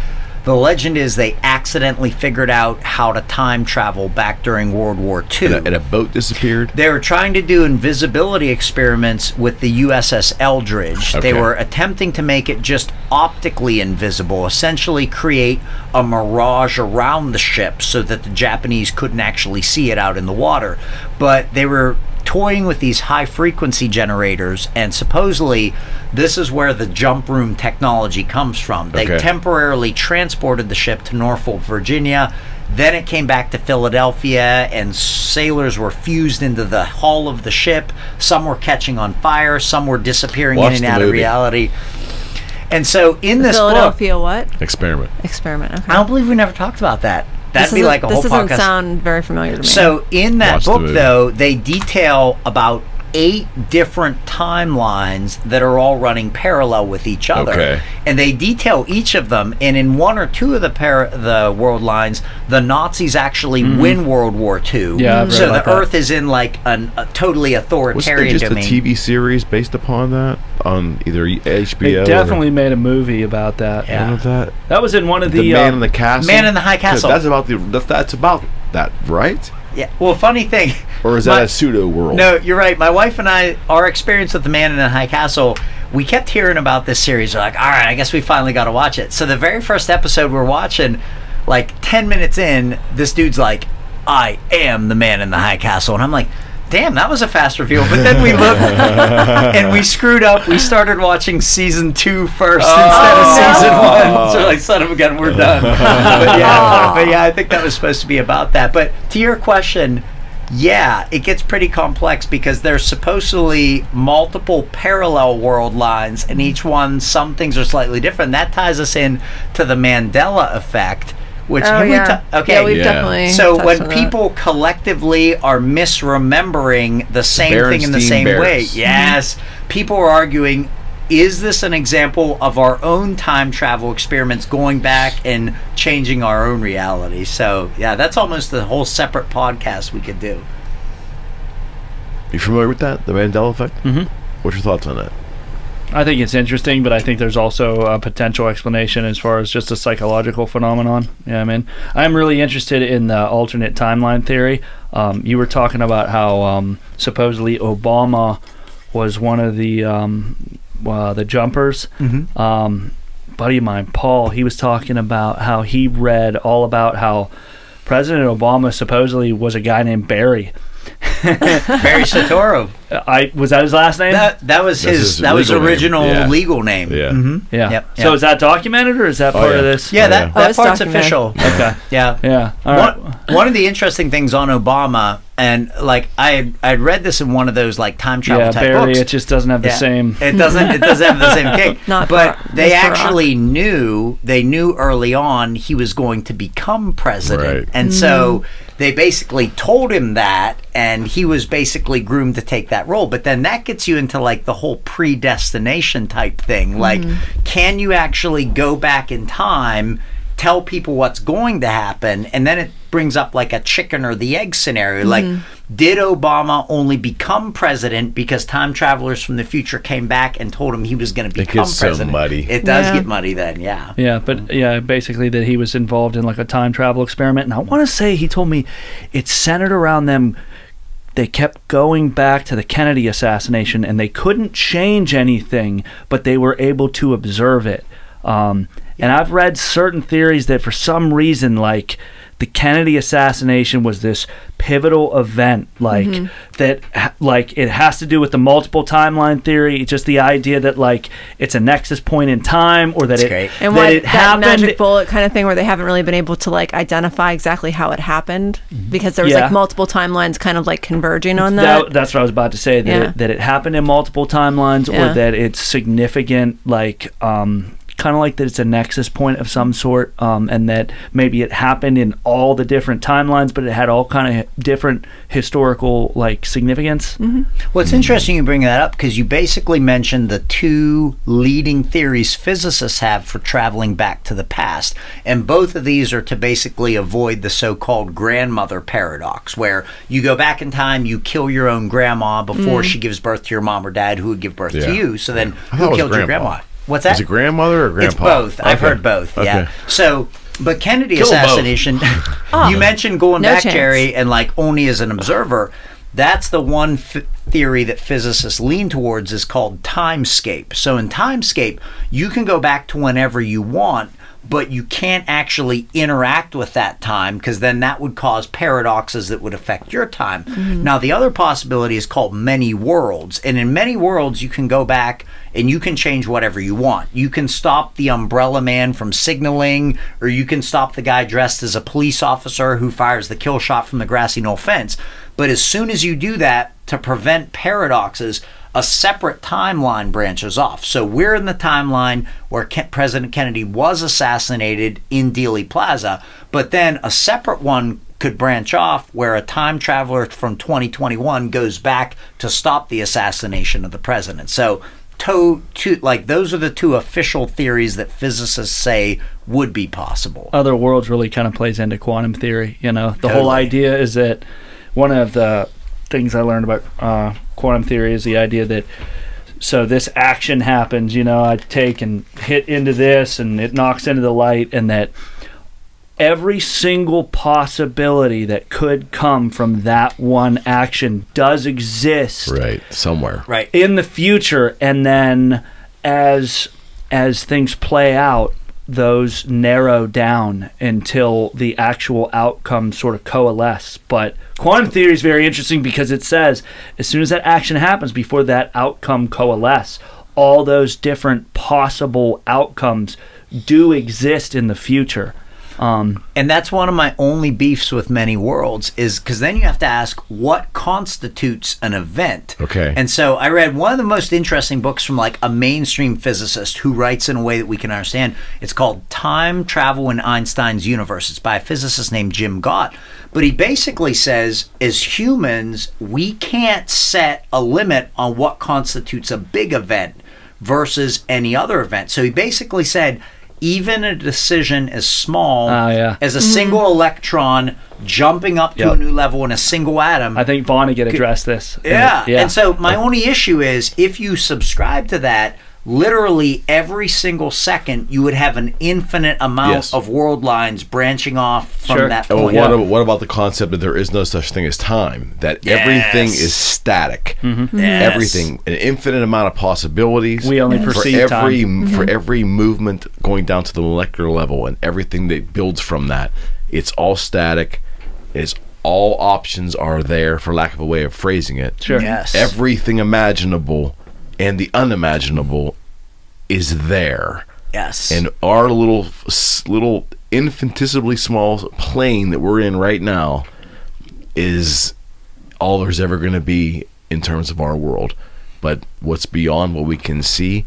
Speaker 7: the legend is they accidentally figured out how to time travel back during World War II.
Speaker 4: And a boat disappeared?
Speaker 7: They were trying to do invisibility experiments with the USS Eldridge. They were attempting to make it just optically invisible, essentially create a mirage around the ship so that the Japanese couldn't actually see it out in the water. But they were toying with these high frequency generators, and supposedly this is where the jump room technology comes from. They temporarily transported the ship to Norfolk, Virginia, then it came back to Philadelphia, and sailors were fused into the hull of the ship. Some were catching on fire, some were disappearing in and out of reality. And so in this
Speaker 5: Philadelphia
Speaker 7: book,
Speaker 4: Experiment.
Speaker 5: Okay.
Speaker 7: I don't believe we never talked about that. That'd be like a whole podcast.
Speaker 5: This doesn't sound very familiar to me.
Speaker 7: So in that book, though, they detail about 8 different timelines that are all running parallel with each other.
Speaker 4: Okay.
Speaker 7: And they detail each of them, and in 1 or 2 of the world lines, the Nazis actually win World War II.
Speaker 6: Yeah, I've
Speaker 7: so
Speaker 6: read
Speaker 7: the
Speaker 6: about that.
Speaker 7: Earth is in like a totally
Speaker 4: Wasn't there
Speaker 7: authoritarian
Speaker 4: just
Speaker 7: domain.
Speaker 4: a TV series based upon that on either HBO?
Speaker 6: They definitely made a movie about that.
Speaker 7: Yeah.
Speaker 6: That was in one of the
Speaker 4: Man in the Castle.
Speaker 7: Man in the High Castle.
Speaker 4: That's about that's about that, right?
Speaker 7: Yeah. Well, funny thing.
Speaker 4: Or is that a pseudo world?
Speaker 7: No, you're right. My wife and I, our experience with The Man in the High Castle, we kept hearing about this series. We're like, all right, I guess we finally got to watch it. So the very first episode we're watching, like 10 minutes in, this dude's like, I am the Man in the High Castle. And I'm like, damn, that was a fast reveal. But then we looked and we screwed up. We started watching season 2 first instead of season 1. So we're like, son of a gun, we're done. but yeah, I think that was supposed to be about that. But to your question, yeah, it gets pretty complex because there's supposedly multiple parallel world lines, and each one, some things are slightly different. That ties us in to the Mandela Effect. Which
Speaker 5: Oh, yeah.
Speaker 7: Okay.
Speaker 5: Yeah, we've definitely
Speaker 7: So
Speaker 5: touched
Speaker 7: when
Speaker 5: on that.
Speaker 7: people collectively are misremembering the same thing in the
Speaker 4: Berenstein
Speaker 7: same way,
Speaker 4: Bears.
Speaker 7: yes, people are arguing, is this an example of our own time travel experiments going back and changing our own reality? So yeah, that's almost a whole separate podcast we could do.
Speaker 4: You familiar with that, the Mandela Effect?
Speaker 6: Mhm.
Speaker 4: What's your thoughts on that?
Speaker 6: I think it's interesting, but I think there's also a potential explanation as far as just a psychological phenomenon. Yeah, I mean, I'm really interested in the alternate timeline theory. You were talking about how supposedly Obama was one of the jumpers. Buddy of mine, Paul, he was talking about how he read all about how President Obama supposedly was a guy named Barry.
Speaker 7: Barry Soetoro.
Speaker 6: Was that his last name?
Speaker 7: That was his original
Speaker 4: Yeah.
Speaker 7: legal name.
Speaker 4: Yeah.
Speaker 6: Yeah.
Speaker 7: Yep,
Speaker 6: So
Speaker 7: yep.
Speaker 6: is that documented or is that part of this?
Speaker 7: Yeah, that
Speaker 5: it's
Speaker 7: part's
Speaker 5: documented.
Speaker 7: official.
Speaker 6: Okay.
Speaker 7: Yeah.
Speaker 6: Yeah. All right.
Speaker 7: One of the interesting things on Obama, and like I'd read this in one of those like time travel type
Speaker 6: Barry,
Speaker 7: books.
Speaker 6: it just doesn't have the same.
Speaker 7: It doesn't have the same kick.
Speaker 5: Not
Speaker 7: but
Speaker 5: Barack.
Speaker 7: they
Speaker 5: That's Barack.
Speaker 7: actually knew early on he was going to become president,
Speaker 4: Right.
Speaker 7: and so they basically told him that, and he was basically groomed to take that role. But then that gets you into like the whole predestination type thing. Like, can you actually go back in time, tell people what's going to happen, and then it brings up like a chicken or the egg scenario. Like, did Obama only become president because time travelers from the future came back and told him he was going to become
Speaker 4: gets so
Speaker 7: president?
Speaker 4: muddy.
Speaker 7: It does
Speaker 5: Yeah.
Speaker 7: get muddy then, yeah.
Speaker 6: Yeah, but yeah, basically that he was involved in like a time travel experiment. And I want to say he told me it's centered around them. They kept going back to the Kennedy assassination and they couldn't change anything, but they were able to observe it. And I've read certain theories that for some reason, like, the Kennedy assassination was this pivotal event, like that, like it has to do with the multiple timeline theory. It's just the idea that like it's a nexus point in time, or that
Speaker 7: That's
Speaker 6: it
Speaker 7: great.
Speaker 5: And
Speaker 6: that
Speaker 5: why
Speaker 6: it
Speaker 5: that
Speaker 6: happened.
Speaker 5: magic bullet kind of thing where they haven't really been able to like identify exactly how it happened because there was
Speaker 6: Yeah.
Speaker 5: like multiple timelines kind of like converging on that.
Speaker 6: That's what I was about to say. That
Speaker 5: Yeah.
Speaker 6: that it happened in multiple timelines,
Speaker 5: Yeah.
Speaker 6: or that it's significant, like kind of like that it's a nexus point of some sort, and that maybe it happened in all the different timelines, but it had all kind of different historical like significance.
Speaker 7: Well, it's interesting you bring that up because you basically mentioned the 2 leading theories physicists have for traveling back to the past. And both of these are to basically avoid the so-called grandmother paradox, where you go back in time, you kill your own grandma before she gives birth to your mom or dad who would give birth
Speaker 4: Yeah.
Speaker 7: to you. So then
Speaker 4: I thought it
Speaker 7: who
Speaker 4: was
Speaker 7: killed your
Speaker 4: grandpa.
Speaker 7: grandma? What's that?
Speaker 4: Is it grandmother or grandpa?
Speaker 7: It's both. I've
Speaker 4: Okay.
Speaker 7: heard both.
Speaker 4: Okay.
Speaker 7: Yeah. So, but Kennedy
Speaker 4: Kill 'em both.
Speaker 7: assassination. You mentioned going
Speaker 5: No
Speaker 7: back,
Speaker 5: chance.
Speaker 7: Jerry, and like only as an observer. That's the one theory that physicists lean towards is called timescape. So in timescape, you can go back to whenever you want, but you can't actually interact with that time because then that would cause paradoxes that would affect your time. Now, the other possibility is called many worlds. And in many worlds, you can go back and you can change whatever you want. You can stop the umbrella man from signaling, or you can stop the guy dressed as a police officer who fires the kill shot from the grassy knoll fence. But as soon as you do that, to prevent paradoxes, a separate timeline branches off. So we're in the timeline where President Kennedy was assassinated in Dealey Plaza, but then a separate one could branch off where a time traveler from 2021 goes back to stop the assassination of the president. So like those are the two official theories that physicists say would be possible.
Speaker 6: Other worlds really kind of plays into quantum theory. You know, the
Speaker 7: Totally.
Speaker 6: whole idea is that one of the things I learned about quantum theory is the idea that so this action happens, you know, I take and hit into this and it knocks into the light, and that every single possibility that could come from that one action does exist
Speaker 4: somewhere
Speaker 6: in the future, and then as things play out, those narrow down until the actual outcome sort of coalesce. But quantum theory is very interesting because it says as soon as that action happens, before that outcome coalesce, all those different possible outcomes do exist in the future.
Speaker 7: And that's one of my only beefs with many worlds, is because then you have to ask what constitutes an event.
Speaker 4: Okay.
Speaker 7: And so I read one of the most interesting books from like a mainstream physicist who writes in a way that we can understand. It's called Time Travel in Einstein's Universe. It's by a physicist named Jim Gott. But he basically says, as humans, we can't set a limit on what constitutes a big event versus any other event. So he basically said, even a decision as small as a single electron jumping up to a new level in a single atom.
Speaker 6: I think Vonnegut addressed this.
Speaker 7: Yeah. And so my only issue is, if you subscribe to that, literally every single second you would have an infinite amount of world lines branching off from that point.
Speaker 4: What about the concept that there is no such thing as time? That everything is static. Everything, an infinite amount of possibilities.
Speaker 6: We only perceive
Speaker 4: time. For every movement going down to the molecular level and everything that builds from that, it's all static. It's all options are there, for lack of a way of phrasing it.
Speaker 6: Sure.
Speaker 7: Yes.
Speaker 4: Everything imaginable and the unimaginable is there.
Speaker 7: Yes.
Speaker 4: And our little infinitesimally small plane that we're in right now is all there's ever going to be in terms of our world. But what's beyond what we can see?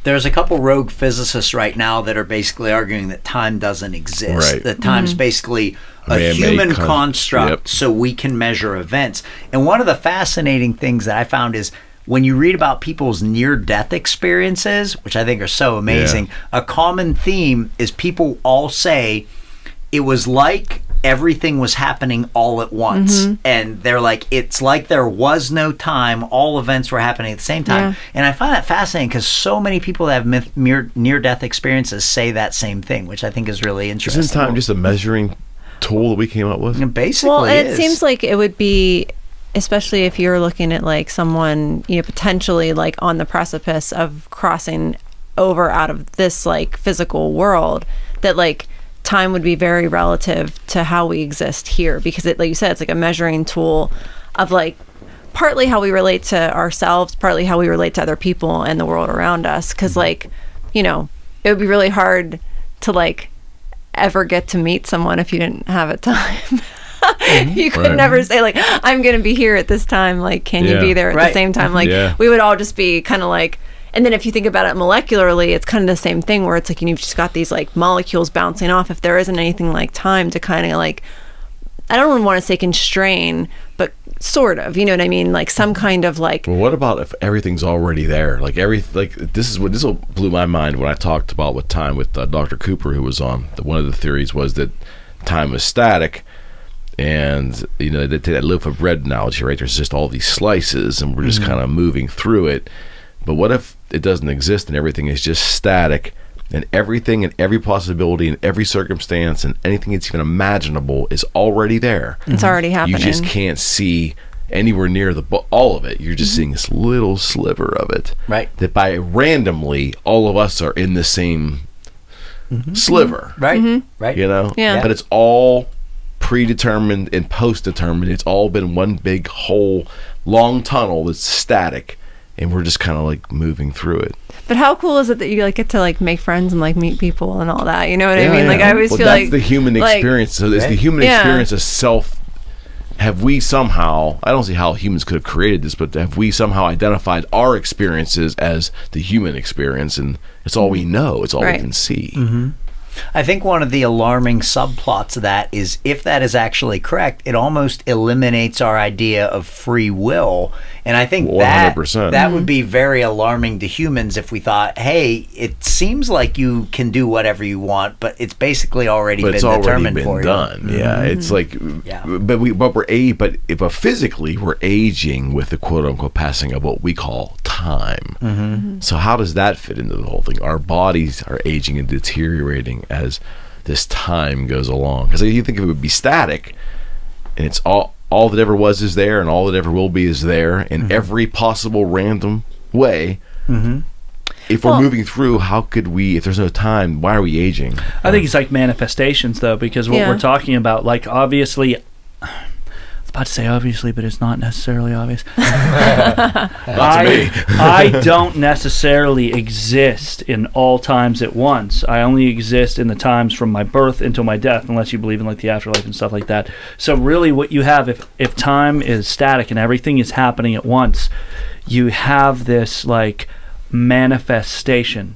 Speaker 7: There's a couple rogue physicists right now that are basically arguing that time doesn't exist. That time's basically a human construct so we can measure events. And one of the fascinating things that I found is, when you read about people's near-death experiences, which I think are so amazing, a common theme is people all say it was like everything was happening all at once. And they're like, it's like there was no time. All events were happening at the same time. And I find that fascinating because so many people that have near-death experiences say that same thing, which I think is really interesting.
Speaker 4: Isn't time just a measuring tool that we came up with?
Speaker 7: Basically,
Speaker 5: well, it seems like it would be, especially if you're looking at like someone, you know, potentially like on the precipice of crossing over out of this like physical world, that like time would be very relative to how we exist here, because it, like you said, it's like a measuring tool of like partly how we relate to ourselves, partly how we relate to other people and the world around us. Because like, you know, it would be really hard to like ever get to meet someone if you didn't have a time. You could never say like, I'm gonna be here at this time, like can you be there at the same time? Like we would all just be kind of like, and then if you think about it molecularly, it's kind of the same thing where it's like, you've just got these like molecules bouncing off. If there isn't anything like time to kind of like, I don't want to say constrain, but sort of, you know what I mean? Like some kind of like.
Speaker 4: Well, what about if everything's already there? Like this will blew my mind when I talked about with time with Dr. Cooper, who was on. One of the theories was that time is static. And, you know, they take that loaf of bread analogy, right? There's just all these slices and we're just kind of moving through it. But what if it doesn't exist and everything is just static, and everything and every possibility and every circumstance and anything that's even imaginable is already there?
Speaker 5: It's already happening.
Speaker 4: You just can't see anywhere near all of it. You're just seeing this little sliver of it.
Speaker 7: Right.
Speaker 4: That by randomly, all of us are in the same sliver.
Speaker 7: Right. Right.
Speaker 4: You know?
Speaker 5: Yeah.
Speaker 4: But it's all predetermined and post-determined. It's all been one big whole long tunnel that's static, and we're just kind of like moving through it.
Speaker 5: But how cool is it that you like get to like make friends and like meet people and all that? You know what I mean? Like I always feel
Speaker 4: that's
Speaker 5: like
Speaker 4: the human experience. So it's the human experience of self. Have we somehow, I don't see how humans could have created this, but have we somehow identified our experiences as the human experience, and it's all we know, it's all we can see.
Speaker 7: I think one of the alarming subplots of that is if that is actually correct, it almost eliminates our idea of free will. And I think
Speaker 4: 100%.
Speaker 7: that would be very alarming to humans if we thought, hey, it seems like you can do whatever you want, but it's basically already been determined for you.
Speaker 4: Yeah, it's like, but if physically we're aging with the quote unquote passing of what we call time. So how does that fit into the whole thing? Our bodies are aging and deteriorating as this time goes along. Because you think if it would be static, and it's all that ever was is there, and all that ever will be is there, in every possible random way. If we're moving through, how could we, if there's no time, why are we aging?
Speaker 6: I think it's like manifestations, though, because what we're talking about, like, obviously, I was about to say obviously, but it's not necessarily obvious. I don't necessarily exist in all times at once. I only exist in the times from my birth until my death, unless you believe in like the afterlife and stuff like that. So really what you have, if time is static and everything is happening at once, you have this like manifestation.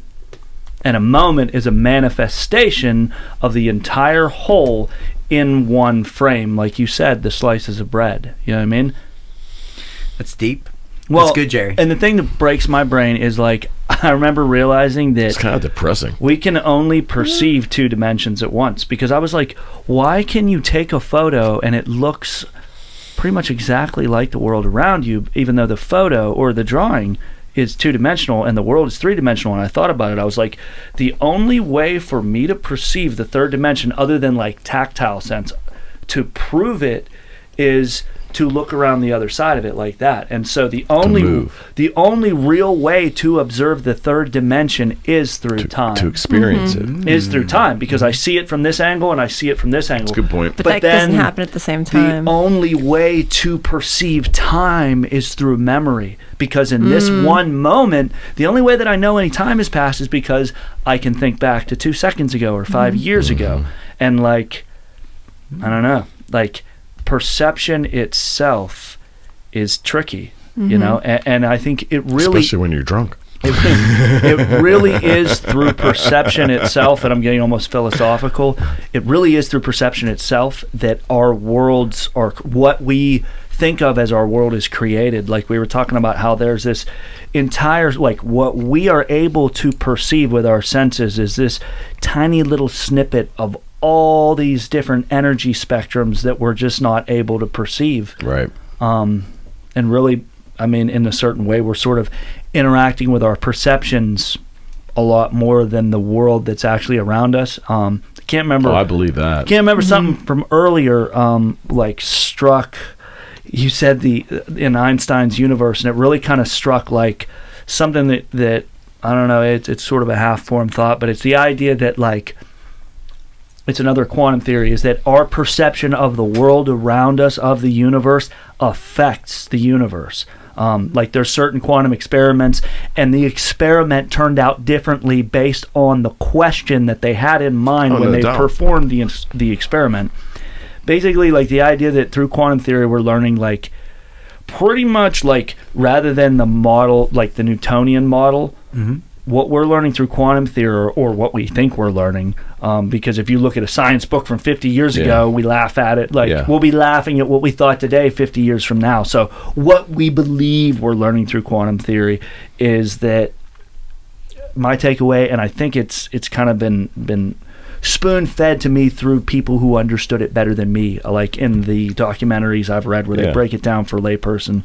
Speaker 6: And a moment is a manifestation of the entire whole in one frame, like you said, the slices of bread. You know what I mean?
Speaker 7: That's deep.
Speaker 6: Well,
Speaker 7: that's good, Jerry.
Speaker 6: And the thing that breaks my brain is like I remember realizing that
Speaker 4: it's kind of depressing.
Speaker 6: We can only perceive 2 dimensions at once, because I was like, why can you take a photo and it looks pretty much exactly like the world around you, even though the photo or the drawing is 2-dimensional and the world is 3-dimensional? And I thought about it. I was like, the only way for me to perceive the 3rd dimension, other than like tactile sense, to prove it is to look around the other side of it like that. And so the only real way to observe the 3rd dimension is through time.
Speaker 4: To experience it.
Speaker 6: Is through time, because I see it from this angle and I see it from this angle.
Speaker 4: That's a good point.
Speaker 5: But that doesn't happen at the same time.
Speaker 6: The only way to perceive time is through memory, because in this one moment, the only way that I know any time has passed is because I can think back to 2 seconds ago or 5 years ago. And like, I don't know, like perception itself is tricky, you know, and I think it really,
Speaker 4: especially when you're drunk,
Speaker 6: it really is through perception itself, and I'm getting almost philosophical. It really is through perception itself that our worlds are, what we think of as our world is created. Like we were talking about how there's this entire, like what we are able to perceive with our senses is this tiny little snippet of all these different energy spectrums that we're just not able to perceive.
Speaker 4: Right.
Speaker 6: And really, I mean, in a certain way, we're sort of interacting with our perceptions a lot more than the world that's actually around us. I can't remember.
Speaker 4: Oh, I believe that.
Speaker 6: Can't remember something from earlier, like struck. You said in Einstein's universe, and it really kind of struck like something that I don't know. It's sort of a half-formed thought, but it's the idea that like, it's another quantum theory, is that our perception of the world around us, of the universe, affects the universe. Like there's certain quantum experiments, and the experiment turned out differently based on the question that they had in mind when they performed the experiment. Basically, like the idea that through quantum theory we're learning like pretty much like, rather than the model, like the Newtonian model, what we're learning through quantum theory, or what we think we're learning, because if you look at a science book from 50 years ago, we laugh at it. Like we'll be laughing at what we thought today 50 years from now. So what we believe we're learning through quantum theory is that, my takeaway, and I think it's kind of been spoon-fed to me through people who understood it better than me, like in the documentaries I've read where they break it down for a layperson.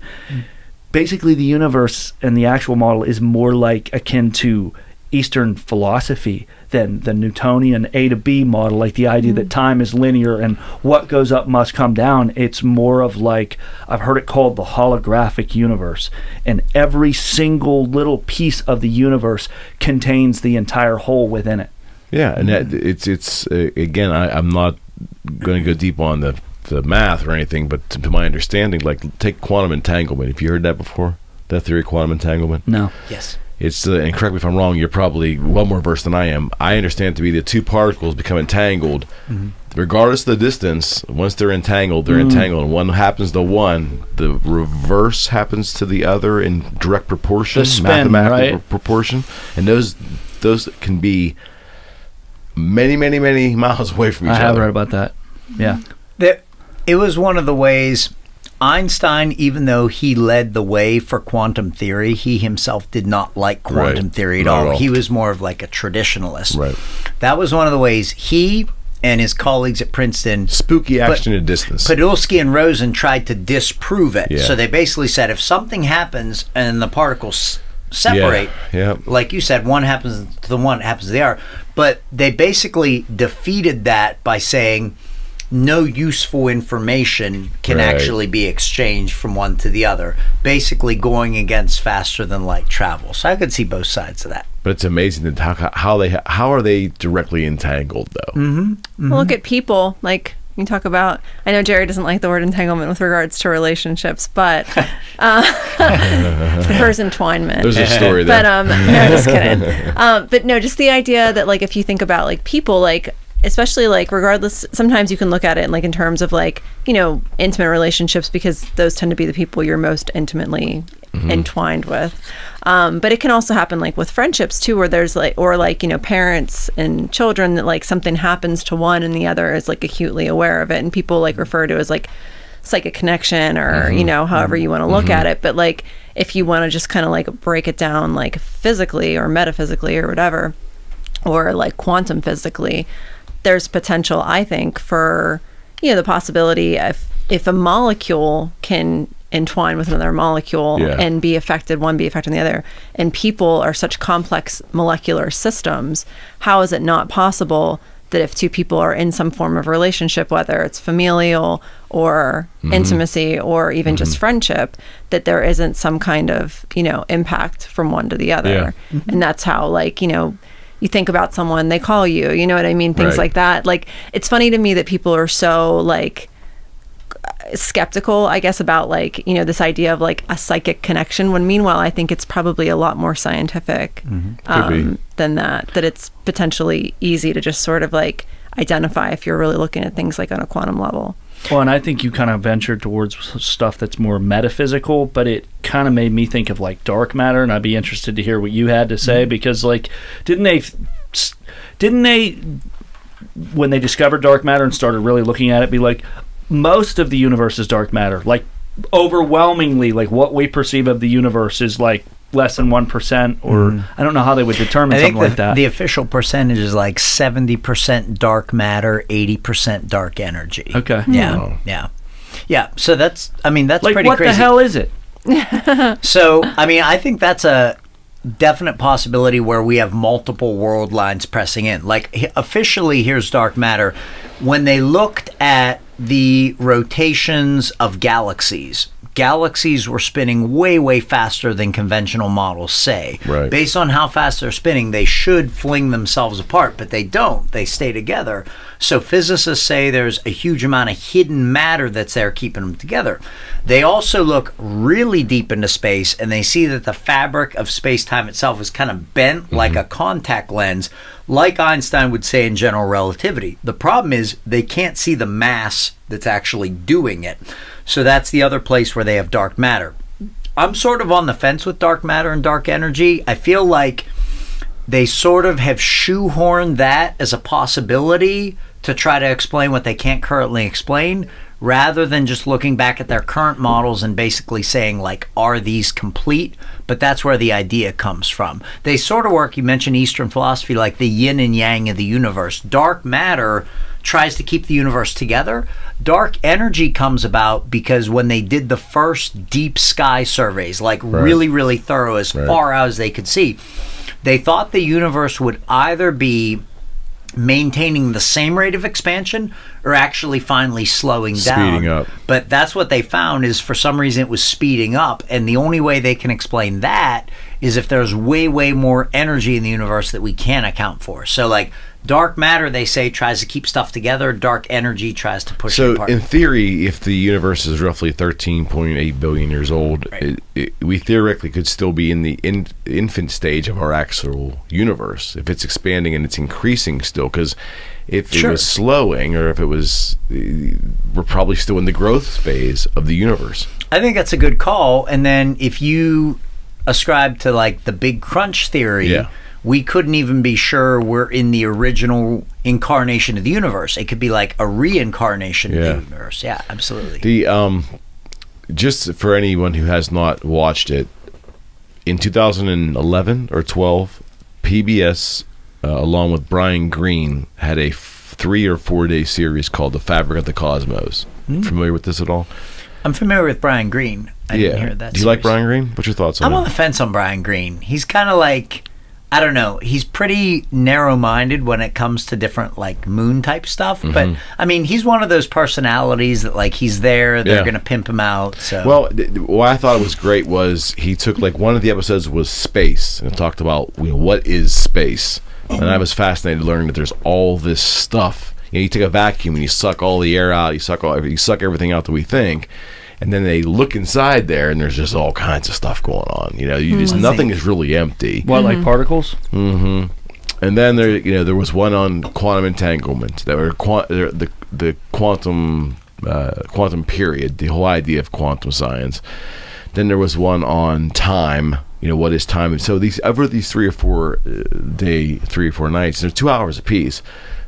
Speaker 6: Basically, the universe and the actual model is more like akin to Eastern philosophy than the Newtonian A to B model, like the idea that time is linear and what goes up must come down. It's more of like, I've heard it called the holographic universe, and every single little piece of the universe contains the entire whole within it.
Speaker 4: Yeah, and it's again, I'm not going to go deep on the math or anything, but to my understanding, like take quantum entanglement. Have you heard that before? That theory of quantum entanglement?
Speaker 6: No.
Speaker 7: Yes.
Speaker 4: It's and correct me if I'm wrong. You're probably well more versed than I am. I understand it to be the 2 particles become entangled, regardless of the distance. Once they're entangled, and one happens to one, the reverse happens to the other in direct proportion,
Speaker 6: the spin,
Speaker 4: mathematical proportion, and those can be many, many, many miles away from each other.
Speaker 6: I have read about that. Yeah.
Speaker 7: It was one of the ways Einstein, even though he led the way for quantum theory, he himself did not like quantum theory at all. He was more of like a traditionalist.
Speaker 4: Right.
Speaker 7: That was one of the ways he and his colleagues at Princeton...
Speaker 4: Spooky action at distance.
Speaker 7: Podolsky and Rosen tried to disprove it.
Speaker 4: Yeah.
Speaker 7: So they basically said if something happens and the particles separate, like you said, one happens to the one, happens to the other. But they basically defeated that by saying no useful information can actually be exchanged from one to the other, basically going against faster than light travel. So I could see both sides of that.
Speaker 4: But it's amazing that how are they directly entangled though?
Speaker 5: Well, look at people. Like you talk about, I know Jerry doesn't like the word entanglement with regards to relationships, but prefers entwinement.
Speaker 4: There's a story there.
Speaker 5: But no, just kidding. But no, just the idea that like if you think about like people, like especially like regardless, sometimes you can look at it like in terms of like, you know, intimate relationships, because those tend to be the people you're most intimately entwined with. But it can also happen like with friendships too, where there's like, or like, you know, parents and children, that like something happens to one and the other is like acutely aware of it, and people like refer to as like psychic connection, or you know, however you want to look at it. But like if you want to just kind of like break it down like physically or metaphysically or whatever, or like quantum physically, there's potential, I think, for, you know, the possibility if a molecule can entwine with another molecule and be affected, one be affecting the other, and people are such complex molecular systems, how is it not possible that if two people are in some form of relationship, whether it's familial or intimacy or even just friendship, that there isn't some kind of, you know, impact from one to the other? And that's how, like, you know, you think about someone, they call you, you know what I mean? Things like that. Like, it's funny to me that people are so like skeptical, I guess, about like, you know, this idea of like a psychic connection, when meanwhile I think it's probably a lot more scientific than that it's potentially easy to just sort of like identify if you're really looking at things like on a quantum level.
Speaker 6: Well, and I think you kind of ventured towards stuff that's more metaphysical, but it kind of made me think of like dark matter, and I'd be interested to hear what you had to say, because like didn't they when they discovered dark matter and started really looking at it, be like, most of the universe is dark matter, like overwhelmingly, like what we perceive of the universe is like less than 1%, or I don't know how they would determine something like that.
Speaker 7: The official percentage is like 70% dark matter, 80% dark energy.
Speaker 6: Okay.
Speaker 7: Yeah. So that's, I mean, that's
Speaker 6: like,
Speaker 7: pretty
Speaker 6: what
Speaker 7: crazy.
Speaker 6: the hell is it?
Speaker 7: So, I mean, I think that's a definite possibility where we have multiple world lines pressing in. Like, officially, here's dark matter. When they looked at the rotations of galaxies were spinning way, way faster than conventional models say.
Speaker 4: Right.
Speaker 7: Based on how fast they're spinning, they should fling themselves apart, but they don't. They stay together. So physicists say there's a huge amount of hidden matter that's there keeping them together. They also look really deep into space, and they see that the fabric of space-time itself is kind of bent like a contact lens, like Einstein would say in general relativity. The problem is they can't see the mass that's actually doing it. So that's the other place where they have dark matter. I'm sort of on the fence with dark matter and dark energy. I feel like they sort of have shoehorned that as a possibility to try to explain what they can't currently explain, rather than just looking back at their current models and basically saying, like, are these complete? But that's where the idea comes from. They sort of work, you mentioned Eastern philosophy, like the yin and yang of the universe. Dark matter tries to keep the universe together. Dark energy comes about because when they did the first deep sky surveys, like really, really thorough, as far out as they could see, they thought the universe would either be maintaining the same rate of expansion or actually finally slowing down.
Speaker 4: Speeding up.
Speaker 7: But that's what they found, is for some reason it was speeding up, and the only way they can explain that is if there's way, way more energy in the universe that we can't account for. So like dark matter, they say, tries to keep stuff together. Dark energy tries to push it apart.
Speaker 4: So in theory, if the universe is roughly 13.8 billion years old, we theoretically could still be in the infant stage of our actual universe if it's expanding and it's increasing still. Because if it was slowing, or if it was, we're probably still in the growth phase of the universe.
Speaker 7: I think that's a good call. And then if you ascribe to like the Big Crunch theory, we couldn't even be sure we're in the original incarnation of the universe. It could be like a reincarnation of the universe. Yeah, absolutely.
Speaker 4: The just for anyone who has not watched it, in 2011 or 12, PBS, along with Brian Greene, had a 3 or 4 day series called The Fabric of the Cosmos. Familiar with this at all?
Speaker 7: I'm familiar with Brian Greene. I didn't hear that.
Speaker 4: Do you like Brian Greene? What's your thoughts on
Speaker 7: I'm
Speaker 4: it?
Speaker 7: on the fence on Brian Greene. He's kind of like, I don't know, he's pretty narrow-minded when it comes to different like moon type stuff, but I mean, he's one of those personalities that like he's there, they're going to pimp him out. So
Speaker 4: well, what I thought was great was he took like one of the episodes was space and it talked about, you know, what is space, and I was fascinated learning that there's all this stuff. You know, you take a vacuum and you suck all the air out, you suck everything out that we think, and then they look inside there and there's just all kinds of stuff going on. You know, nothing is really empty.
Speaker 6: What, like particles?
Speaker 4: And then there was one on quantum entanglement, that were the quantum period, the whole idea of quantum science. Then there was one on time. You know, what is time? And so over these 3 or 4 nights, they're 2 hours apiece.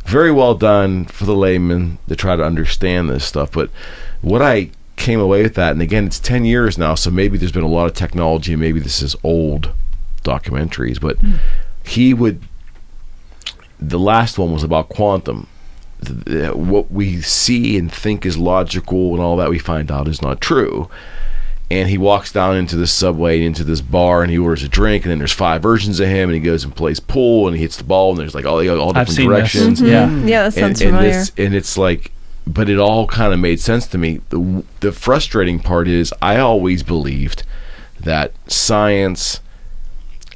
Speaker 4: Very well done for the layman to try to understand this stuff. But what I came away with that, and again, it's 10 years now, so maybe there's been a lot of technology, and maybe this is old documentaries, but the last one was about quantum. What we see and think is logical and all that, we find out is not true. And he walks down into this subway, into this bar, and he orders a drink, and then there's 5 versions of him, and he goes and plays pool, and he hits the ball, and there's like all different directions.
Speaker 5: Yeah, that sounds familiar.
Speaker 4: And it's like, but it all kind of made sense to me. The frustrating part is I always believed that science,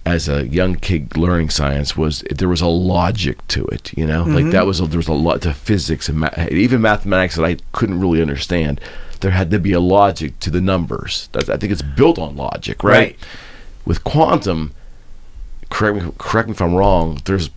Speaker 4: as a young kid learning science, there was a logic to it, you know? Like there was a lot to physics and even mathematics that I couldn't really understand. There had to be a logic to the numbers. I think it's built on logic, right? With quantum, correct me if I'm wrong, there's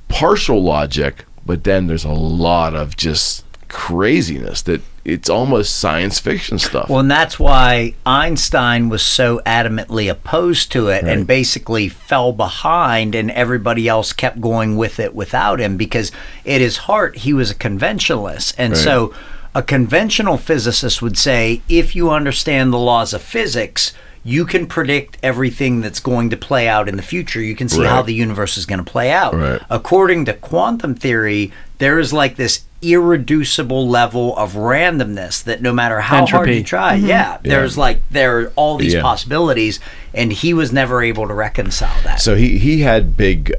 Speaker 4: partial logic, but then there's a lot of just craziness that it's almost science fiction stuff.
Speaker 7: Well, and that's why Einstein was so adamantly opposed to it and basically fell behind, and everybody else kept going with it without him, because at his heart he was a conventionalist. And so a conventional physicist would say, if you understand the laws of physics, you can predict everything that's going to play out in the future. You can see how the universe is going to play out. According to quantum theory, there is like this irreducible level of randomness that no matter how hard you try, there are all these possibilities, and he was never able to reconcile that.
Speaker 4: So he had big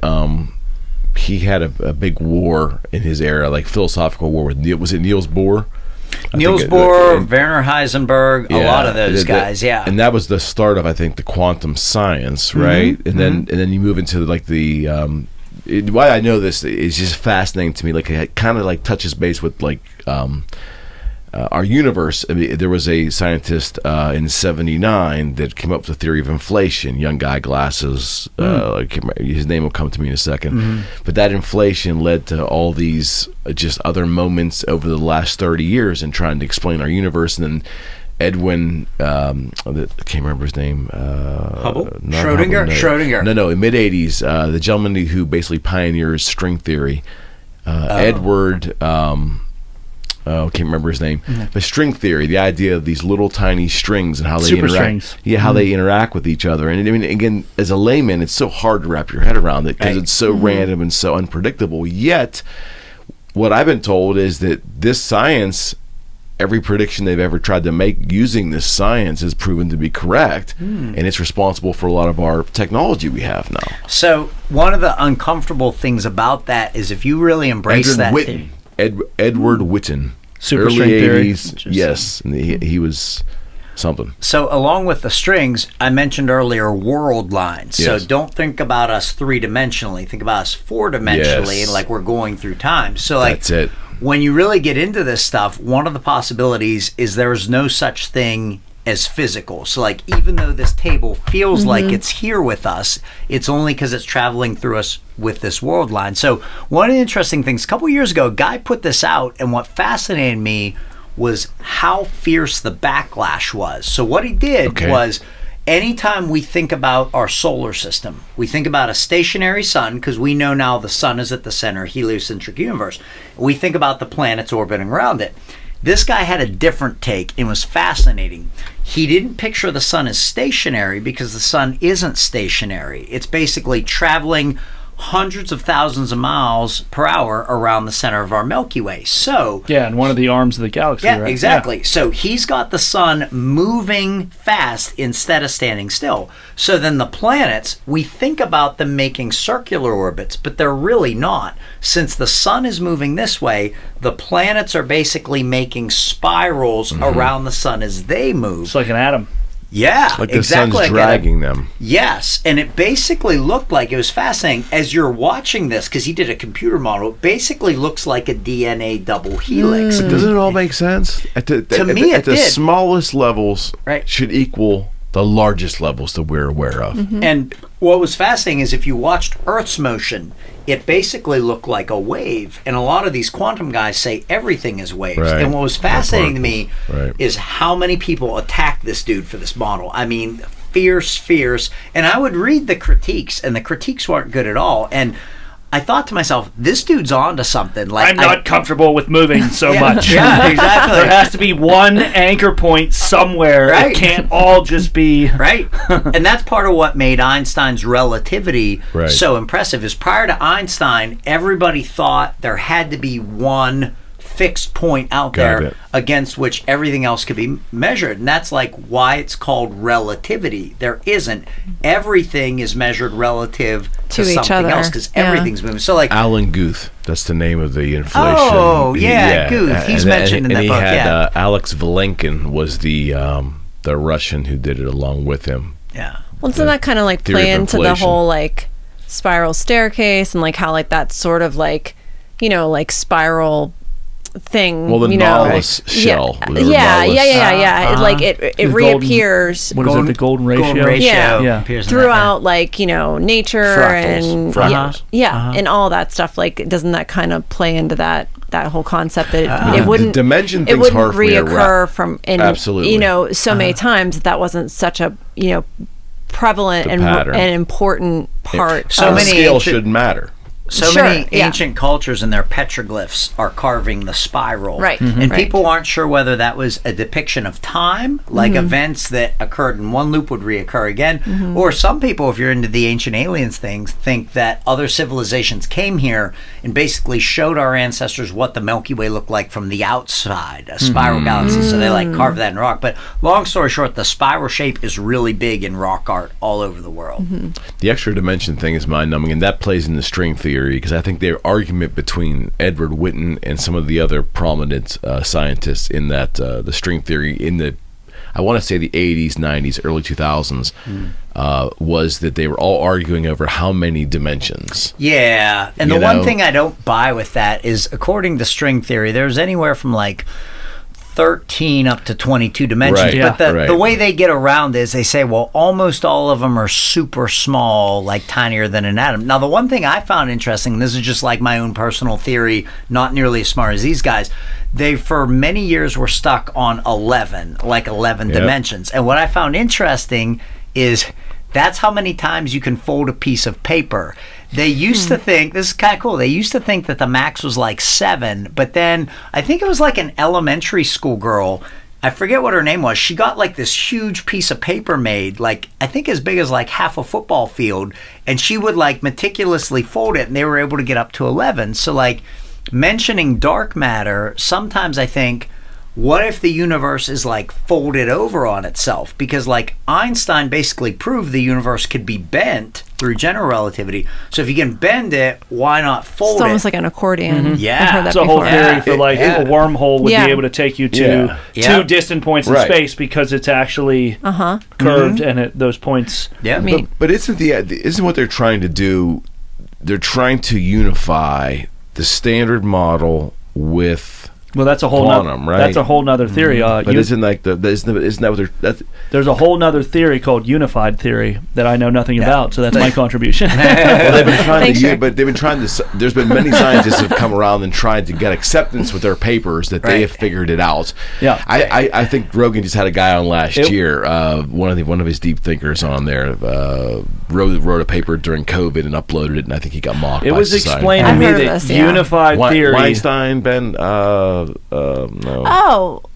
Speaker 4: he had a big war in his era, like philosophical war with was it Niels Bohr?
Speaker 7: Niels Bohr, Werner Heisenberg, a lot of those guys,
Speaker 4: and that was the start of, I think, the quantum science, right? And then you move into like the why I know this is just fascinating to me. Like it kind of like touches base with like our universe. I mean, there was a scientist in '79 that came up with the theory of inflation. Young guy, glasses. His name will come to me in a second. But that inflation led to all these just other moments over the last 30 years in trying to explain our universe. And then Edwin, I can't remember his name.
Speaker 7: Hubble? Schrodinger? Schrodinger.
Speaker 4: No, in mid-'80s, the gentleman who basically pioneers string theory, Edward. I can't remember his name, but string theory, the idea of these little tiny strings and how they interact, how they interact with each other. And I mean, again, as a layman, it's so hard to wrap your head around it because it's so random and so unpredictable. Yet, what I've been told is that this science, every prediction they've ever tried to make using this science has proven to be correct, and it's responsible for a lot of our technology we have now.
Speaker 7: So one of the uncomfortable things about that is if you really embrace
Speaker 4: Edward Witten.
Speaker 6: Super
Speaker 4: early
Speaker 6: string theory.
Speaker 4: 80s, yes, and he was something.
Speaker 7: So along with the strings, I mentioned earlier world lines. So don't think about us 3-dimensionally. Think about us 4-dimensionally, and like we're going through time. So like
Speaker 4: that's it.
Speaker 7: When you really get into this stuff, one of the possibilities is there's no such thing as physical. So like even though this table feels like it's here with us, it's only because it's traveling through us with this world line. So one of the interesting things, a couple years ago, a guy put this out, and what fascinated me was how fierce the backlash was. So what he did was anytime we think about our solar system, we think about a stationary sun, because we know now the sun is at the center, heliocentric universe. We think about the planets orbiting around it. This guy had a different take and was fascinating. He didn't picture the sun as stationary because the sun isn't stationary. It's basically traveling hundreds of thousands of miles per hour around the center of our Milky Way. So
Speaker 6: yeah, in one of the arms of the galaxy,
Speaker 7: yeah,
Speaker 6: right?
Speaker 7: exactly.
Speaker 6: Yeah.
Speaker 7: So he's got the sun moving fast instead of standing still. So then the planets, we think about them making circular orbits, but they're really not. Since the sun is moving this way, the planets are basically making spirals around the sun as they move.
Speaker 6: It's like an atom.
Speaker 7: Yeah,
Speaker 4: like the
Speaker 7: exactly.
Speaker 4: sun's dragging them.
Speaker 7: Yes, and it basically looked like, it was fascinating, as you're watching this, because he did a computer model, it basically looks like a DNA double helix.
Speaker 4: Doesn't it all make sense? To
Speaker 7: me,
Speaker 4: at the
Speaker 7: did.
Speaker 4: smallest levels
Speaker 7: Right.
Speaker 4: should equal the largest levels that we're aware of.
Speaker 7: And what was fascinating is if you watched Earth's motion, it basically looked like a wave. And a lot of these quantum guys say everything is waves.
Speaker 4: Right.
Speaker 7: And what was fascinating to me
Speaker 4: Right.
Speaker 7: is how many people attacked this dude for this model. I mean, fierce. And I would read the critiques, and the critiques weren't good at all. And I thought to myself, this dude's on to something. Like,
Speaker 6: I'm not comfortable with moving so
Speaker 7: Yeah,
Speaker 6: much.
Speaker 7: yeah, exactly.
Speaker 6: There has to be one anchor point somewhere.
Speaker 7: Right.
Speaker 6: It can't all just be...
Speaker 7: Right. And that's part of what made Einstein's relativity
Speaker 4: Right.
Speaker 7: so impressive, is prior to Einstein, everybody thought there had to be one fixed point out
Speaker 4: Got
Speaker 7: there
Speaker 4: it.
Speaker 7: against which everything else could be measured. And that's like why it's called relativity. There isn't. Everything is measured relative to
Speaker 5: each
Speaker 7: something
Speaker 5: other.
Speaker 7: else, because
Speaker 5: Yeah.
Speaker 7: everything's moving. So like
Speaker 4: Alan Guth, that's the name of the inflation.
Speaker 7: Oh, yeah, Guth. He's mentioned in that
Speaker 4: he
Speaker 7: book,
Speaker 4: had,
Speaker 7: yeah.
Speaker 4: Alex Vilenkin was the Russian who did it along with him.
Speaker 7: Yeah.
Speaker 5: Well, doesn't that kind of like
Speaker 4: theory
Speaker 5: play
Speaker 4: of
Speaker 5: into the
Speaker 4: inflation.
Speaker 5: whole like spiral staircase, and like how like that's sort of like, you know, like spiral thing.
Speaker 4: Well, the
Speaker 5: you know,
Speaker 4: Nautilus shell. The
Speaker 5: Yeah,
Speaker 4: Nautilus.
Speaker 5: It like it
Speaker 6: The golden-
Speaker 5: reappears.
Speaker 6: What is it, the golden ratio?
Speaker 7: Golden ratio
Speaker 5: Yeah.
Speaker 7: appears in
Speaker 5: throughout like, you know, nature and
Speaker 4: Fractals.
Speaker 5: and all that stuff. Like, doesn't that kind of play into that whole concept that it
Speaker 4: The
Speaker 5: wouldn't
Speaker 4: dimension
Speaker 5: it
Speaker 4: thing's
Speaker 5: wouldn't
Speaker 4: hard for me to
Speaker 5: reoccur
Speaker 4: wrap.
Speaker 5: from in
Speaker 4: Absolutely.
Speaker 5: you know so many times that wasn't such a, you know, prevalent
Speaker 4: The
Speaker 5: and
Speaker 4: pattern.
Speaker 5: important part.
Speaker 7: So
Speaker 5: of-
Speaker 7: many
Speaker 4: scale
Speaker 7: ancient-
Speaker 4: shouldn't matter.
Speaker 7: So
Speaker 5: Sure,
Speaker 7: many
Speaker 5: yeah.
Speaker 7: ancient cultures and their petroglyphs are carving the spiral.
Speaker 5: Right,
Speaker 7: And
Speaker 5: right.
Speaker 7: people aren't sure whether that was a depiction of time, like events that occurred in one loop would reoccur again, or some people, if you're into the ancient aliens things, think that other civilizations came here and basically showed our ancestors what the Milky Way looked like from the outside, a spiral galaxy, so they like carved that in rock. But long story short, the spiral shape is really big in rock art all over the world.
Speaker 4: The extra dimension thing is mind-numbing, and that plays into string theory, because I think their argument between Edward Witten and some of the other prominent scientists in that the string theory in the, I want to say the 80s, 90s, early 2000s, was that they were all arguing over how many dimensions.
Speaker 7: Yeah, and
Speaker 4: You
Speaker 7: the one
Speaker 4: know?
Speaker 7: thing I don't buy with that is, according to string theory, there's anywhere from like 13 up to 22 dimensions.
Speaker 4: Right,
Speaker 7: But the way they get around is they say, well, almost all of them are super small, like tinier than an atom. Now, the one thing I found interesting, and this is just like my own personal theory, not nearly as smart as these guys, they for many years were stuck on 11, like 11 dimensions. And what I found interesting is that's how many times you can fold a piece of paper. They used to think, this is kind of cool, they used to think that the max was like 7, but then I think it was like an elementary school girl, I forget what her name was, she got like this huge piece of paper made, like I think as big as like half a football field, and she would like meticulously fold it, and they were able to get up to 11. So like mentioning dark matter, sometimes I think, what if the universe is like folded over on itself? Because like Einstein basically proved the universe could be bent through general relativity. So if you can bend it, why not fold
Speaker 5: It's
Speaker 7: it?
Speaker 5: almost like an accordion.
Speaker 7: Yeah.
Speaker 5: I've heard that
Speaker 6: It's a whole
Speaker 5: before.
Speaker 6: theory for like a wormhole would
Speaker 5: Yeah.
Speaker 6: be able to take you to two distant points in
Speaker 4: Right.
Speaker 6: space because it's actually curved and those points.
Speaker 7: Yeah,
Speaker 4: but isn't what they're trying to do? They're trying to unify the standard model with
Speaker 6: Well, that's a whole
Speaker 4: quantum, right?
Speaker 6: That's a whole nother theory.
Speaker 4: But isn't that what they're?
Speaker 6: There's a whole nother theory called unified theory that I know nothing about. So that's my contribution.
Speaker 4: Well, they've been trying to. There's been many scientists have come around and tried to get acceptance with their papers that they have figured it out.
Speaker 6: Yeah,
Speaker 4: I think Rogan just had a guy on last year. One of his deep thinkers on there wrote a paper during COVID and uploaded it, and I think he got mocked.
Speaker 6: It was explained to me that unified theory.
Speaker 4: Weinstein, Ben.
Speaker 5: No.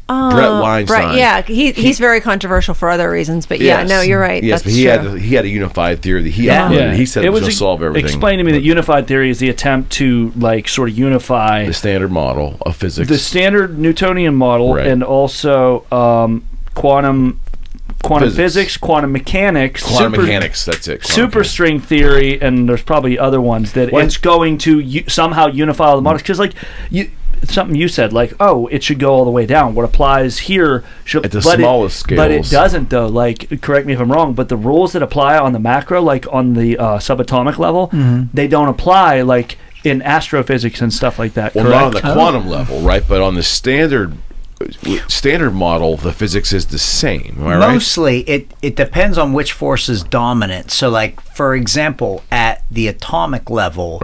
Speaker 4: Brett Weinstein.
Speaker 5: He's very controversial for other reasons, but no, you're right.
Speaker 4: Yes,
Speaker 5: that's
Speaker 4: but he had a unified theory that he uploaded. He said it was going to solve everything.
Speaker 6: Explain to me that unified theory is the attempt to sort of unify
Speaker 4: the standard model of physics,
Speaker 6: the standard Newtonian model, and also quantum physics, quantum mechanics,
Speaker 4: that's it.
Speaker 6: Superstring theory, and there's probably other ones that it's going to somehow unify all the models. Because something you said, it should go all the way down. What applies here should
Speaker 4: at the smallest scales,
Speaker 6: but it doesn't though. Correct me if I'm wrong, but the rules that apply on the macro, on the subatomic level, they don't apply in astrophysics and stuff like that.
Speaker 4: Well,
Speaker 6: correct?
Speaker 4: not on the quantum level, right? But on the standard model, the physics is the same. Am I right?
Speaker 7: Mostly, it depends on which force is dominant. So, for example, at the atomic level,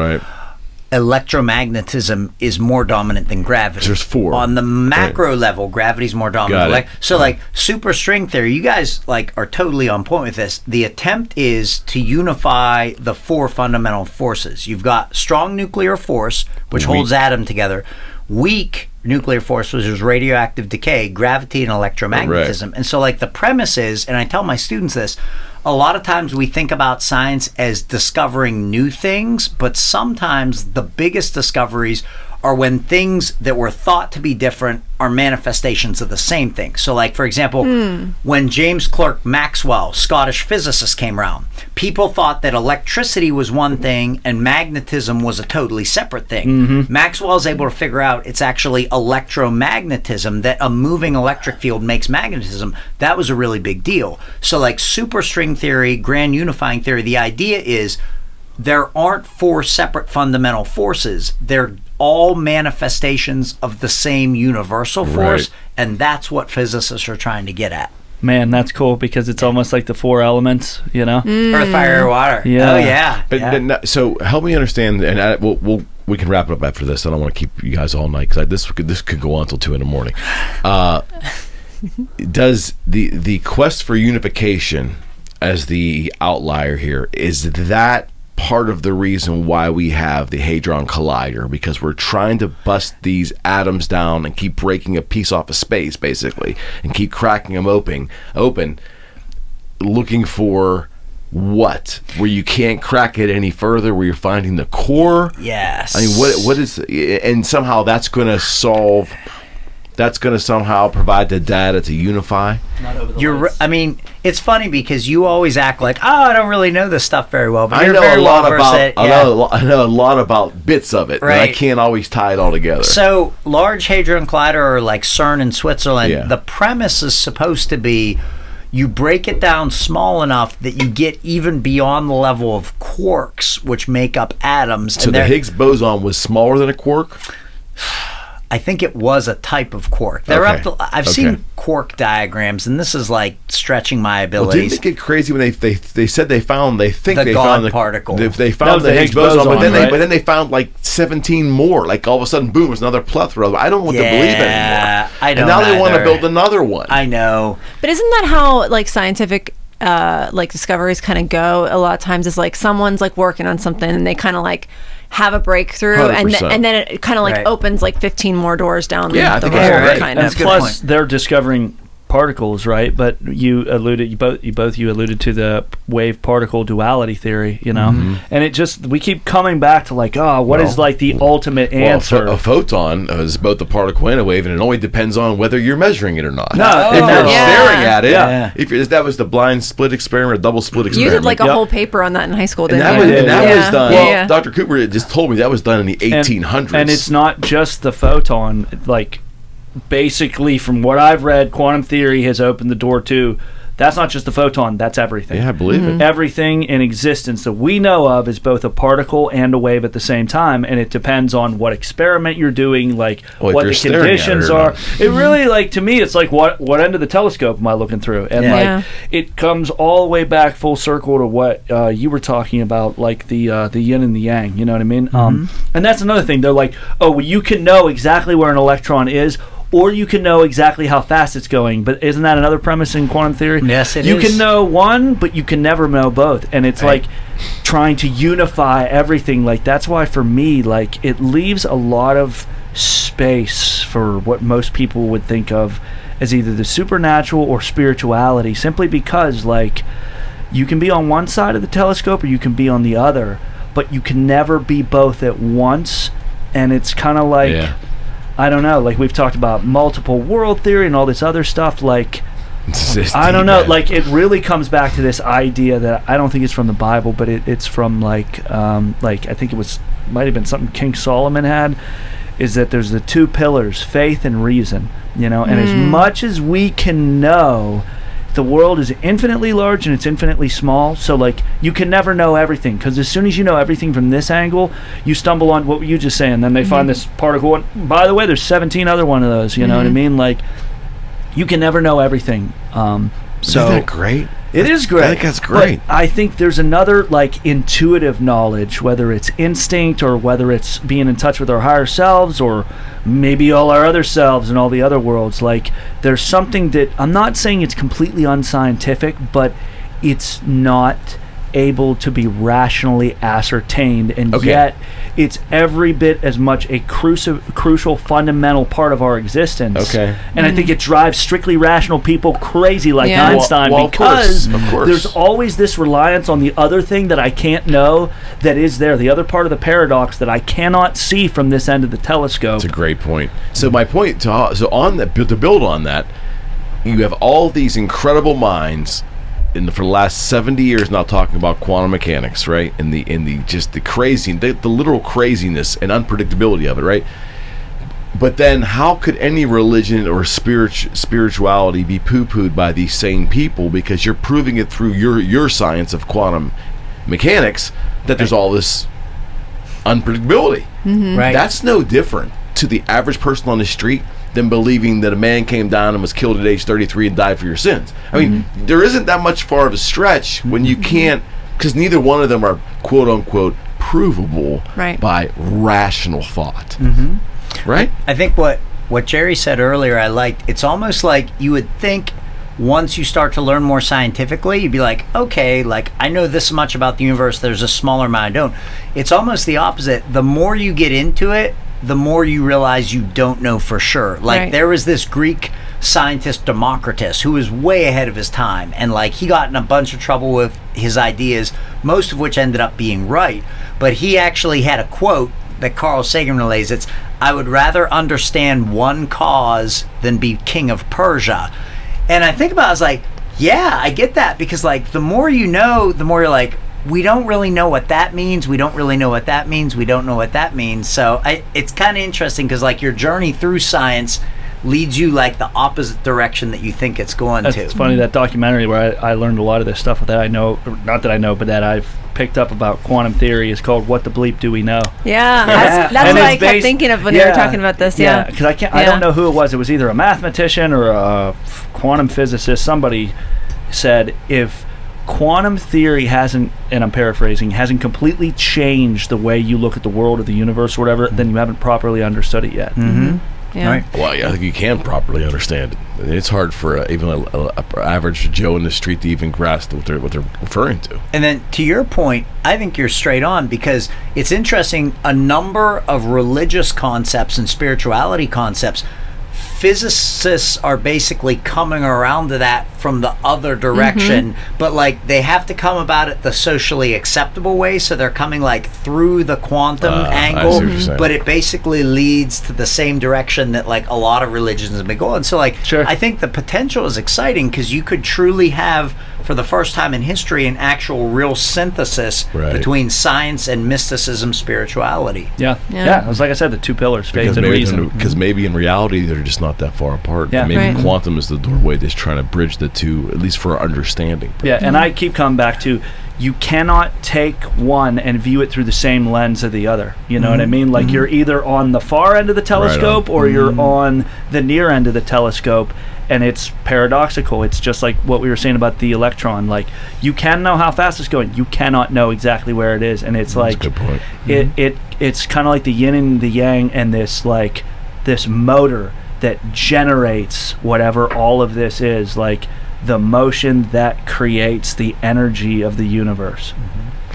Speaker 7: electromagnetism is more dominant than gravity.
Speaker 4: There's 4.
Speaker 7: On the macro level, gravity's more dominant. Superstring theory, you guys are totally on point with this. The attempt is to unify the 4 fundamental forces. You've got strong nuclear force, which holds atom together. Weak nuclear force, which is radioactive decay, gravity, and electromagnetism. And so the premise is, and I tell my students this, a lot of times we think about science as discovering new things, but sometimes the biggest discoveries are when things that were thought to be different are manifestations of the same thing. So for example, when James Clerk Maxwell, Scottish physicist, came around, people thought that electricity was one thing and magnetism was a totally separate thing. Maxwell's able to figure out it's actually electromagnetism, that a moving electric field makes magnetism. That was a really big deal. So superstring theory, grand unifying theory, the idea is there aren't 4 separate fundamental forces. They're all manifestations of the same universal force, and that's what physicists are trying to get at.
Speaker 6: Man, that's cool because it's almost like the 4 elements,
Speaker 7: Earth, fire, air, water.
Speaker 6: Yeah.
Speaker 7: Oh yeah.
Speaker 4: But so help me understand, and we can wrap it up after this. I don't want to keep you guys all night because this could go on until 2 in the morning. Does the quest for unification as the outlier here, is that part of the reason why we have the Hadron Collider? Because we're trying to bust these atoms down and keep breaking a piece off of space, basically, and keep cracking them open, looking for what? Where you can't crack it any further, where you're finding the core?
Speaker 7: Yes.
Speaker 4: I mean, what is, and somehow that's going to solve, that's going to somehow provide the data to unify?
Speaker 7: I mean, it's funny because you always act like, I don't really know this stuff very well. But
Speaker 4: I know a lot about. I know a lot about bits of it, but I can't always tie it all together.
Speaker 7: So, Large Hadron Collider, or like CERN in Switzerland, the premise is supposed to be you break it down small enough that you get even beyond the level of quarks, which make up atoms.
Speaker 4: So the Higgs boson was smaller than a quark?
Speaker 7: I think it was a type of quark. They're up to, I've seen quark diagrams, and this is like stretching my abilities.
Speaker 4: Well, didn't it get crazy when they said they found the
Speaker 7: particle.
Speaker 4: They found the Higgs boson, but then they found like 17 more. Like all of a sudden, boom, it's another plethora. I don't want to believe anymore.
Speaker 7: I don't.
Speaker 4: And now they want to build another one.
Speaker 7: I know.
Speaker 5: But isn't that how like scientific like discoveries kind of go? A lot of times, is like someone's like working on something, and they kind of like have a breakthrough, and then it kind of like opens like 15 more doors down the road, kind of.
Speaker 6: And plus, they're discovering particles, right? But you alluded to the wave particle duality theory, you know, and it just, we keep coming back to like, what is like the ultimate answer?
Speaker 4: A photon is both a particle and a wave, and it only depends on whether you're measuring it or not.
Speaker 6: No,
Speaker 4: if you're staring at it, that was the blind split experiment, or double split experiment.
Speaker 5: You did like a whole paper on that in high school, didn't you?
Speaker 4: And that was done. Well, Dr. Cooper just told me that was done in the 1800s.
Speaker 6: And it's not just the photon, like, basically, from what I've read, quantum theory has opened the door to That's not just the photon, that's everything.
Speaker 4: Yeah, I believe it.
Speaker 6: Everything in existence that we know of is both a particle and a wave at the same time, and it depends on what experiment you're doing, like what the conditions are. It really, like, to me, it's like what end of the telescope am I looking through? And like it comes all the way back full circle to what you were talking about, like the yin and the yang, you know what I mean? And that's another thing. They're like, oh, well, you can know exactly where an electron is, or you can know exactly how fast it's going. But isn't that another premise in quantum theory?
Speaker 7: Yes, it is.
Speaker 6: You can know one, but you can never know both. And it's like trying to unify everything. Like, that's why for me, like, it leaves a lot of space for what most people would think of as either the supernatural or spirituality, simply because, like, you can be on one side of the telescope or you can be on the other, but you can never be both at once. And it's kind of like, I don't know, like we've talked about multiple world theory and all this other stuff, like, I don't know, like, it really comes back to this idea that I don't think it's from the Bible, but it's from like I think it might have been something King Solomon had, is that there's the two pillars, faith and reason, you know, and as much as we can know, the world is infinitely large and it's infinitely small, so like you can never know everything, because as soon as you know everything from this angle, you stumble on what were you just saying, then they find this particle, and by the way, there's 17 other one of those, you know what I mean? Like, you can never know everything. So
Speaker 4: isn't that great?
Speaker 6: It is great.
Speaker 4: I think that's great.
Speaker 6: But I think there's another, like, intuitive knowledge, whether it's instinct or whether it's being in touch with our higher selves or maybe all our other selves and all the other worlds. Like, there's something that, I'm not saying it's completely unscientific, but it's not able to be rationally ascertained, and yet it's every bit as much a crucial fundamental part of our existence. And I think it drives strictly rational people crazy, like Einstein, because
Speaker 4: of course.
Speaker 6: There's always this reliance on the other thing that I can't know that is there, the other part of the paradox that I cannot see from this end of the telescope.
Speaker 4: That's a great point. So my point, to build on that, you have all these incredible minds for the last 70 years now talking about quantum mechanics, right? And the just the crazy, the literal craziness and unpredictability of it, right? But then how could any religion or spirituality be poo-pooed by these same people, because you're proving it through your science of quantum mechanics that there's all this unpredictability.
Speaker 7: Right.
Speaker 4: That's no different to the average person on the street than believing that a man came down and was killed at age 33 and died for your sins. I mean, there isn't that much far of a stretch when you can't, because neither one of them are quote unquote provable by rational thought. Right?
Speaker 7: I think what Jerry said earlier, I liked. It's almost like you would think once you start to learn more scientifically, you'd be like, okay, like, I know this much about the universe, there's a smaller amount I don't. It's almost the opposite. The more you get into it, the more you realize you don't know for sure. Like, there was this Greek scientist Democritus who was way ahead of his time, and like, he got in a bunch of trouble with his ideas, most of which ended up being right. But he actually had a quote that Carl Sagan relays. It's, I would rather understand one cause than be king of Persia. And I think about it, I was like, yeah, I get that, because like, the more you know, the more you're like, we don't really know what that means. We don't really know what that means. We don't know what that means. So it's kind of interesting, because like, your journey through science leads you like the opposite direction that you think it's going to.
Speaker 6: It's funny, that documentary where I learned a lot of this stuff that I know, not that I know, but that I've picked up about quantum theory, is called What the Bleep Do We Know?
Speaker 5: That's what I kept thinking of when you were talking about this.
Speaker 6: Because I don't know who it was. It was either a mathematician or a quantum physicist. Somebody said, if quantum theory hasn't, and I'm paraphrasing, hasn't completely changed the way you look at the world or the universe or whatever, then you haven't properly understood it yet.
Speaker 4: Right. Well, yeah, I think you can properly understand it. It's hard for even a average Joe in the street to even grasp what they're referring to. And
Speaker 7: then, to your point, I think you're straight on, because it's interesting, a number of religious concepts and spirituality concepts, physicists are basically coming around to that from the other direction, but like, they have to come about it the socially acceptable way, so they're coming like through the quantum angle, but it basically leads to the same direction that like a lot of religions have been going. So like, I think the potential is exciting, because you could truly have for the first time in history, an actual real synthesis between science and mysticism, spirituality.
Speaker 6: Yeah. It was like I said, the two pillars, faith and reason.
Speaker 4: Because maybe in reality they're just not that far apart.
Speaker 6: Yeah.
Speaker 4: Maybe quantum is the doorway that's trying to bridge the two, at least for our understanding.
Speaker 6: Yeah, and I keep coming back to, you cannot take one and view it through the same lens of the other. You know what I mean? Like you're either on the far end of the telescope or you're on the near end of the telescope, and it's paradoxical. It's just like what we were saying about the electron. Like, you can know how fast it's going, you cannot know exactly where it is, and it's like
Speaker 4: That's a good point.
Speaker 6: It's kind of like the yin and the yang, and this like this motor that generates whatever all of this is, like the motion that creates the energy of the universe,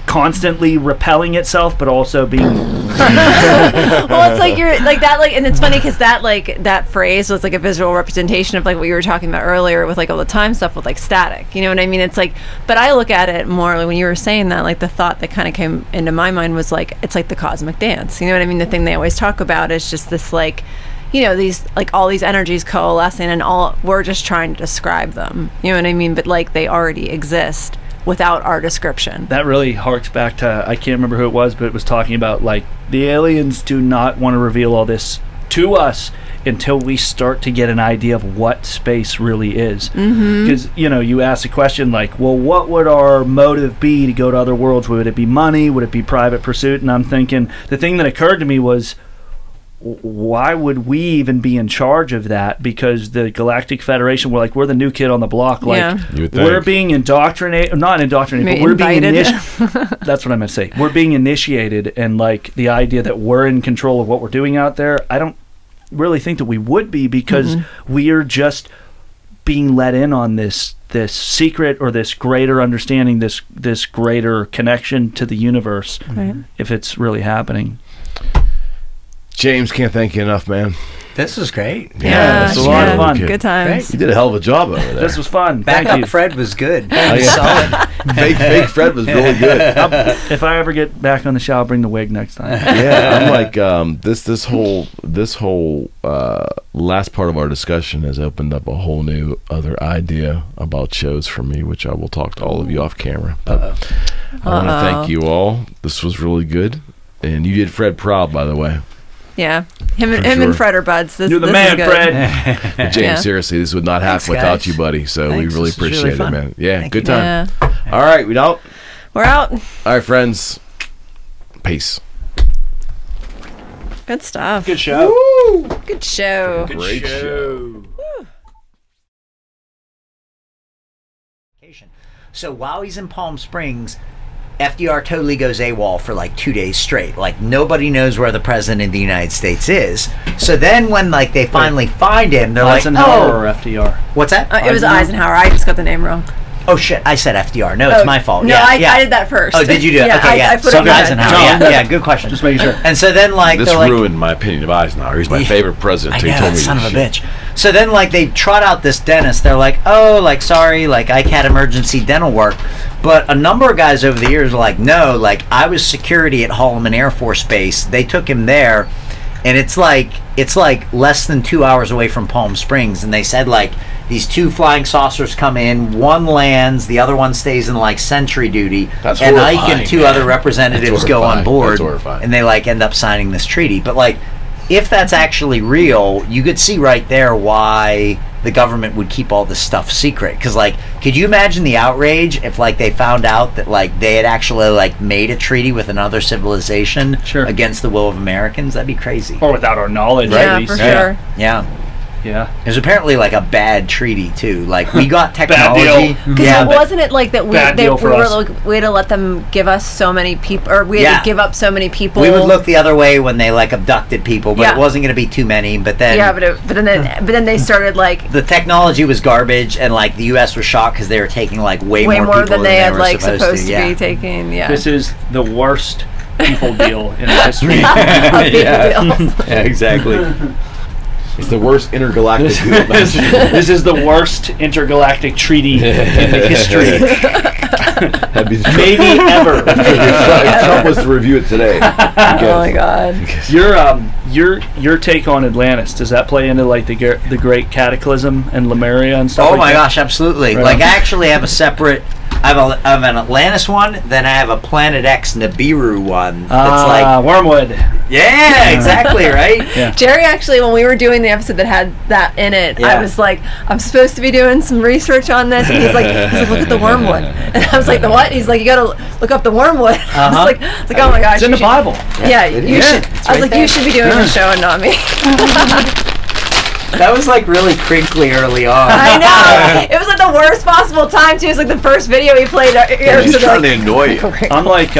Speaker 6: constantly repelling itself, but also being
Speaker 5: well, it's like you're like that, like, and it's funny because that, like, that phrase was like a visual representation of like what you were talking about earlier with like all the time stuff with like static, you know what I mean? It's like, but I look at it more like when you were saying that, like the thought that kind of came into my mind was like, it's like the cosmic dance, you know what I mean? The thing they always talk about is just this, like, you know, these, like, all these energies coalescing, and all, we're just trying to describe them, you know what I mean? But like they already exist without our description.
Speaker 6: That really harks back to, I can't remember who it was, but it was talking about like the aliens do not want to reveal all this to us until we start to get an idea of what space really is. Because you know, you ask a question like, well, what would our motive be to go to other worlds? Would it be money? Would it be private pursuit? And I'm thinking, the thing that occurred to me was, why would we even be in charge of that? Because the Galactic Federation, we're the new kid on the block. Like, we're being indoctrinated, not indoctrinated, but we're being initiated. That's what I meant to say. We're being initiated, and like the idea that we're in control of what we're doing out there, I don't really think that we would be, because we are just being let in on this secret, or this greater understanding, this greater connection to the universe, if it's really happening.
Speaker 4: James, can't thank you enough, man.
Speaker 7: This was great.
Speaker 6: Yeah, it's a lot of fun.
Speaker 5: Good times.
Speaker 4: You did a hell of a job over there.
Speaker 6: This was fun.
Speaker 7: Back
Speaker 6: Thank you.
Speaker 7: Fred was good.
Speaker 4: Solid. Fake Fred was really good.
Speaker 6: If I ever get back on the show, I'll bring the wig next time.
Speaker 4: Yeah, I'm like, this whole last part of our discussion has opened up a whole new other idea about shows for me, which I will talk to all of you off camera. But I want to thank you all. This was really good, and you did Fred proud, by the way.
Speaker 5: Yeah, him and Fred are buds.
Speaker 6: You're the man, Fred.
Speaker 4: James, seriously, this would not happen without you, buddy. So we really appreciate it, man. Yeah,
Speaker 7: Thank
Speaker 4: good
Speaker 7: you.
Speaker 4: time. All right, we out.
Speaker 5: We're out.
Speaker 4: All right, friends. Peace.
Speaker 5: Good stuff.
Speaker 6: Good show.
Speaker 5: Woo! Good show.
Speaker 4: Great show.
Speaker 7: So while he's in Palm Springs, FDR totally goes AWOL for like 2 days straight. Like, nobody knows where the president of the United States is. So then when like they finally find him, they're
Speaker 6: Eisenhower
Speaker 7: like,
Speaker 6: or FDR?
Speaker 7: What's that?
Speaker 5: It was Eisenhower. I just got the name wrong.
Speaker 7: Oh shit, I said FDR. No, it's my fault.
Speaker 5: No, I did that first.
Speaker 7: Oh, did you do it?
Speaker 5: Yeah,
Speaker 7: okay, yeah.
Speaker 5: I put
Speaker 7: So
Speaker 5: it on
Speaker 7: Eisenhower. Yeah, good question.
Speaker 6: Just making sure.
Speaker 7: And so then like
Speaker 4: This
Speaker 7: they're like,
Speaker 4: ruined my opinion of Eisenhower. He's my favorite president.
Speaker 7: I
Speaker 4: He
Speaker 7: know,
Speaker 4: told me
Speaker 7: son of
Speaker 4: this
Speaker 7: a
Speaker 4: shit.
Speaker 7: bitch. So then, like, they trot out this dentist. They're like, oh, like, sorry, like, I had emergency dental work. But a number of guys over the years are like, no, like, I was security at Holloman Air Force Base. They took him there, and it's like less than 2 hours away from Palm Springs. And they said, like, these two flying saucers come in, one lands, the other one stays in, like, sentry duty.
Speaker 4: That's
Speaker 7: and
Speaker 4: horrifying,
Speaker 7: Ike and two
Speaker 4: man.
Speaker 7: other representatives go on board.
Speaker 4: That's horrifying.
Speaker 7: And they, like, end up signing this treaty. But, like, if that's actually real, you could see right there why the government would keep all this stuff secret. Because, like, could you imagine the outrage if, like, they found out that, like, they had actually, like, made a treaty with another civilization against the will of Americans? That'd be crazy.
Speaker 6: Or without our knowledge, at least.
Speaker 5: For sure.
Speaker 7: Yeah.
Speaker 6: Yeah.
Speaker 7: It was apparently like a bad treaty too. Like, we got technology.
Speaker 5: Because wasn't it like that we had to let them give us so many people, or we had to give up so many people?
Speaker 7: We would look the other way when they like abducted people, but it wasn't going to be too many. But then
Speaker 5: but then they started like
Speaker 7: the technology was garbage, and like the U.S. was shocked because they were taking like way more people
Speaker 5: than they had
Speaker 7: were
Speaker 5: like supposed to
Speaker 7: be
Speaker 5: taking. Yeah,
Speaker 6: this is the worst people deal in history.
Speaker 7: Yeah, exactly.
Speaker 4: It's the worst intergalactic.
Speaker 6: This is the worst intergalactic treaty in the history. Maybe ever.
Speaker 4: Trump was to review it today.
Speaker 5: Oh my God.
Speaker 6: Your take on Atlantis, does that play into like the Great Cataclysm and Lemuria and stuff?
Speaker 7: Oh
Speaker 6: like
Speaker 7: my
Speaker 6: that?
Speaker 7: gosh, absolutely.
Speaker 6: Right
Speaker 7: Like
Speaker 6: on.
Speaker 7: I actually have a separate. I have an Atlantis one, then I have a Planet X Nibiru one. That's like
Speaker 6: Wormwood.
Speaker 7: Yeah, exactly, right?
Speaker 6: Yeah.
Speaker 5: Jerry actually, when we were doing the episode that had that in it, I was like, I'm supposed to be doing some research on this, and he's like, look at the wormwood, and I was like, the what? He's like, you gotta look up the wormwood. I was like, oh my gosh,
Speaker 6: it's in the Bible.
Speaker 5: Yeah, you should. I was like, you should be doing the show and not me.
Speaker 7: That was like really crinkly early on.
Speaker 5: I know. It was like the worst possible time too. It was like the first video he played.
Speaker 4: He's trying to annoy you.
Speaker 6: I'm like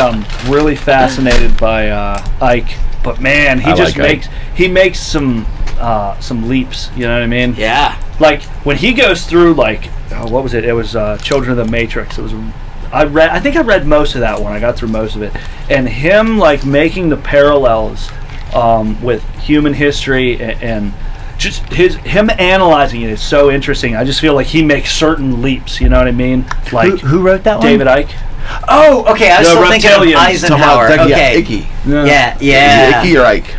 Speaker 6: really fascinated by Ike, but man, he makes some leaps. You know what I mean?
Speaker 7: Yeah.
Speaker 6: Like when he goes through like what was it? It was Children of the Matrix. It was. I think I read most of that one. I got through most of it, and him like making the parallels with human history and just him analyzing it is so interesting. I just feel like he makes certain leaps. You know what I mean? Like
Speaker 7: who wrote that one?
Speaker 6: David Icke.
Speaker 7: Oh, okay. I was still thinking of
Speaker 6: Reptilians.
Speaker 7: Eisenhower. Okay.
Speaker 4: Icky.
Speaker 7: Yeah.
Speaker 4: Is it Icky or Ike?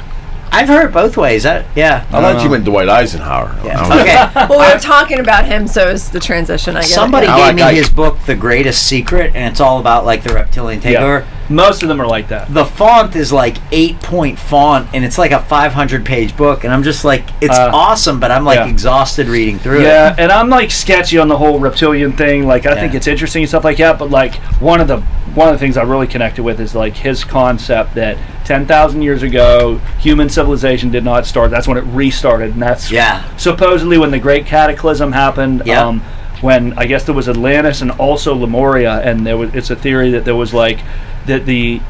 Speaker 7: I've heard both ways. I
Speaker 4: thought you meant Dwight Eisenhower.
Speaker 7: Yeah. Okay.
Speaker 5: Well, we were talking about him, so it's the transition. I guess.
Speaker 7: Somebody gave me his book, The Greatest Secret, and it's all about like the reptilian takeover.
Speaker 6: Yeah. Most of them are like that.
Speaker 7: The font is like 8-point font, and it's like a 500-page book, and I'm just like, it's awesome, but I'm like exhausted reading through it.
Speaker 6: Yeah, and I'm like sketchy on the whole reptilian thing. Like I think it's interesting and stuff like that, but like one of the things I really connected with is like his concept that 10,000 years ago, human civilization did not start. That's when it restarted, and that's supposedly when the Great Cataclysm happened. When I guess there was Atlantis and also Lemuria, and it's a theory that there was like that the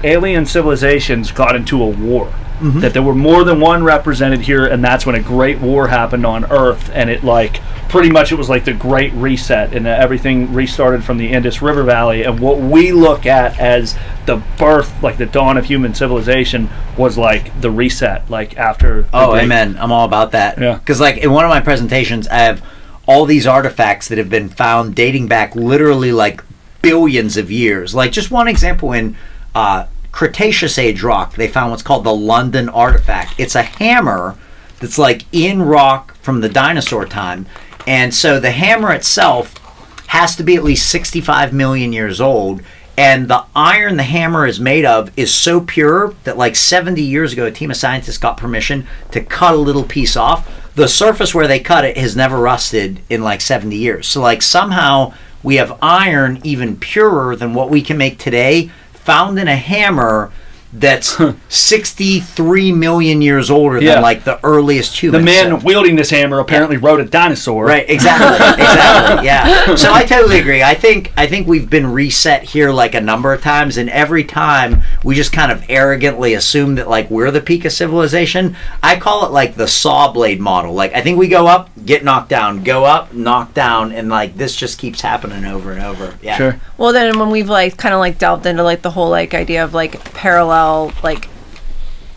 Speaker 6: alien civilizations got into a war. Mm-hmm. That there were more than one represented here, and that's when a great war happened on Earth, and it like pretty much it was like the Great Reset, and everything restarted from the Indus River Valley. And what we look at as the birth, like the dawn of human civilization, was like the reset, like after.
Speaker 7: Amen. I'm all about that.
Speaker 6: Yeah.
Speaker 7: Because like in one of my presentations, I have all these artifacts that have been found dating back literally like billions of years. Like just one example in Cretaceous age rock, they found what's called the London artifact. It's a hammer that's like in rock from the dinosaur time, and so the hammer itself has to be at least 65 million years old, and the iron the hammer is made of is so pure that like 70 years ago a team of scientists got permission to cut a little piece off. The surface where they cut it has never rusted in like 70 years. So like somehow we have iron even purer than what we can make today, found in a hammer that's 63 million years older than like the earliest humans.
Speaker 6: The man wielding this hammer apparently rode a dinosaur.
Speaker 7: Right, exactly. Exactly. Yeah. So I totally agree. I think we've been reset here like a number of times, and every time we just kind of arrogantly assume that like we're the peak of civilization. I call it like the saw blade model. Like I think we go up, get knocked down, go up, knocked down, and like this just keeps happening over and over. Yeah.
Speaker 6: Sure.
Speaker 5: Well, then when we've like kind of like delved into like the whole like idea of like parallel like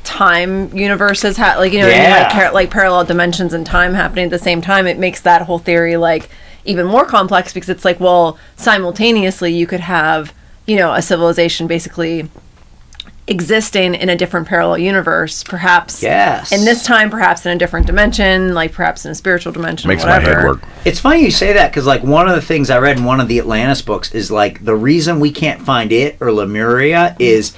Speaker 5: time universes, like you know what I mean? Like parallel dimensions and time happening at the same time, it makes that whole theory like even more complex, because it's like, well, simultaneously you could have, you know, a civilization basically existing in a different parallel universe, perhaps in this time, perhaps in a different dimension, like perhaps in a spiritual dimension.
Speaker 4: Makes
Speaker 5: whatever.
Speaker 4: my head work.
Speaker 7: It's funny you say that, because like one of the things I read in one of the Atlantis books is like the reason we can't find it or Lemuria is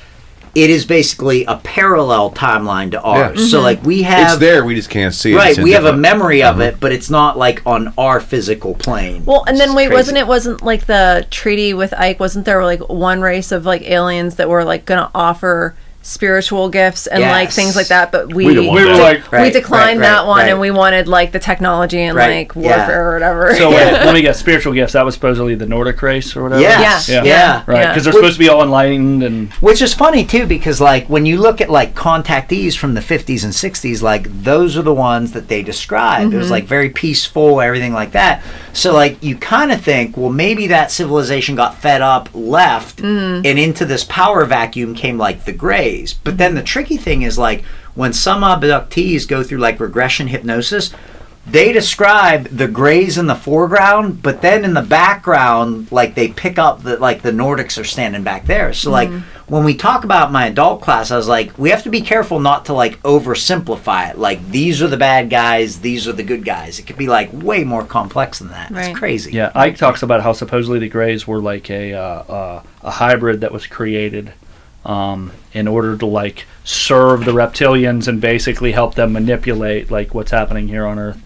Speaker 7: it is basically a parallel timeline to ours.
Speaker 4: Yeah.
Speaker 7: So like we have,
Speaker 4: it's there, we just can't see it.
Speaker 7: Right,
Speaker 4: It's
Speaker 7: we have a
Speaker 4: different.
Speaker 7: memory of it, but it's not like on our physical plane.
Speaker 5: Well, and then wait,
Speaker 7: crazy.
Speaker 5: wasn't like the treaty with Ike, wasn't there like one race of like aliens that were like gonna offer spiritual gifts and like things like that, but we declined that one, and we wanted like the technology and like warfare or whatever.
Speaker 6: So wait, let me guess, spiritual gifts, that was supposedly the Nordic race or whatever?
Speaker 7: Yeah.
Speaker 6: Right, because they're supposed to be all enlightened. And
Speaker 7: which is funny too, because like when you look at like contactees from the 50s and 60s, like those are the ones that they described. It was like very peaceful, everything like that. So like you kind of think, well, maybe that civilization got fed up, left, and into this power vacuum came like the Greys. But then the tricky thing is like when some abductees go through like regression hypnosis, they describe the grays in the foreground, but then in the background, like they pick up that like the Nordics are standing back there. So like when we talk about my adult class, I was like, we have to be careful not to like oversimplify it. Like these are the bad guys, these are the good guys. It could be like way more complex than that. It's crazy.
Speaker 6: Yeah, Ike talks about how supposedly the Greys were like a hybrid that was created in order to like serve the reptilians and basically help them manipulate like what's happening here on Earth.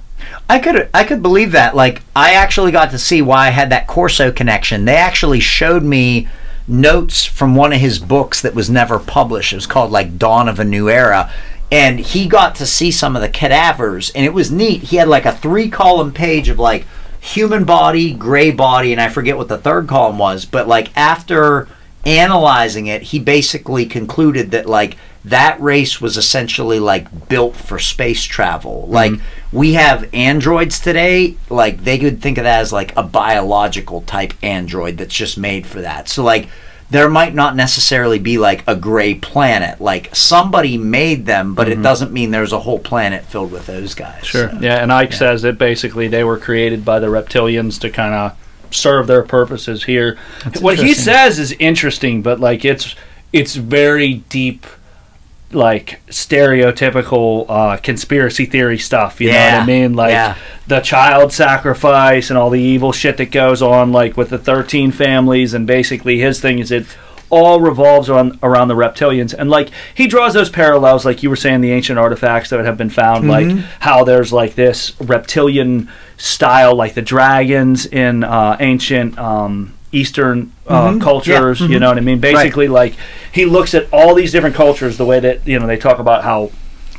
Speaker 7: I could believe that. Like, I actually got to see why I had that Corso connection. They actually showed me notes from one of his books that was never published. It was called like Dawn of a New Era, and he got to see some of the cadavers, and it was neat. He had like a 3-column page of like human body, gray body, and I forget what the third column was, but like after analyzing it, he basically concluded that like that race was essentially like built for space travel. Like we have androids today, like they could think of that as like a biological type android that's just made for that. So like there might not necessarily be like a gray planet. Like somebody made them, but it doesn't mean there's a whole planet filled with those guys.
Speaker 6: Sure.
Speaker 7: So,
Speaker 6: yeah, and Ike says that basically they were created by the reptilians to kind of serve their purposes here. What he says is interesting, but like it's very deep, like stereotypical conspiracy theory stuff. You know what I mean? Like the child sacrifice and all the evil shit that goes on, like with the 13 families. And basically, his thing is it all revolves around the reptilians, and like he draws those parallels, like you were saying, the ancient artifacts that have been found, like how there's like this reptilian style, like the dragons in ancient Eastern cultures. You know what I mean? Basically, like he looks at all these different cultures, the way that they talk about how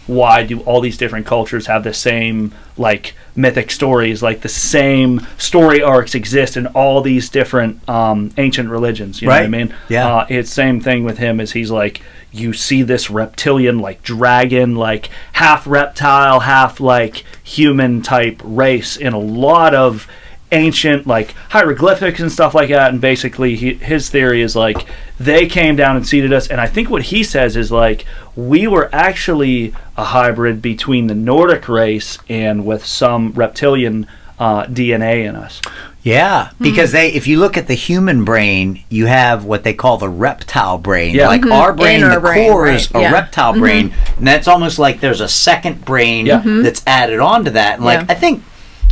Speaker 6: why do all these different cultures have the same like mythic stories, like the same story arcs exist in all these different ancient religions. You know what I mean?
Speaker 7: Yeah.
Speaker 6: It's same thing with him, as he's like, you see this reptilian, like dragon, like half reptile, half like human type race in a lot of ancient like hieroglyphics and stuff like that. And basically his theory is like they came down and seeded us, and I think what he says is like we were actually a hybrid between the Nordic race and with some reptilian DNA in us.
Speaker 7: Yeah, because if you look at the human brain, you have what they call the reptile brain.
Speaker 6: Yeah.
Speaker 7: Like our brain,
Speaker 5: In
Speaker 7: the
Speaker 5: our brain,
Speaker 7: core is a
Speaker 5: right.
Speaker 7: reptile brain, and that's almost like there's a second brain that's added on to that. And like I think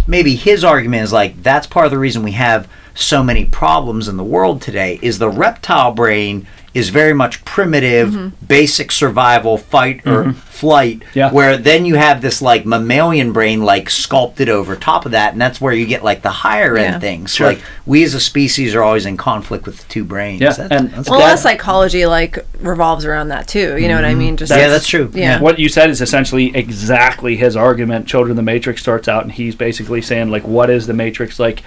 Speaker 7: maybe his argument is like that's part of the reason we have so many problems in the world today is the reptile brain is very much primitive, basic survival, fight or flight, where then you have this like mammalian brain like sculpted over top of that, and that's where you get like the higher end things. So, like we as a species are always in conflict with the two brains.
Speaker 5: That's a lot of psychology like revolves around that too. You know what I mean? Just
Speaker 7: that's true.
Speaker 5: Yeah.
Speaker 6: What you said is essentially exactly his argument. Children of the Matrix starts out, and he's basically saying like, what is the Matrix? Like,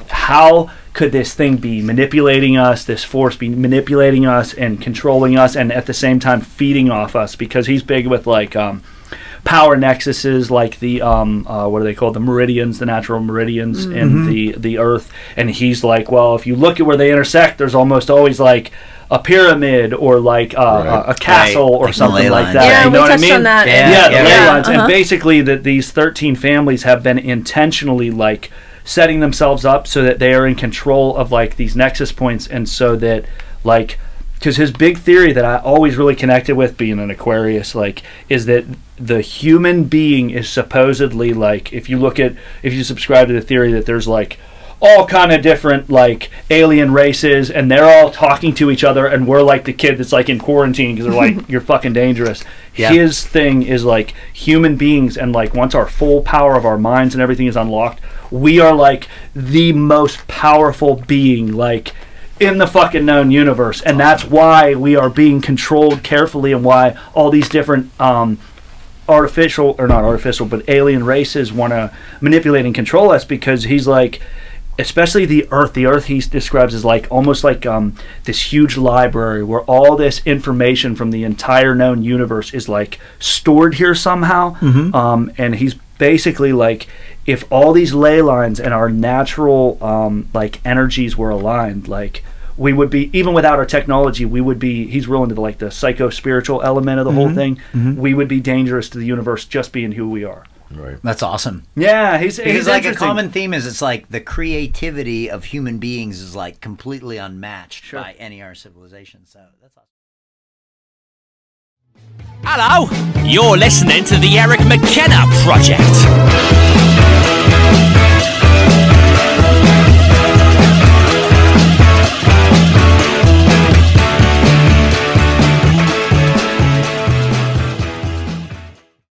Speaker 6: how could this thing be manipulating us, this force be manipulating us and controlling us, and at the same time feeding off us? Because he's big with like power nexuses, like the what are they called, the meridians, the natural meridians in the earth. And he's like, well, if you look at where they intersect, there's almost always like a pyramid or like a castle or
Speaker 7: like
Speaker 6: something like that.
Speaker 5: Yeah,
Speaker 6: you know
Speaker 5: we
Speaker 6: what I
Speaker 5: touched
Speaker 6: mean?
Speaker 5: on that.
Speaker 6: The ley lines. And basically that these 13 families have been intentionally like setting themselves up so that they are in control of like these nexus points, and so that like, because his big theory that I always really connected with, being an Aquarius, like, is that the human being is supposedly like, if you subscribe to the theory that there's like all kind of different like alien races and they're all talking to each other, and we're like the kid that's like in quarantine because they're like you're fucking dangerous. His thing is like human beings, and like once our full power of our minds and everything is unlocked, we are like the most powerful being like in the fucking known universe. And that's why we are being controlled carefully, and why all these different artificial, or not artificial, but alien races want to manipulate and control us. Because he's like, especially the Earth he describes as like almost like this huge library where all this information from the entire known universe is like stored here somehow. And he's basically like, if all these ley lines and our natural like energies were aligned, like we would be, even without our technology, we would be, he's real into the psycho-spiritual element of the whole thing. We would be dangerous to the universe just being who we are.
Speaker 4: Right.
Speaker 7: That's awesome.
Speaker 6: Yeah, he's
Speaker 7: like a common theme is it's like the creativity of human beings is like completely unmatched by any other civilization. So that's awesome.
Speaker 3: Hello, you're listening to the Eric McKenna Project.